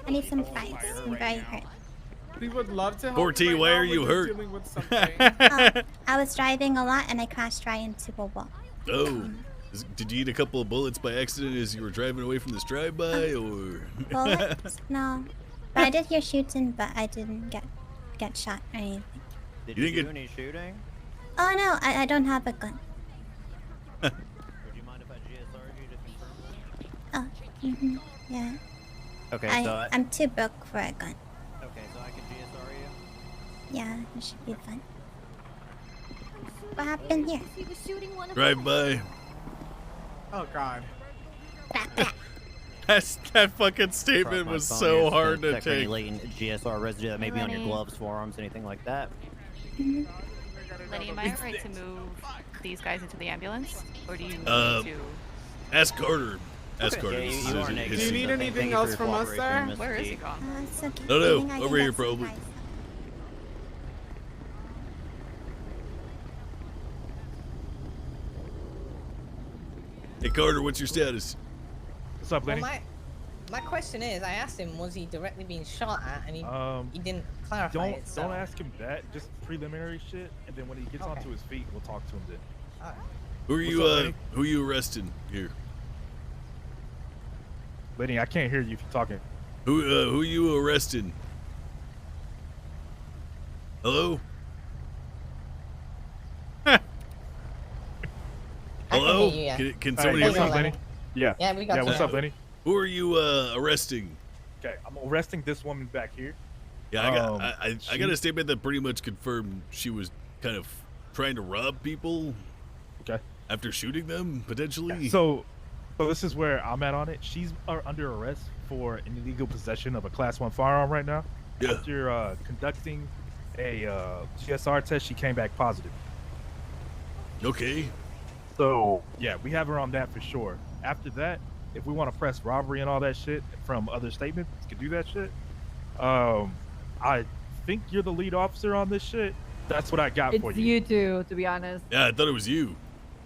Speaker 2: need some fights. I'm very hurt.
Speaker 11: We would love to help.
Speaker 1: 4T, why are you hurt?
Speaker 2: I was driving a lot and I crashed right into a wall.
Speaker 1: Oh. Did you eat a couple of bullets by accident as you were driving away from this drive-by, or?
Speaker 2: Bullets? No. But I did hear shooting, but I didn't get shot or anything.
Speaker 19: Did
Speaker 1: You
Speaker 19: you,
Speaker 1: didn't
Speaker 19: do any shooting?
Speaker 2: Oh no, I don't have a gun.
Speaker 19: Would you mind if I GSR you to confirm?
Speaker 2: Oh, yeah.
Speaker 19: Okay, so
Speaker 2: I'm too broke for a gun.
Speaker 19: Okay, so I can GSR you?
Speaker 2: Yeah, it should be fun. What happened here?
Speaker 1: Drive-by.
Speaker 11: Oh God.
Speaker 1: That fucking statement was so hard to take.
Speaker 19: Latent GSR residue that may be on your gloves, forearms, anything like that.
Speaker 5: Lenny, am I right to move these guys into the ambulance? Or do you need to...
Speaker 1: Ask Carter. Ask Carter.
Speaker 19: Okay,
Speaker 1: This
Speaker 19: you
Speaker 1: is
Speaker 19: are
Speaker 1: his-
Speaker 11: Do you need anything else from us, sir?
Speaker 5: Where is he gone?
Speaker 2: It's okay.
Speaker 1: No,
Speaker 2: I think I
Speaker 1: no,
Speaker 2: can
Speaker 1: over
Speaker 2: get
Speaker 1: here
Speaker 2: some
Speaker 1: probably.
Speaker 2: prize.
Speaker 1: Hey Carter, what's your status?
Speaker 3: What's up, Lenny?
Speaker 8: Well, my question is, I asked him, was he directly being shot at, and he didn't clarify it. So.
Speaker 9: Don't ask him that. Just preliminary shit, and then when he gets onto his feet, we'll talk to him then.
Speaker 8: Alright.
Speaker 1: Who are you?
Speaker 9: What's up, Lenny?
Speaker 1: Who are you arresting here?
Speaker 9: Lenny, I can't hear you if you're talking.
Speaker 1: Who are you arresting? Hello? Hello?
Speaker 8: hear you, yeah.
Speaker 1: Can
Speaker 9: Hey,
Speaker 1: somebody?
Speaker 9: what's
Speaker 1: hear
Speaker 9: up,
Speaker 1: me?
Speaker 9: Lenny? Yeah.
Speaker 8: Yeah, we got you.
Speaker 9: What's up, Lenny?
Speaker 1: Who are you arresting?
Speaker 9: Okay, I'm arresting this woman back here.
Speaker 1: Yeah, I got a statement that pretty much confirmed she was kind of trying to rob people.
Speaker 9: Okay.
Speaker 1: After shooting them, potentially.
Speaker 9: Yeah, so this is where I'm at on it. She's under arrest for an illegal possession of a Class 1 firearm right now.
Speaker 1: Yeah.
Speaker 9: After conducting a GSR test, she came back positive.
Speaker 1: Okay.
Speaker 9: So yeah, we have her on that for sure. After that, if we want to press robbery and all that shit from other statements, we can do that shit. I think you're the lead officer on this shit. That's what I got for
Speaker 6: It's
Speaker 9: you.
Speaker 6: you two, to be honest.
Speaker 1: Yeah, I thought it was you.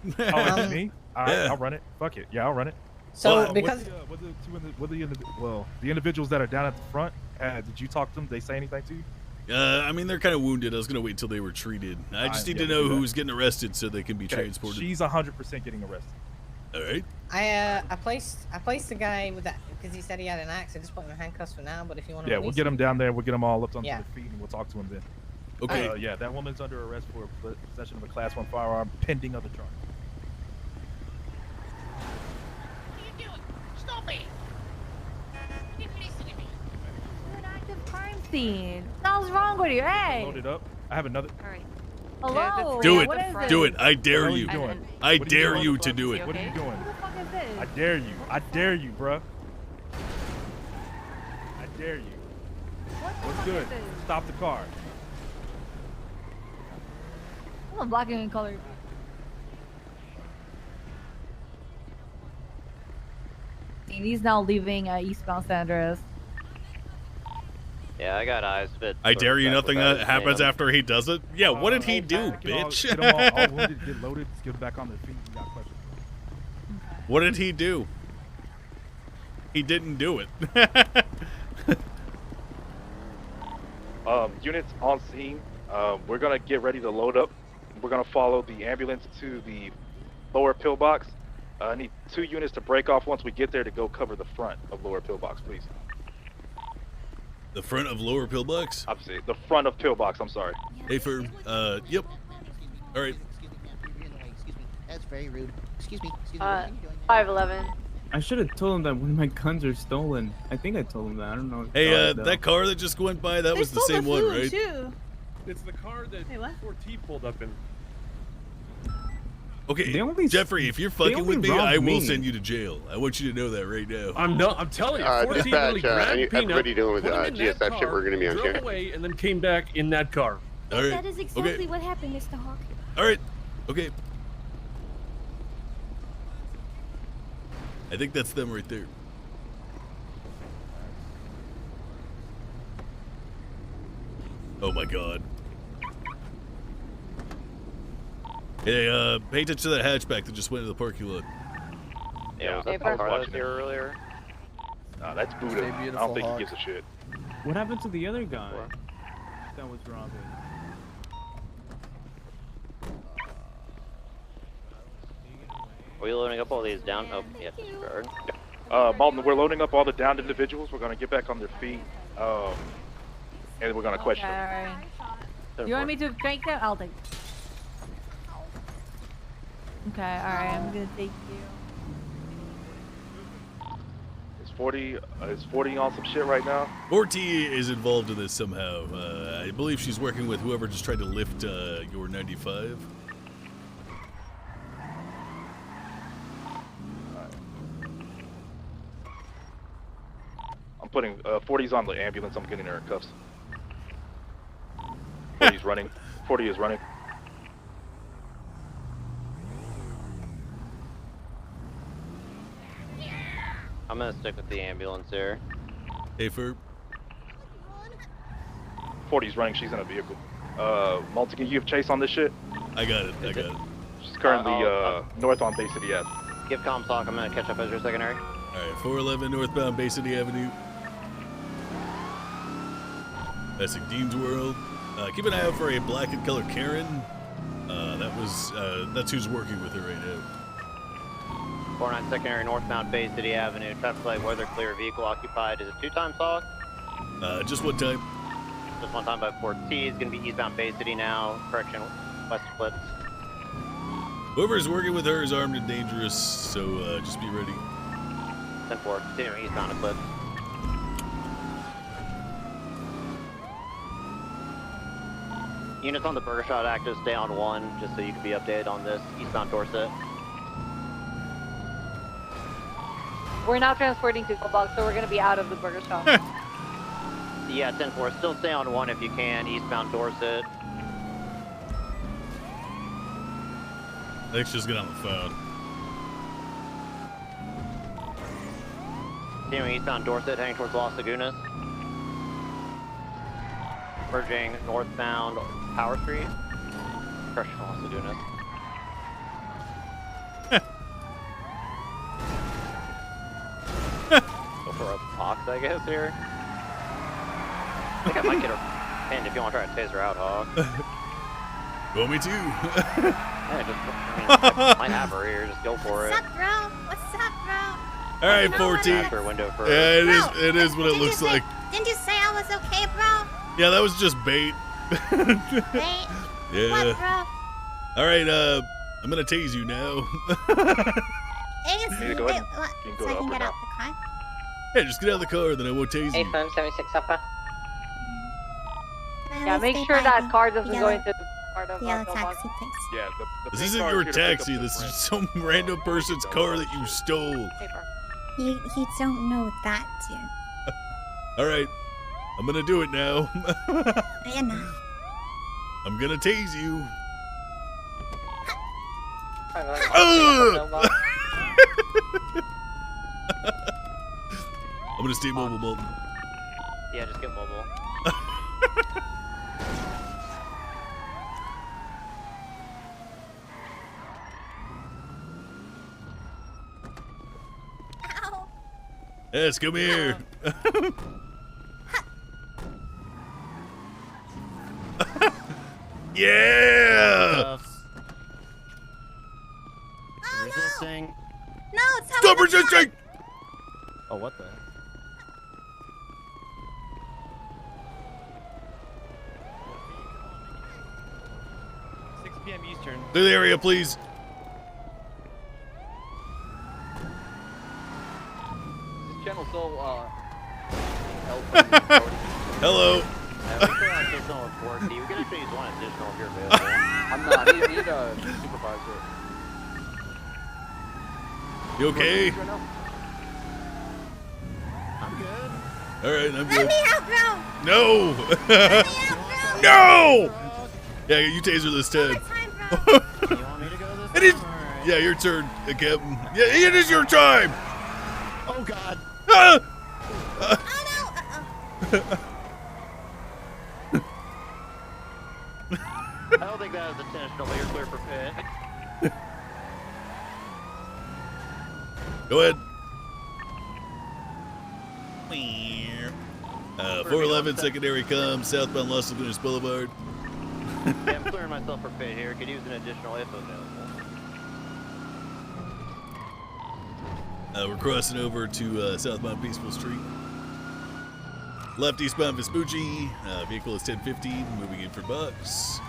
Speaker 9: Oh, it's me? All right,
Speaker 1: Yeah.
Speaker 9: I'll run it. Fuck it. Yeah, I'll run it.
Speaker 8: So because
Speaker 9: the individuals that are down at the front, did you talk to them? Did they say anything to you?
Speaker 1: I mean, they're kind of wounded. I was gonna wait till they were treated. I just need to know who's getting arrested so they can be transported.
Speaker 9: She's 100% getting arrested.
Speaker 1: All right.
Speaker 8: I placed the guy with that because he said he had an axe. I just put him in handcuffs for now. But if you want to,
Speaker 9: Yeah, we'll get him down there. We'll get him all up onto
Speaker 8: Yeah.
Speaker 9: their feet, and we'll talk to him then.
Speaker 1: Okay.
Speaker 9: Yeah, that woman's under arrest for possession of a Class 1 firearm, pending other charges.
Speaker 6: Stop it! Active crime scene. What's wrong with you? Hey!
Speaker 9: Load it up. I have another.
Speaker 5: All right.
Speaker 6: Hello?
Speaker 1: Do
Speaker 6: What is
Speaker 1: it. Do
Speaker 6: this?
Speaker 1: it. I dare
Speaker 9: What are
Speaker 1: you.
Speaker 9: you doing?
Speaker 1: I
Speaker 9: What are you
Speaker 1: dare
Speaker 9: doing?
Speaker 1: you to do it.
Speaker 9: What are you doing?
Speaker 6: What the fuck is this?
Speaker 9: I dare you. I dare you, bruh. I dare you. What's good? Stop the car.
Speaker 6: I'm black and colored. He's now leaving eastbound San Andreas.
Speaker 16: Yeah, I got eyes fit.
Speaker 1: I dare you. Nothing
Speaker 16: that
Speaker 1: happens after he does it. Yeah. What did he do, bitch?
Speaker 9: Get them all wounded, get loaded, get them back on their feet. You got questions?
Speaker 1: What did he do? He didn't do it.
Speaker 22: Units on scene. We're gonna get ready to load up. We're gonna follow the ambulance to the lower pillbox. I need 2 units to break off once we get there to go cover the front of lower pillbox, please.
Speaker 1: The front of lower pillbox?
Speaker 22: I'm saying the front of pillbox. I'm sorry.
Speaker 1: Hey, firm. Yep. All right.
Speaker 18: That's very rude. Excuse me.
Speaker 21: 511.
Speaker 26: I should have told him that one of my guns are stolen. I think I told him that. I don't know.
Speaker 1: Hey, that car that just went by, that was the same one, right?
Speaker 17: It's the car that 4T pulled up in.
Speaker 1: Okay, Jeffrey, if you're fucking with me, I will send you to jail. I want you to know that right now.
Speaker 17: I'm telling you, 4T literally grabbed Peanut,
Speaker 27: everybody doing with
Speaker 17: put him in that
Speaker 27: GSF shit
Speaker 17: car,
Speaker 27: we're gonna be on
Speaker 17: drove
Speaker 27: here.
Speaker 17: away, and then came back in that car.
Speaker 1: All right.
Speaker 2: That is exactly what happened, Mr. Hawk.
Speaker 1: All right. Okay. I think that's them right there. Oh my god. Hey, pay attention to that hatchback that just went into the parking lot.
Speaker 16: Yeah, was that the car that was here earlier?
Speaker 22: Nah, that's Buddha. I don't think he gives a shit.
Speaker 26: What happened to the other guy that was robbing?
Speaker 16: Are we loading up all these down? Oh, yeah, disregard.
Speaker 22: Malton, we're loading up all the downed individuals. We're gonna get back on their feet, and we're gonna question them.
Speaker 6: You want me to take that? I'll take. Okay, alright, I'm gonna take you.
Speaker 22: Is 40 on some shit right now?
Speaker 1: 40 is involved in this somehow. I believe she's working with whoever just tried to lift your 95.
Speaker 22: I'm putting 40's on the ambulance. I'm getting her in cuffs. 40's running. 40 is running.
Speaker 16: I'm gonna stick with the ambulance here.
Speaker 1: Hey, Ferb.
Speaker 22: 40's running. She's in a vehicle. Malton, can you give chase on this shit?
Speaker 1: I got it. I got it.
Speaker 22: She's currently north on Bay City Ave.
Speaker 16: Give comms talk. I'm gonna catch up as your secondary.
Speaker 1: All right, 411 northbound Bay City Avenue. That's Dean's World. Keep an eye out for a black and color Karen. That's who's working with her right now.
Speaker 16: 49 secondary northbound Bay City Avenue. Traffic light, weather clear, vehicle occupied. Is it 2 times talk?
Speaker 1: Just one time.
Speaker 16: Just one time by 4T. It's gonna be eastbound Bay City now. Correction, west flips.
Speaker 1: Whoever's working with her is armed and dangerous, so just be ready.
Speaker 16: 10-4, continuing eastbound Eclipse. Units on the Burger Shot active, stay on 1, just so you can be updated on this. Eastbound Dorset.
Speaker 21: We're now transporting to box, so we're going to be out of the burger shop.
Speaker 16: Yeah, 10-4, still stay on 1 if you can. Eastbound Dorset.
Speaker 1: Let's just get on the phone.
Speaker 16: Continuing eastbound Dorset, heading towards Las Lagunas. Merging northbound Power Street. Correction, Las Lagunas. Go for a box, I guess, here. I think I might get her pinned if you want to try to taser her out, Hog.
Speaker 1: You want me to?
Speaker 16: Yeah, I might have her here. Just go for it.
Speaker 2: What's up, bro? What's up, bro?
Speaker 1: All right, 14. Yeah, it is what it looks like.
Speaker 2: Didn't you say I was okay, bro?
Speaker 1: Yeah, that was just bait.
Speaker 2: Bait?
Speaker 1: Yeah.
Speaker 2: What, bro?
Speaker 1: All right, I'm gonna tase you now.
Speaker 2: Hey,
Speaker 22: go ahead.
Speaker 2: so I can get out the car?
Speaker 1: Yeah, just get out of the car, then I won't tase you.
Speaker 21: 76 Alpha. Yeah, make sure that car doesn't go into the part of
Speaker 2: the yellow taxi, please.
Speaker 22: Yeah,
Speaker 1: This isn't your taxi. This is some random person's car that you stole.
Speaker 2: You don't know that, dude.
Speaker 1: All right, I'm gonna do it now.
Speaker 2: I know.
Speaker 1: I'm gonna tase you. I'm gonna stay mobile, Bolton.
Speaker 16: Yeah, just get mobile.
Speaker 2: Ow.
Speaker 1: Yes, come here. Yeah!
Speaker 16: Resisting.
Speaker 2: No, it's
Speaker 1: Stop resisting!
Speaker 14: Oh, what the heck?
Speaker 4: Eastern.
Speaker 1: Clear the area, please.
Speaker 4: This channel so
Speaker 1: Hello.
Speaker 16: We're on additional report. We can actually use one additional if you're available.
Speaker 4: I'm not. Need a supervisor.
Speaker 1: You okay?
Speaker 4: I'm good.
Speaker 1: All right, I'm
Speaker 2: Let
Speaker 1: good.
Speaker 2: me out, bro!
Speaker 1: No!
Speaker 2: Let me out, bro!
Speaker 1: No! Yeah, you taser this time.
Speaker 16: You want me to go this
Speaker 1: It is.
Speaker 16: time? Alright.
Speaker 1: Yeah, your turn, Captain. Yeah, it is your time.
Speaker 16: Oh God.
Speaker 1: Ah!
Speaker 16: I don't think that was intentional, but you're clear for pit.
Speaker 1: Go ahead. 411 secondary comes southbound Los Lagunas Boulevard.
Speaker 16: Yeah, I'm clearing myself for pit here. Could use an additional if available.
Speaker 1: We're crossing over to southbound Peaceful Street. Left eastbound Vespucci. Vehicle is 1050, moving in for bucks.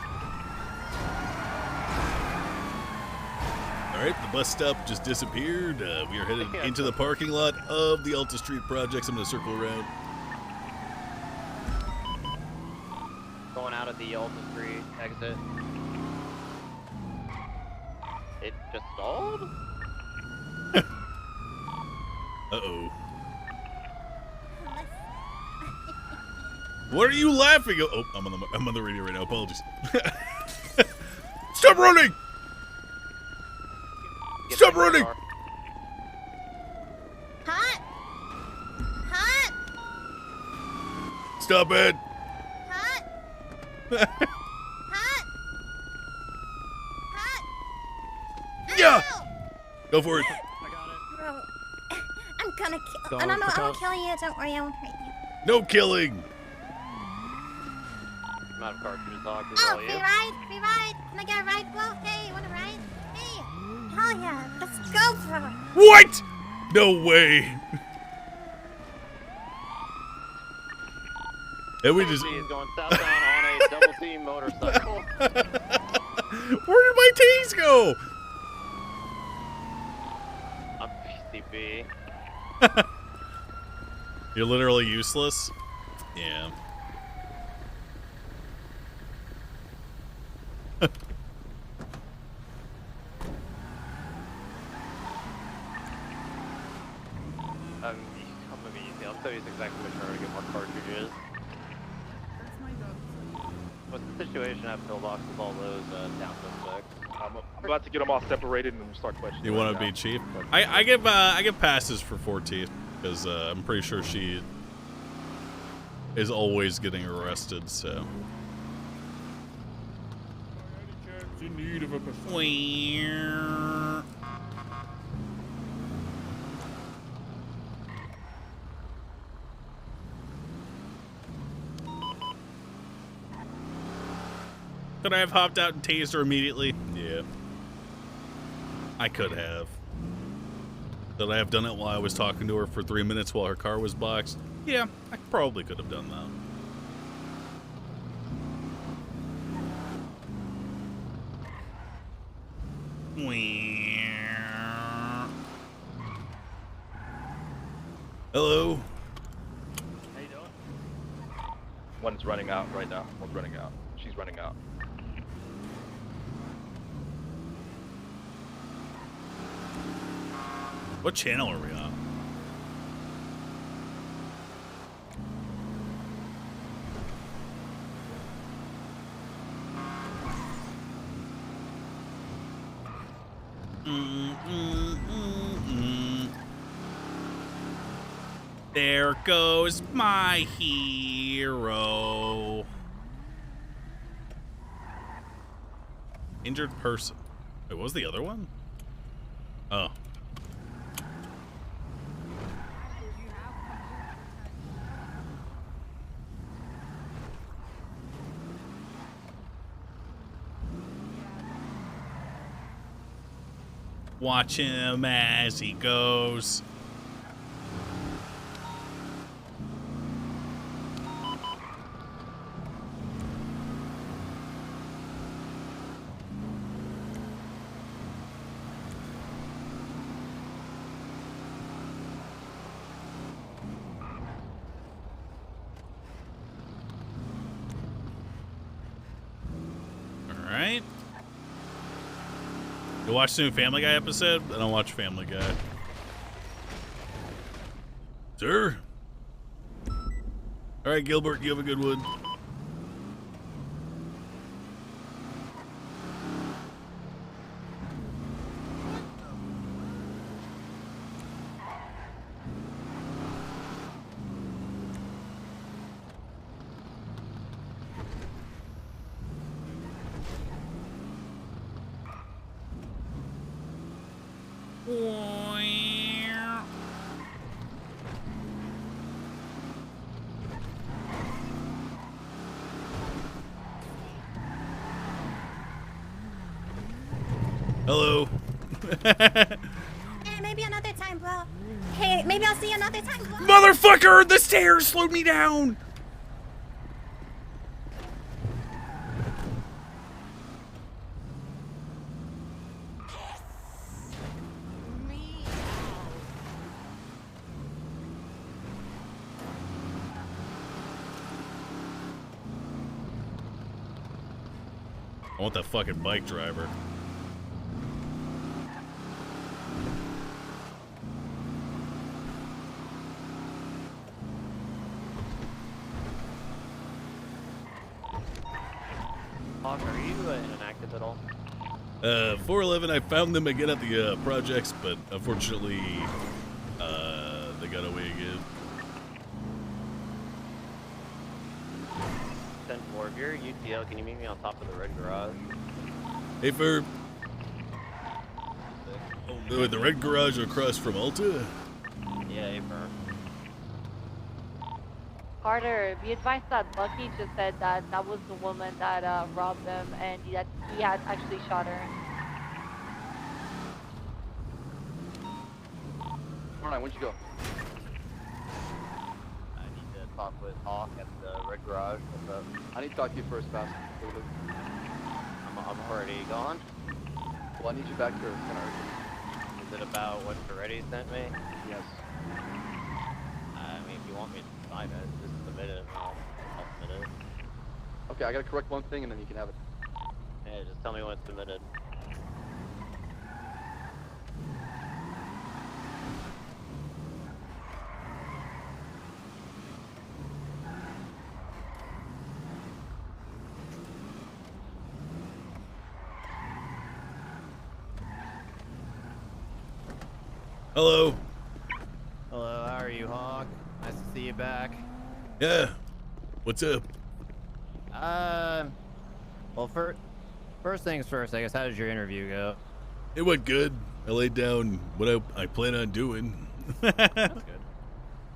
Speaker 1: All right, the bus stop just disappeared. We are headed into the parking lot of the Alta Street projects. I'm going to circle around.
Speaker 16: Going out of the Alta Street exit. It just stalled?
Speaker 1: Uh-oh. What are you laughing at? Oh, I'm on the radio right now. Apologies. Stop running! Stop running!
Speaker 2: Hot! Hot!
Speaker 1: Stop it!
Speaker 2: Hot! Hot! Hot!
Speaker 1: Yeah! Go for it.
Speaker 2: Bro, I'm gonna kill.
Speaker 1: Don't
Speaker 2: I
Speaker 1: pick
Speaker 2: won't
Speaker 1: up.
Speaker 2: kill you. Don't worry, I won't hurt you.
Speaker 1: No killing.
Speaker 16: I'm out of cartridge to talk. Is
Speaker 2: Oh,
Speaker 16: all
Speaker 2: free
Speaker 16: you?
Speaker 2: ride? Free ride? Can I get a ride? Well, hey, wanna ride? Hey, hell yeah, let's go, bro.
Speaker 1: What? No way. And we just.
Speaker 16: He's going southbound on a double team motorcycle.
Speaker 1: Where did my T's go?
Speaker 16: I'm PCB.
Speaker 3: You're literally useless? Yeah.
Speaker 16: I'm gonna be easy. I'll tell you exactly which one to get more cartridges. What's the situation at pillbox with all those down suspects?
Speaker 22: I'm about to get them all separated and start questioning.
Speaker 3: You want to be chief? I give passes for 4T because I'm pretty sure she is always getting arrested. So.
Speaker 22: In need of a
Speaker 3: Could I have hopped out and tased her immediately? Yeah. I could have. Did I have done it while I was talking to her for 3 minutes while her car was boxed? Yeah, I probably could have done that.
Speaker 1: Hello.
Speaker 22: How you doing? One's running out right now. One's running out. She's running out.
Speaker 3: What channel are we on? There goes my hero. Injured person. Wait, what was the other one? Oh. Watch him as he goes. All right. You watch the new Family Guy episode? I don't watch Family Guy.
Speaker 1: Sir? All right, Gilbert, you have a good one. Hello.
Speaker 2: Hey, maybe another time, bro. Hey, maybe I'll see you another time, bro.
Speaker 1: Motherfucker, the stairs slowed me down. I want that fucking bike driver.
Speaker 16: Hawk, are you inactive at all?
Speaker 1: 411, I found them again at the projects, but unfortunately, they got away again.
Speaker 16: 10-4, if you're UTL, can you meet me on top of the red garage?
Speaker 1: Hey, Ferb. Oh, the red garage across from Alta?
Speaker 16: Yeah, hey, Ferb.
Speaker 21: Carter, be advised that Lucky just said that that was the woman that robbed them and that he had actually shot her.
Speaker 4: Alright, where'd you go?
Speaker 16: I need to talk with Hawk at the red garage. What's up?
Speaker 4: I need to talk to you first, Fast.
Speaker 16: I'm already gone.
Speaker 4: Well, I need you back here. It's kind of urgent.
Speaker 16: Is it about what Ferretti sent me?
Speaker 4: Yes.
Speaker 16: I mean, if you want me to sign it, just submit it. I'll submit it.
Speaker 4: Okay, I gotta correct one thing and then you can have it.
Speaker 16: Yeah, just tell me when it's submitted.
Speaker 1: Hello.
Speaker 16: Hello, how are you, Hawk? Nice to see you back.
Speaker 1: Yeah. What's up?
Speaker 16: Well, first things first, I guess, how did your interview go?
Speaker 1: It went good. I laid down what I plan on doing.
Speaker 16: That's good.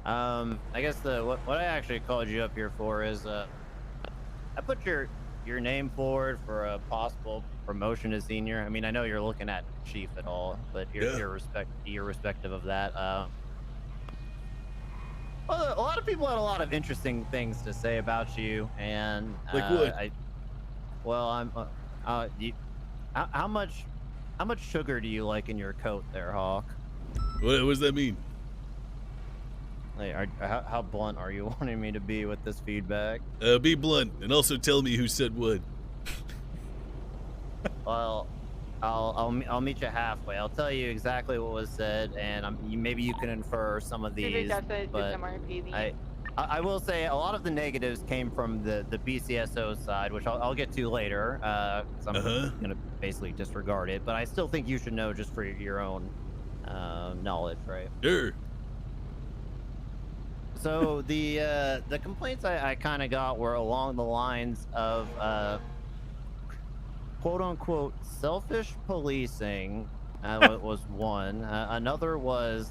Speaker 16: I guess what I actually called you up here for is, I put your name forward for a possible promotion to senior. I mean, I know you're looking at chief at all, but irrespective of that, well, a lot of people had a lot of interesting things to say about you, and
Speaker 1: like what?
Speaker 16: How much sugar do you like in your coat, there, Hawk?
Speaker 1: What does that mean?
Speaker 16: Like, how blunt are you wanting me to be with this feedback?
Speaker 1: Be blunt, and also tell me who said what.
Speaker 16: Well, I'll meet you halfway. I'll tell you exactly what was said, and maybe you can infer some of these. But I will say a lot of the negatives came from the BCSO side, which I'll get to later. 'Cause I'm gonna basically disregard it, but I still think you should know just for your own knowledge, right?
Speaker 1: Sure.
Speaker 16: So the complaints I kind of got were along the lines of quote unquote selfish policing. Was one. Another was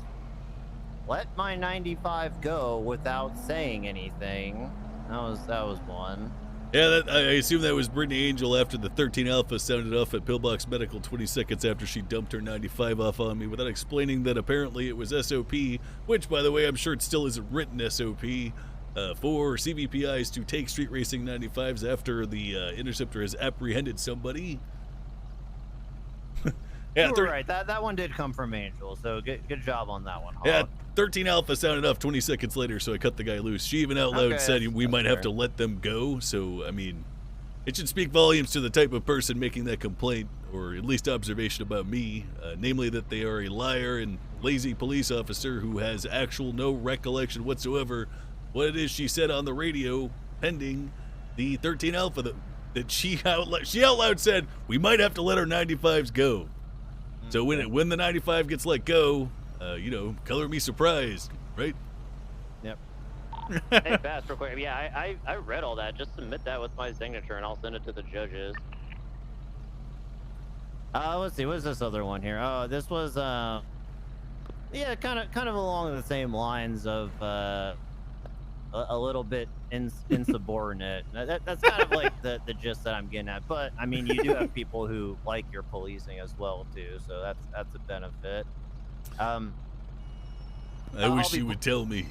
Speaker 16: let my 95 go without saying anything. That was one.
Speaker 1: Yeah, I assume that was Brittany Angel after the 13 Alpha sounded off at Pillbox Medical 20 seconds after she dumped her 95 off on me without explaining that apparently it was SOP, which, by the way, I'm sure it still isn't written SOP, for CVPIs to take street racing 95s after the Interceptor has apprehended somebody.
Speaker 16: Yeah, you're right. That one did come from Angel, so good job on that one, Hawk.
Speaker 1: Yeah, 13 Alpha sounded off 20 seconds later, so I cut the guy loose. She even out loud said we might have to let them go, so, I mean, it should speak volumes to the type of person making that complaint, or at least observation about me, namely that they are a liar and lazy police officer who has actual no recollection whatsoever what it is she said on the radio pending the 13 Alpha that she out loud said we might have to let our 95s go. So when the 95 gets let go, color me surprised, right?
Speaker 16: Yep. Hey, Bass, real quick. Yeah, I read all that. Just submit that with my signature, and I'll send it to the judges. Let's see. What's this other one here? Oh, this was yeah, kind of along the same lines of a little bit insubordinate. That's kind of like the gist that I'm getting at. But I mean, you do have people who like your policing as well too, so that's a benefit.
Speaker 1: I wish you would tell me.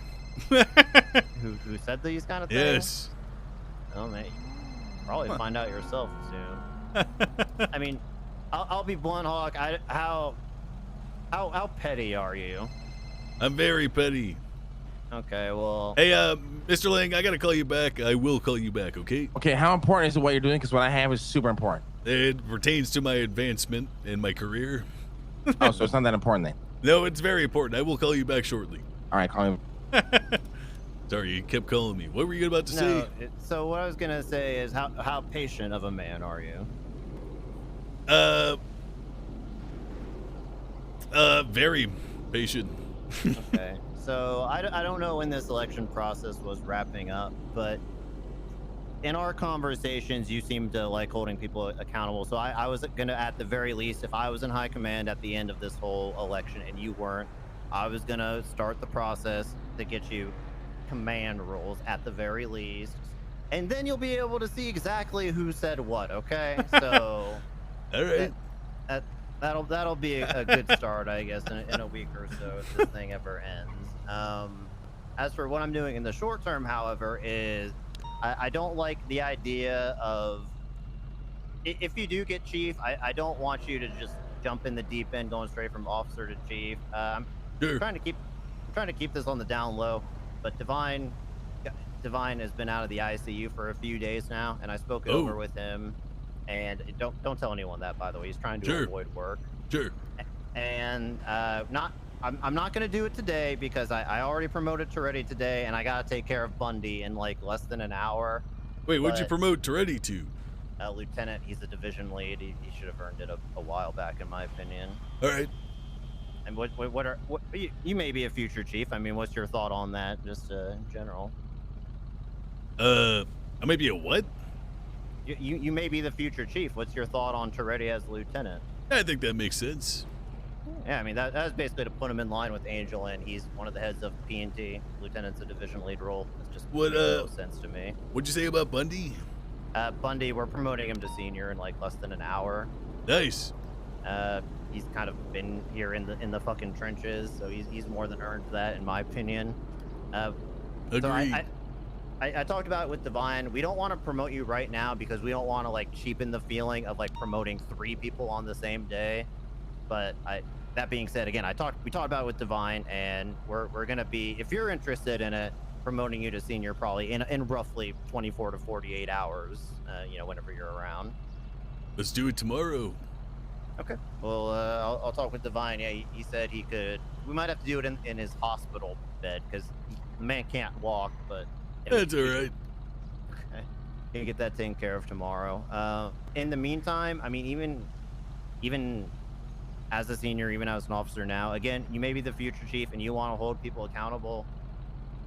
Speaker 16: Who said these kind of things?
Speaker 1: Yes.
Speaker 16: Oh man, probably find out yourself soon. I mean, I'll be blunt, Hawk. How petty are you?
Speaker 1: I'm very petty.
Speaker 16: Okay, well.
Speaker 1: Hey, Mr. Lang, I gotta call you back. I will call you back, okay?
Speaker 7: Okay, how important is it what you're doing? Because what I have is super important.
Speaker 1: It pertains to my advancement in my career.
Speaker 7: Oh, so it's not that important then?
Speaker 1: No, it's very important. I will call you back shortly.
Speaker 7: All right, call me.
Speaker 1: Sorry, you kept calling me. What were you about to say?
Speaker 16: So what I was gonna say is how patient of a man are you?
Speaker 1: Very patient.
Speaker 16: Okay. So I don't know when this election process was wrapping up, but in our conversations, you seem to like holding people accountable. So I was gonna, at the very least, if I was in high command at the end of this whole election and you weren't, I was gonna start the process to get you command roles at the very least, and then you'll be able to see exactly who said what. Okay, so
Speaker 1: all right,
Speaker 16: that'll be a good start, I guess, in a week or so if this thing ever ends. As for what I'm doing in the short term, however, is I don't like the idea of, if you do get chief, I don't want you to just jump in the deep end going straight from officer to chief. I'm trying to keep this on the down low, but Divine has been out of the ICU for a few days now, and I spoke it over with him. And don't tell anyone that, by the way. He's trying to avoid work.
Speaker 1: Sure.
Speaker 16: And I'm not gonna do it today because I already promoted Toretti today, and I gotta take care of Bundy in like less than an hour.
Speaker 1: Wait, what'd you promote Toretti to?
Speaker 16: Lieutenant. He's a division lead. He should have earned it a while back, in my opinion.
Speaker 1: All right.
Speaker 16: And what you may be a future chief. I mean, what's your thought on that, just in general?
Speaker 1: I may be a what?
Speaker 16: You may be the future chief. What's your thought on Toretti as lieutenant?
Speaker 1: I think that makes sense.
Speaker 16: Yeah, I mean, that's basically to put him in line with Angel, and he's one of the heads of P&T. Lieutenant's a division lead role. It's just makes no sense to me.
Speaker 1: What'd you say about Bundy?
Speaker 16: Bundy, we're promoting him to senior in like less than an hour.
Speaker 1: Nice.
Speaker 16: He's kind of been here in the fucking trenches, so he's more than earned that, in my opinion.
Speaker 1: Agreed.
Speaker 16: So I talked about it with Divine. We don't want to promote you right now because we don't want to like cheapen the feeling of like promoting 3 people on the same day. But that being said, again, we talked about it with Divine, and we're gonna be, if you're interested in it, promoting you to senior probably in roughly 24 to 48 hours. Whenever you're around.
Speaker 1: Let's do it tomorrow.
Speaker 16: Okay. Well, I'll talk with Divine. Yeah, he said he could. We might have to do it in his hospital bed because the man can't walk, but.
Speaker 1: That's all right.
Speaker 16: Okay. You can get that taken care of tomorrow. In the meantime, I mean, even as a senior, even as an officer now, again, you may be the future chief and you want to hold people accountable.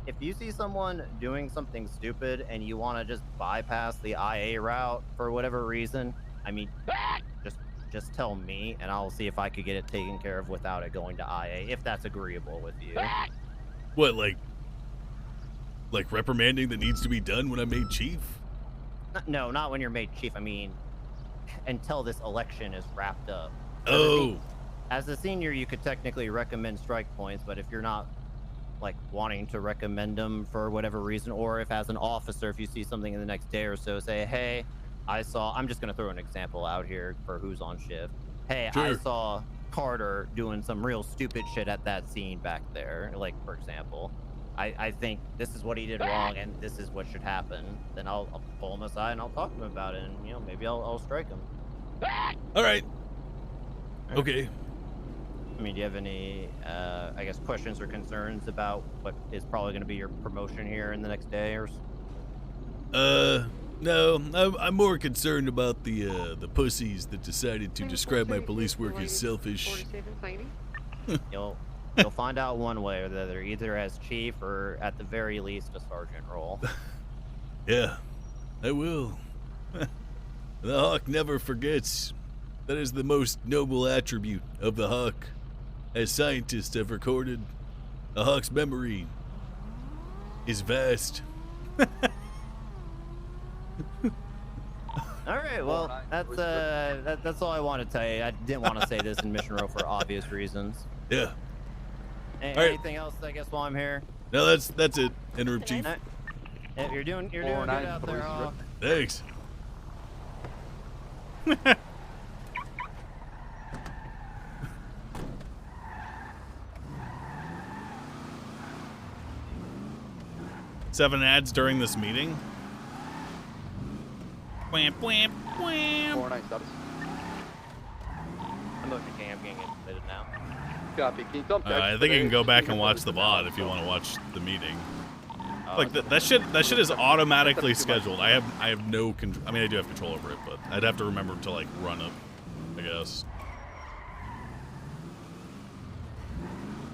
Speaker 16: If you see someone doing something stupid and you want to just bypass the IA route for whatever reason, I mean, just tell me and I'll see if I could get it taken care of without it going to IA, if that's agreeable with you.
Speaker 1: What, like reprimanding that needs to be done when I'm made chief?
Speaker 16: No, not when you're made chief. I mean, until this election is wrapped up.
Speaker 1: Oh.
Speaker 16: As a senior, you could technically recommend strike points, but if you're not like wanting to recommend them for whatever reason, or if as an officer, if you see something in the next day or so, say, hey, I'm just going to throw an example out here for who's on shift. Hey,
Speaker 1: sure.
Speaker 16: I saw Carter doing some real stupid shit at that scene back there. Like, for example, I think this is what he did wrong and this is what should happen. Then I'll pull him aside and I'll talk to him about it, and maybe I'll strike him.
Speaker 1: All right. Okay.
Speaker 16: I mean, do you have any, I guess, questions or concerns about what is probably going to be your promotion here in the next day or so?
Speaker 1: No. I'm more concerned about the pussies that decided to describe my police work as selfish.
Speaker 16: You'll find out one way or the other, either as chief or at the very least a sergeant role.
Speaker 1: Yeah, I will. The Hawk never forgets. That is the most noble attribute of the Hawk. As scientists have recorded, the Hawk's memory is vast.
Speaker 16: All right, well, that's all I want to tell you. I didn't want to say this in Mission Row for obvious reasons.
Speaker 1: Yeah.
Speaker 16: Right. Anything else, I guess, while I'm here?
Speaker 1: No, that's it. Interim Chief.
Speaker 16: Yeah, you're doing good out there, Hawk.
Speaker 1: Thanks. Seven ads during this meeting. Wham, wham, wham.
Speaker 4: 4-9 status.
Speaker 14: I'm getting admitted now.
Speaker 4: Copy. Can you tell them
Speaker 1: I think you can go back and watch the VOD if you want to watch the meeting. Like that shit is automatically scheduled. I have no control. I mean, I do have control over it, but I'd have to remember to like run it, I guess.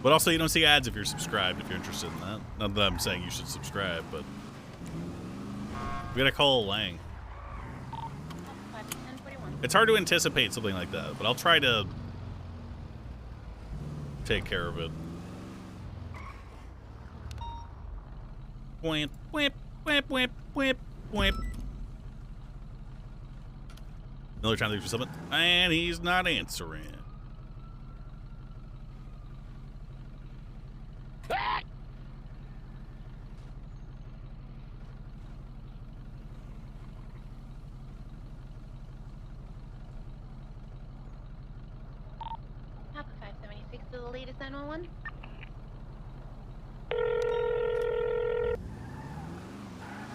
Speaker 1: But also, you don't see ads if you're subscribed. If you're interested in that, not that I'm saying you should subscribe, but we gotta call Lang. It's hard to anticipate something like that, but I'll try to take care of it. Whip, whip, whip, whip, whip, whip. Another trying to look for something, and he's not answering.
Speaker 21: Papa 576 to the latest 911.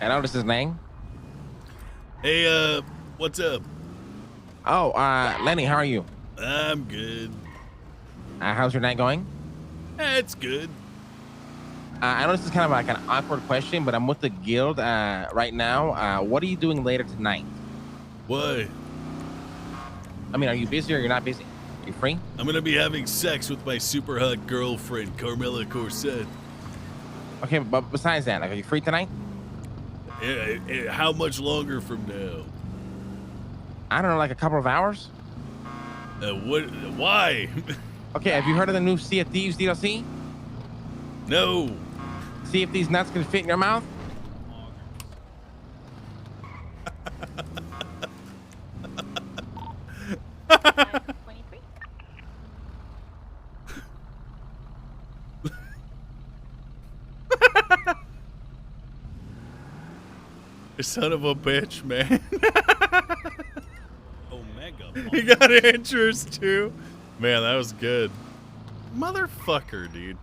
Speaker 7: Hello, this is Lang.
Speaker 1: Hey, what's up?
Speaker 7: Oh, Lenny, how are you?
Speaker 1: I'm good.
Speaker 7: How's your night going?
Speaker 1: It's good.
Speaker 7: I know this is kind of like an awkward question, but I'm with the guild right now. What are you doing later tonight?
Speaker 1: Why?
Speaker 7: I mean, are you busy or you're not busy? Are you free?
Speaker 1: I'm gonna be having sex with my super hot girlfriend, Carmela Corset.
Speaker 7: Okay, but besides that, like, are you free tonight?
Speaker 1: Yeah, how much longer from now?
Speaker 7: I don't know, like a couple of hours?
Speaker 1: What? Why?
Speaker 7: Okay, have you heard of the new Sea of Thieves DLC?
Speaker 1: No.
Speaker 7: See if these nuts can fit in your mouth?
Speaker 1: Son of a bitch, man. Omega. He got interest too. Man, that was good. Motherfucker, dude.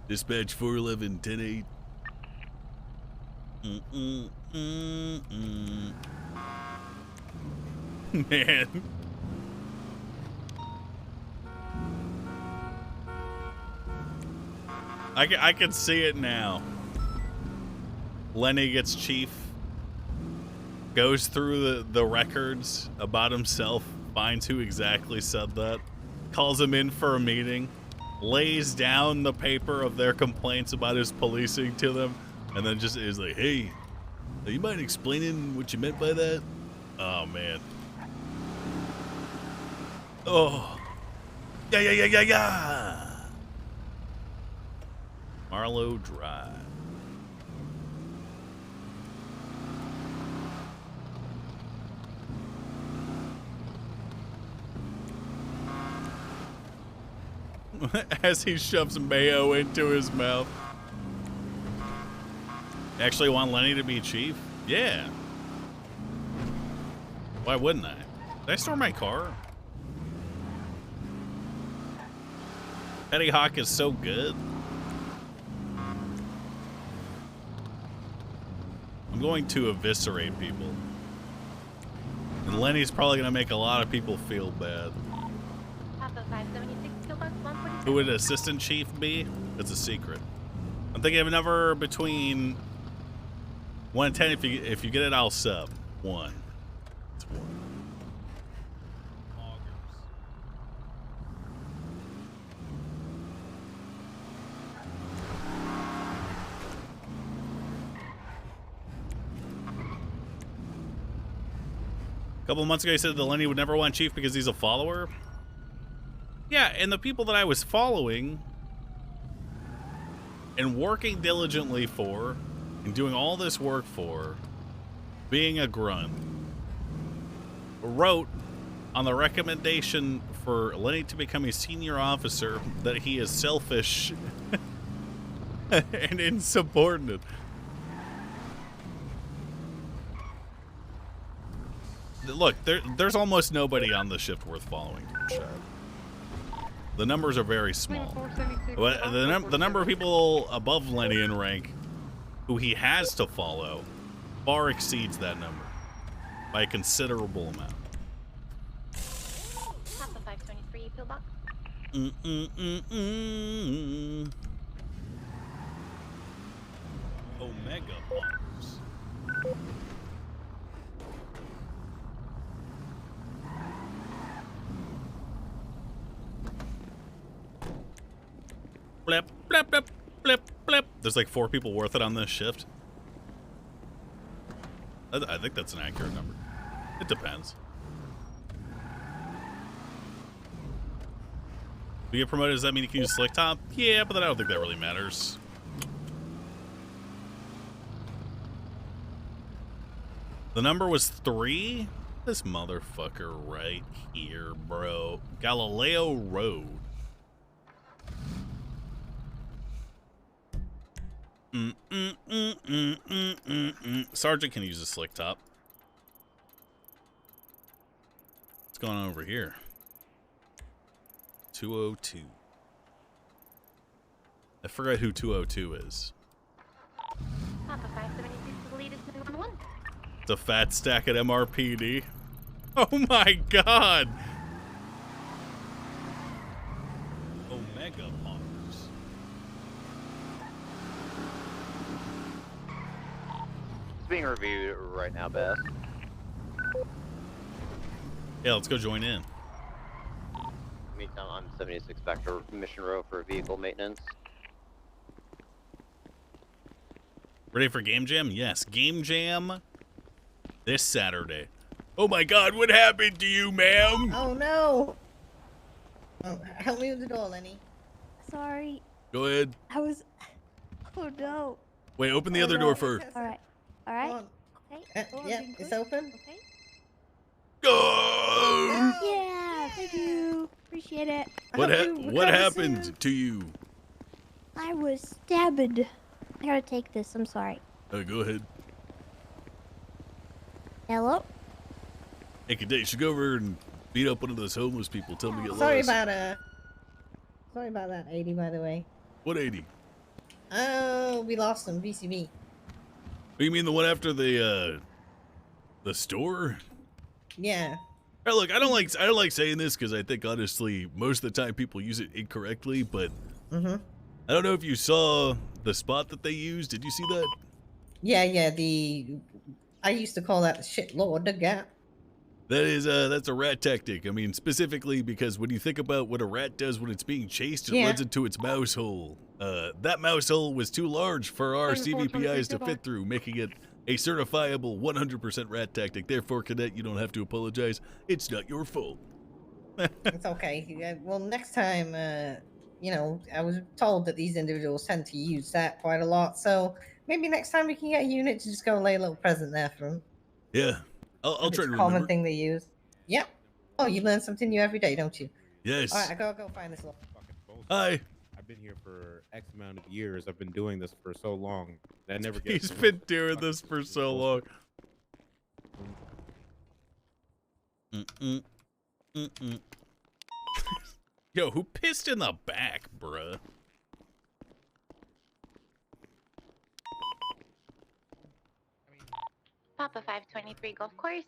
Speaker 1: Dispatch 411 10-8. Man. I can see it now. Lenny gets chief, goes through the records about himself, finds who exactly said that, calls him in for a meeting, lays down the paper of their complaints about his policing to them, and then just is like, hey, you mind explaining what you meant by that? Oh, man. Oh. Yeah. Marlowe Drive. As he shoves mayo into his mouth. Actually want Lenny to be chief? Yeah. Why wouldn't I? Did I store my car? Petty Hawk is so good. I'm going to eviscerate people. And Lenny's probably going to make a lot of people feel bad. Who would assistant chief be? It's a secret. I'm thinking of a number between 1 and 10. If you get it, I'll sub. 1. It's 1. A couple of months ago, he said that Lenny would never want chief because he's a follower.
Speaker 3: Yeah, and the people that I was following and working diligently for and doing all this work for, being a grunt, wrote on the recommendation for Lenny to become a senior officer that he is selfish and insubordinate. Look, there's almost nobody on the shift worth following. The numbers are very small. But the number of people above Lenny in rank who he has to follow far exceeds that number by a considerable amount.
Speaker 21: Papa 523 pillbox.
Speaker 3: Omega bombs. Blip, blip, blip, blip, blip. There's like 4 people worth it on this shift. I think that's an accurate number. It depends. We get promoted, does that mean you can use slick top? Yeah, but then I don't think that really matters. The number was 3? This motherfucker right here, bro. Galileo Road. Sergeant can use a slick top. What's going on over here? 202. I forgot who 202 is.
Speaker 21: Papa 576 to the lead is 911.
Speaker 3: It's a fat stack at MRPD. Oh my god! Omega bombs.
Speaker 14: It's being reviewed right now, Beth.
Speaker 3: Yeah, let's go join in.
Speaker 14: Meantime, I'm 76 back to Mission Row for vehicle maintenance.
Speaker 3: Ready for Game Jam? Yes, Game Jam this Saturday. Oh my god, what happened to you, ma'am?
Speaker 8: Oh no! Oh, help me with the door, Lenny.
Speaker 10: Sorry.
Speaker 3: Go ahead.
Speaker 10: I was. Oh no.
Speaker 3: Wait, open the other door first.
Speaker 10: Alright. Alright. Okay.
Speaker 8: Yeah, it's open.
Speaker 10: Okay.
Speaker 3: Go!
Speaker 10: Yeah, thank you. Appreciate it.
Speaker 3: What happened to you?
Speaker 10: I was stabbed. I gotta take this. I'm sorry.
Speaker 3: Go ahead.
Speaker 10: Hello?
Speaker 3: Hey, Cadet, you should go over and beat up one of those homeless people. Tell them to get
Speaker 8: Sorry
Speaker 3: lost.
Speaker 8: Sorry about that, 80, by the way.
Speaker 3: What 80?
Speaker 8: Oh, we lost him, VCB.
Speaker 3: Oh, you mean the one after the store?
Speaker 8: Yeah.
Speaker 3: Hey, look, I don't like saying this because I think honestly most of the time people use it incorrectly, but I don't know if you saw the spot that they used. Did you see that?
Speaker 8: Yeah, I used to call that the shit lord, the gap.
Speaker 3: That is that's a rat tactic. I mean, specifically because when you think about what a rat does when it's being chased, it runs into its mouse hole. That mouse hole was too large for our CVPIs to fit through, making it a certifiable 100% rat tactic. Therefore, Cadet, you don't have to apologize. It's not your fault.
Speaker 8: It's okay. Well, next time, you know, I was told that these individuals tend to use that quite a lot, so maybe next time we can get a unit to just go lay a little present there for them.
Speaker 3: Yeah, I'll try to remember.
Speaker 8: Common thing they use. Yep. Oh, you learn something new every day, don't you?
Speaker 3: Yes.
Speaker 8: All right, I gotta go find this little.
Speaker 3: Hi.
Speaker 12: I've been here for X amount of years. I've been doing this for so long. I never get.
Speaker 3: He's been doing this for so long. Yo, who pissed in the back, bruh?
Speaker 21: Papa 523 golf course.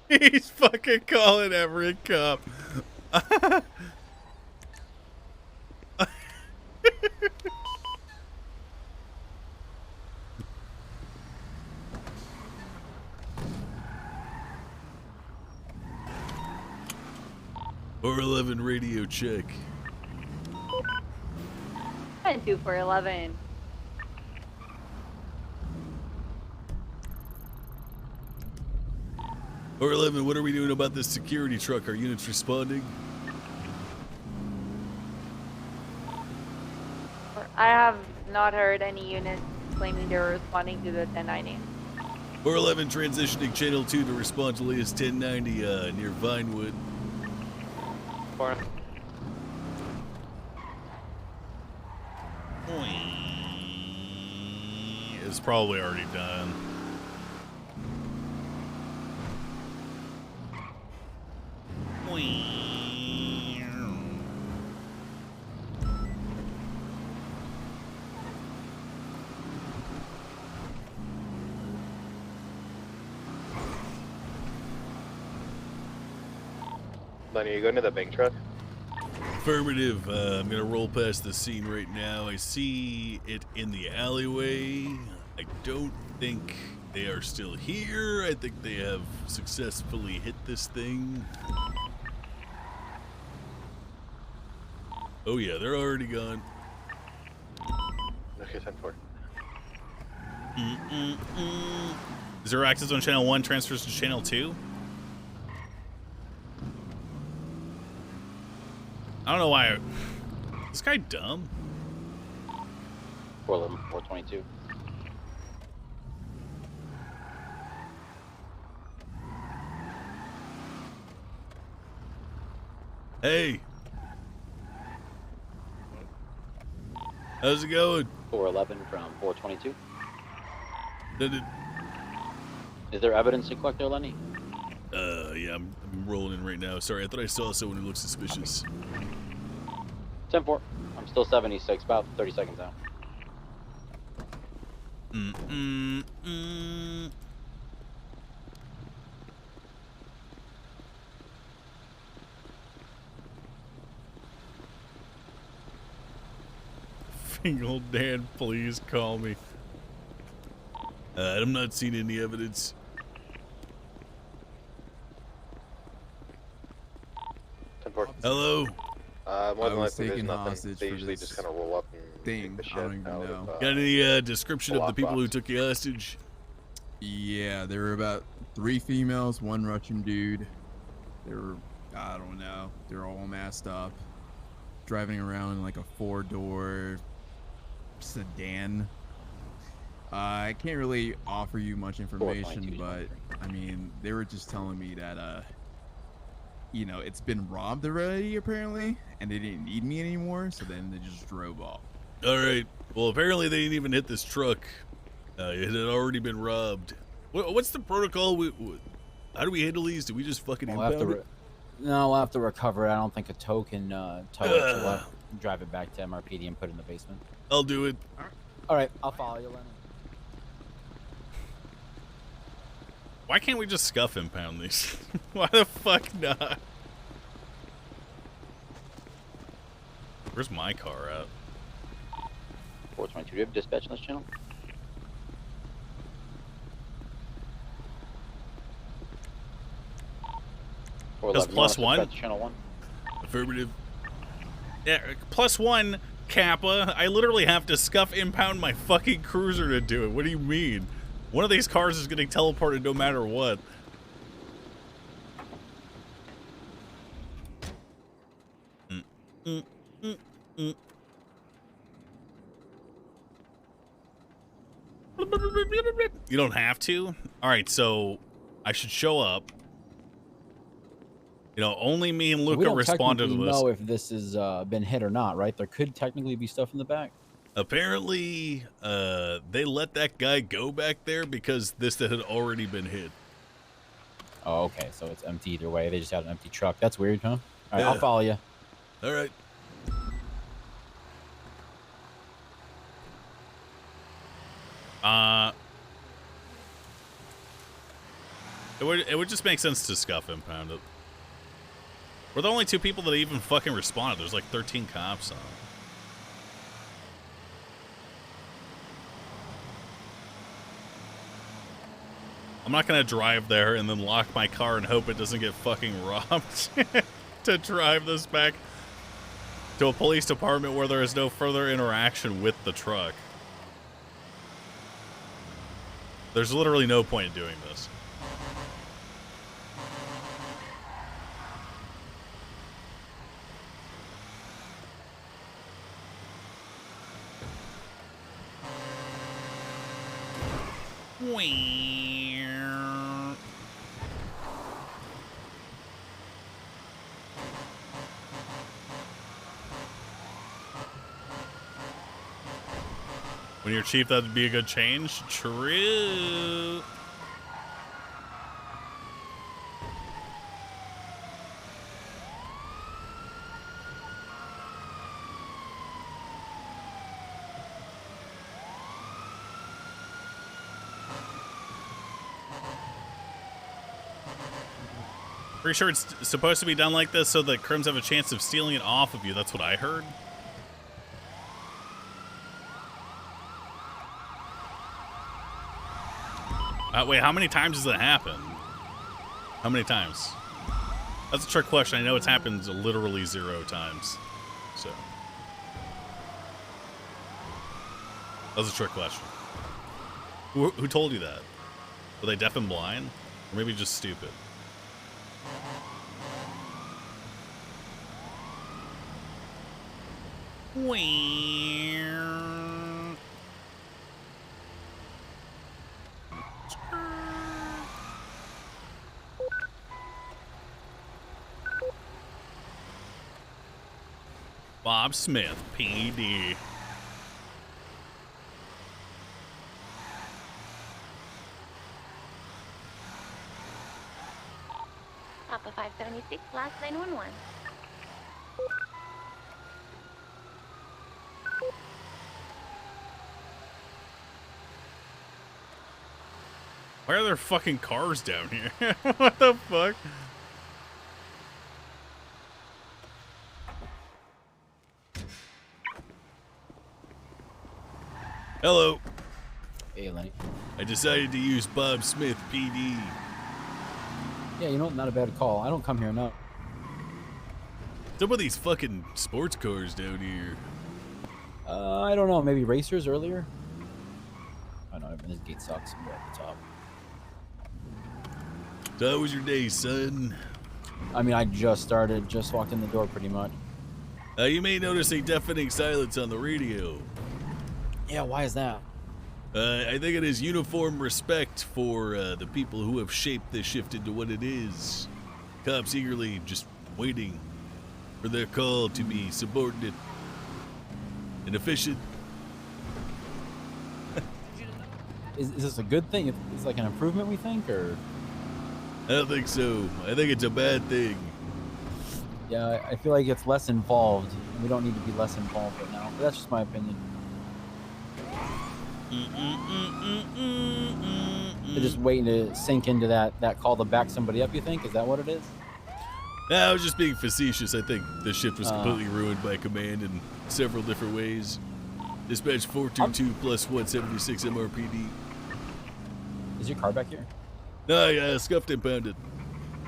Speaker 3: He's fucking calling every cop.
Speaker 1: 411 radio check.
Speaker 21: 2411.
Speaker 1: Or 11, what are we doing about this security truck? Are units responding?
Speaker 21: I have not heard any units claiming they're responding to the 1090.
Speaker 1: Or 11, transitioning channel 2 to respond to latest 1090 near Vinewood.
Speaker 3: It's probably already done.
Speaker 14: Lenny, you going to the bank truck?
Speaker 1: Affirmative. I'm gonna roll past the scene right now. I see it in the alleyway. I don't think they are still here. I think they have successfully hit this thing. Oh yeah, they're already gone.
Speaker 14: Okay, 10-4.
Speaker 3: Zero access on channel 1, transfers to channel 2. I don't know why. This guy dumb.
Speaker 14: 411, 422.
Speaker 1: Hey. How's it going?
Speaker 14: 411 from 422.
Speaker 1: Did it?
Speaker 14: Is there evidence to collect there, Lenny?
Speaker 1: Yeah, I'm rolling in right now. Sorry, I thought I saw someone who looked suspicious.
Speaker 14: 10-4. I'm still 76, about 30 seconds out.
Speaker 3: Fingal Dan, please call me.
Speaker 1: I'm not seeing any evidence. Hello?
Speaker 14: More than likely, there's nothing. They usually just kind of roll up and
Speaker 13: thing.
Speaker 14: take the shit
Speaker 13: I don't even
Speaker 14: out
Speaker 13: know.
Speaker 14: of,
Speaker 1: Got any description of the people who
Speaker 14: box.
Speaker 1: took you hostage?
Speaker 13: Yeah, there were about 3 females, 1 Russian dude. They were, I don't know, they're all masked up, driving around in like a 4-door sedan. I can't really offer you much information, but I mean, they were just telling me that, you know, it's been robbed already apparently, and they didn't need me anymore, so then they just drove off.
Speaker 1: All right. Well, apparently they didn't even hit this truck. It had already been robbed. What's the protocol? How do we handle these? Do we just fucking impound it?
Speaker 15: No, we'll have to recover it. I don't think a tow can tow it. So we'll have to drive it back to MRPD and put it in the basement.
Speaker 1: I'll do it.
Speaker 15: All right, I'll follow you, Lenny.
Speaker 3: Why can't we just scuff impound these? Why the fuck not? Where's my car at?
Speaker 14: 422, do you have dispatch on this channel?
Speaker 3: Does +1?
Speaker 14: Channel 1.
Speaker 1: Affirmative.
Speaker 3: Yeah, +1, Kappa. I literally have to scuff impound my fucking cruiser to do it. What do you mean? One of these cars is getting teleported no matter what. You don't have to? Alright, so I should show up. You know, only me and Luca responded to this.
Speaker 15: We don't technically know if this has been hit or not, right? There could technically be stuff in the back.
Speaker 1: Apparently, they let that guy go back there because this had already been hit.
Speaker 15: Oh, okay. So it's empty either way. They just had an empty truck. That's weird, huh? All right,
Speaker 1: Yeah.
Speaker 15: I'll follow you.
Speaker 1: All right.
Speaker 3: It would just make sense to scuff impound it. We're the only 2 people that even fucking responded. There's like 13 cops on. I'm not gonna drive there and then lock my car and hope it doesn't get fucking robbed. to drive this back to a police department where there is no further interaction with the truck. There's literally no point in doing this. When you're chief, that'd be a good change. True. Pretty sure it's supposed to be done like this so that crims have a chance of stealing it off of you. That's what I heard. Wait, how many times does that happen? How many times? That's a trick question. I know it's happened literally 0 times. So. That's a trick question. Who told you that? Were they deaf and blind? Or maybe just stupid? Bob Smith, PD.
Speaker 11: Papa 576, last 911.
Speaker 3: Why are there fucking cars down here? What the fuck? Hello.
Speaker 15: Hey, Lenny.
Speaker 1: I decided to use Bob Smith PD.
Speaker 15: Yeah, you know, not a bad call. I don't come here enough.
Speaker 1: Some of these fucking sports cars down here.
Speaker 15: I don't know. Maybe racers earlier? I know, this gate sucks. We're at the top.
Speaker 1: So how was your day, son?
Speaker 15: I mean, I just walked in the door pretty much.
Speaker 1: You may notice a deafening silence on the radio.
Speaker 15: Yeah, why is that?
Speaker 1: I think it is uniform respect for the people who have shaped this shift into what it is. Cops eagerly just waiting for their call to be subordinate and efficient.
Speaker 15: Is this a good thing? It's like an improvement, we think, or?
Speaker 1: I don't think so. I think it's a bad thing.
Speaker 15: Yeah, I feel like it's less involved. We don't need to be less involved right now. But that's just my opinion. They're just waiting to sink into that call to back somebody up, you think? Is that what it is?
Speaker 1: No, I was just being facetious. I think the shift was completely ruined by command in several different ways. Dispatch 422 plus 176 MRPD.
Speaker 15: Is your car back here?
Speaker 1: No, yeah, scuffed and pounded.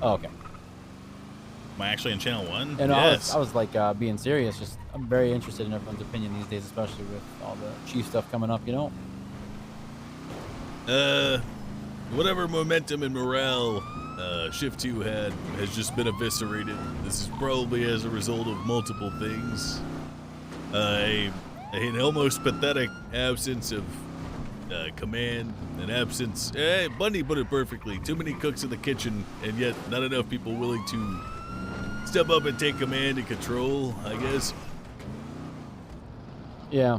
Speaker 15: Oh, okay.
Speaker 3: Am I actually in channel 1?
Speaker 15: And
Speaker 3: yes.
Speaker 15: I was like being serious. Just I'm very interested in everyone's opinion these days, especially with all the chief stuff coming up, you know?
Speaker 1: Whatever momentum and morale Shift 2 had has just been eviscerated. This is probably as a result of multiple things. An almost pathetic absence of command, an absence. Bundy put it perfectly. Too many cooks in the kitchen, and yet not enough people willing to step up and take command and control, I guess.
Speaker 15: Yeah.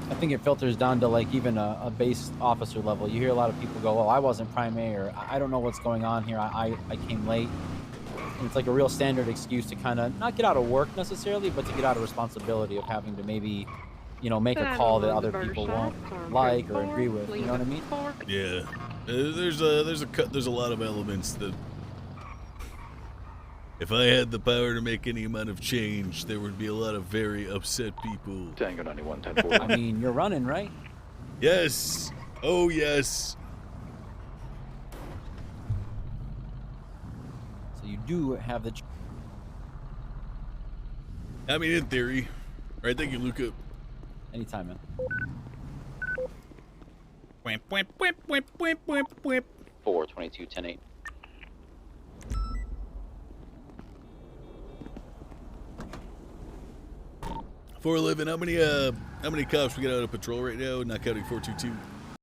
Speaker 15: I think it filters down to like even a base officer level. You hear a lot of people go, well, I wasn't Prime A, or I don't know what's going on here. I came late. And it's like a real standard excuse to kind of not get out of work necessarily, but to get out of responsibility of having to maybe, you know, make a call that other people won't like or agree with. You know what I mean?
Speaker 1: Yeah. There's a lot of elements that if I had the power to make any amount of change, there would be a lot of very upset people.
Speaker 22: Tango 91, 10-4.
Speaker 15: I mean, you're running, right?
Speaker 1: Yes. Oh, yes.
Speaker 15: So you do have the...
Speaker 1: I mean, in theory. All right, thank you, Luca.
Speaker 15: Anytime, man.
Speaker 3: Wimp, wimp, wimp, wimp, wimp, wimp, wimp.
Speaker 5: 422 10-8.
Speaker 1: $411. How many cops we got out of patrol right now? Not counting 422.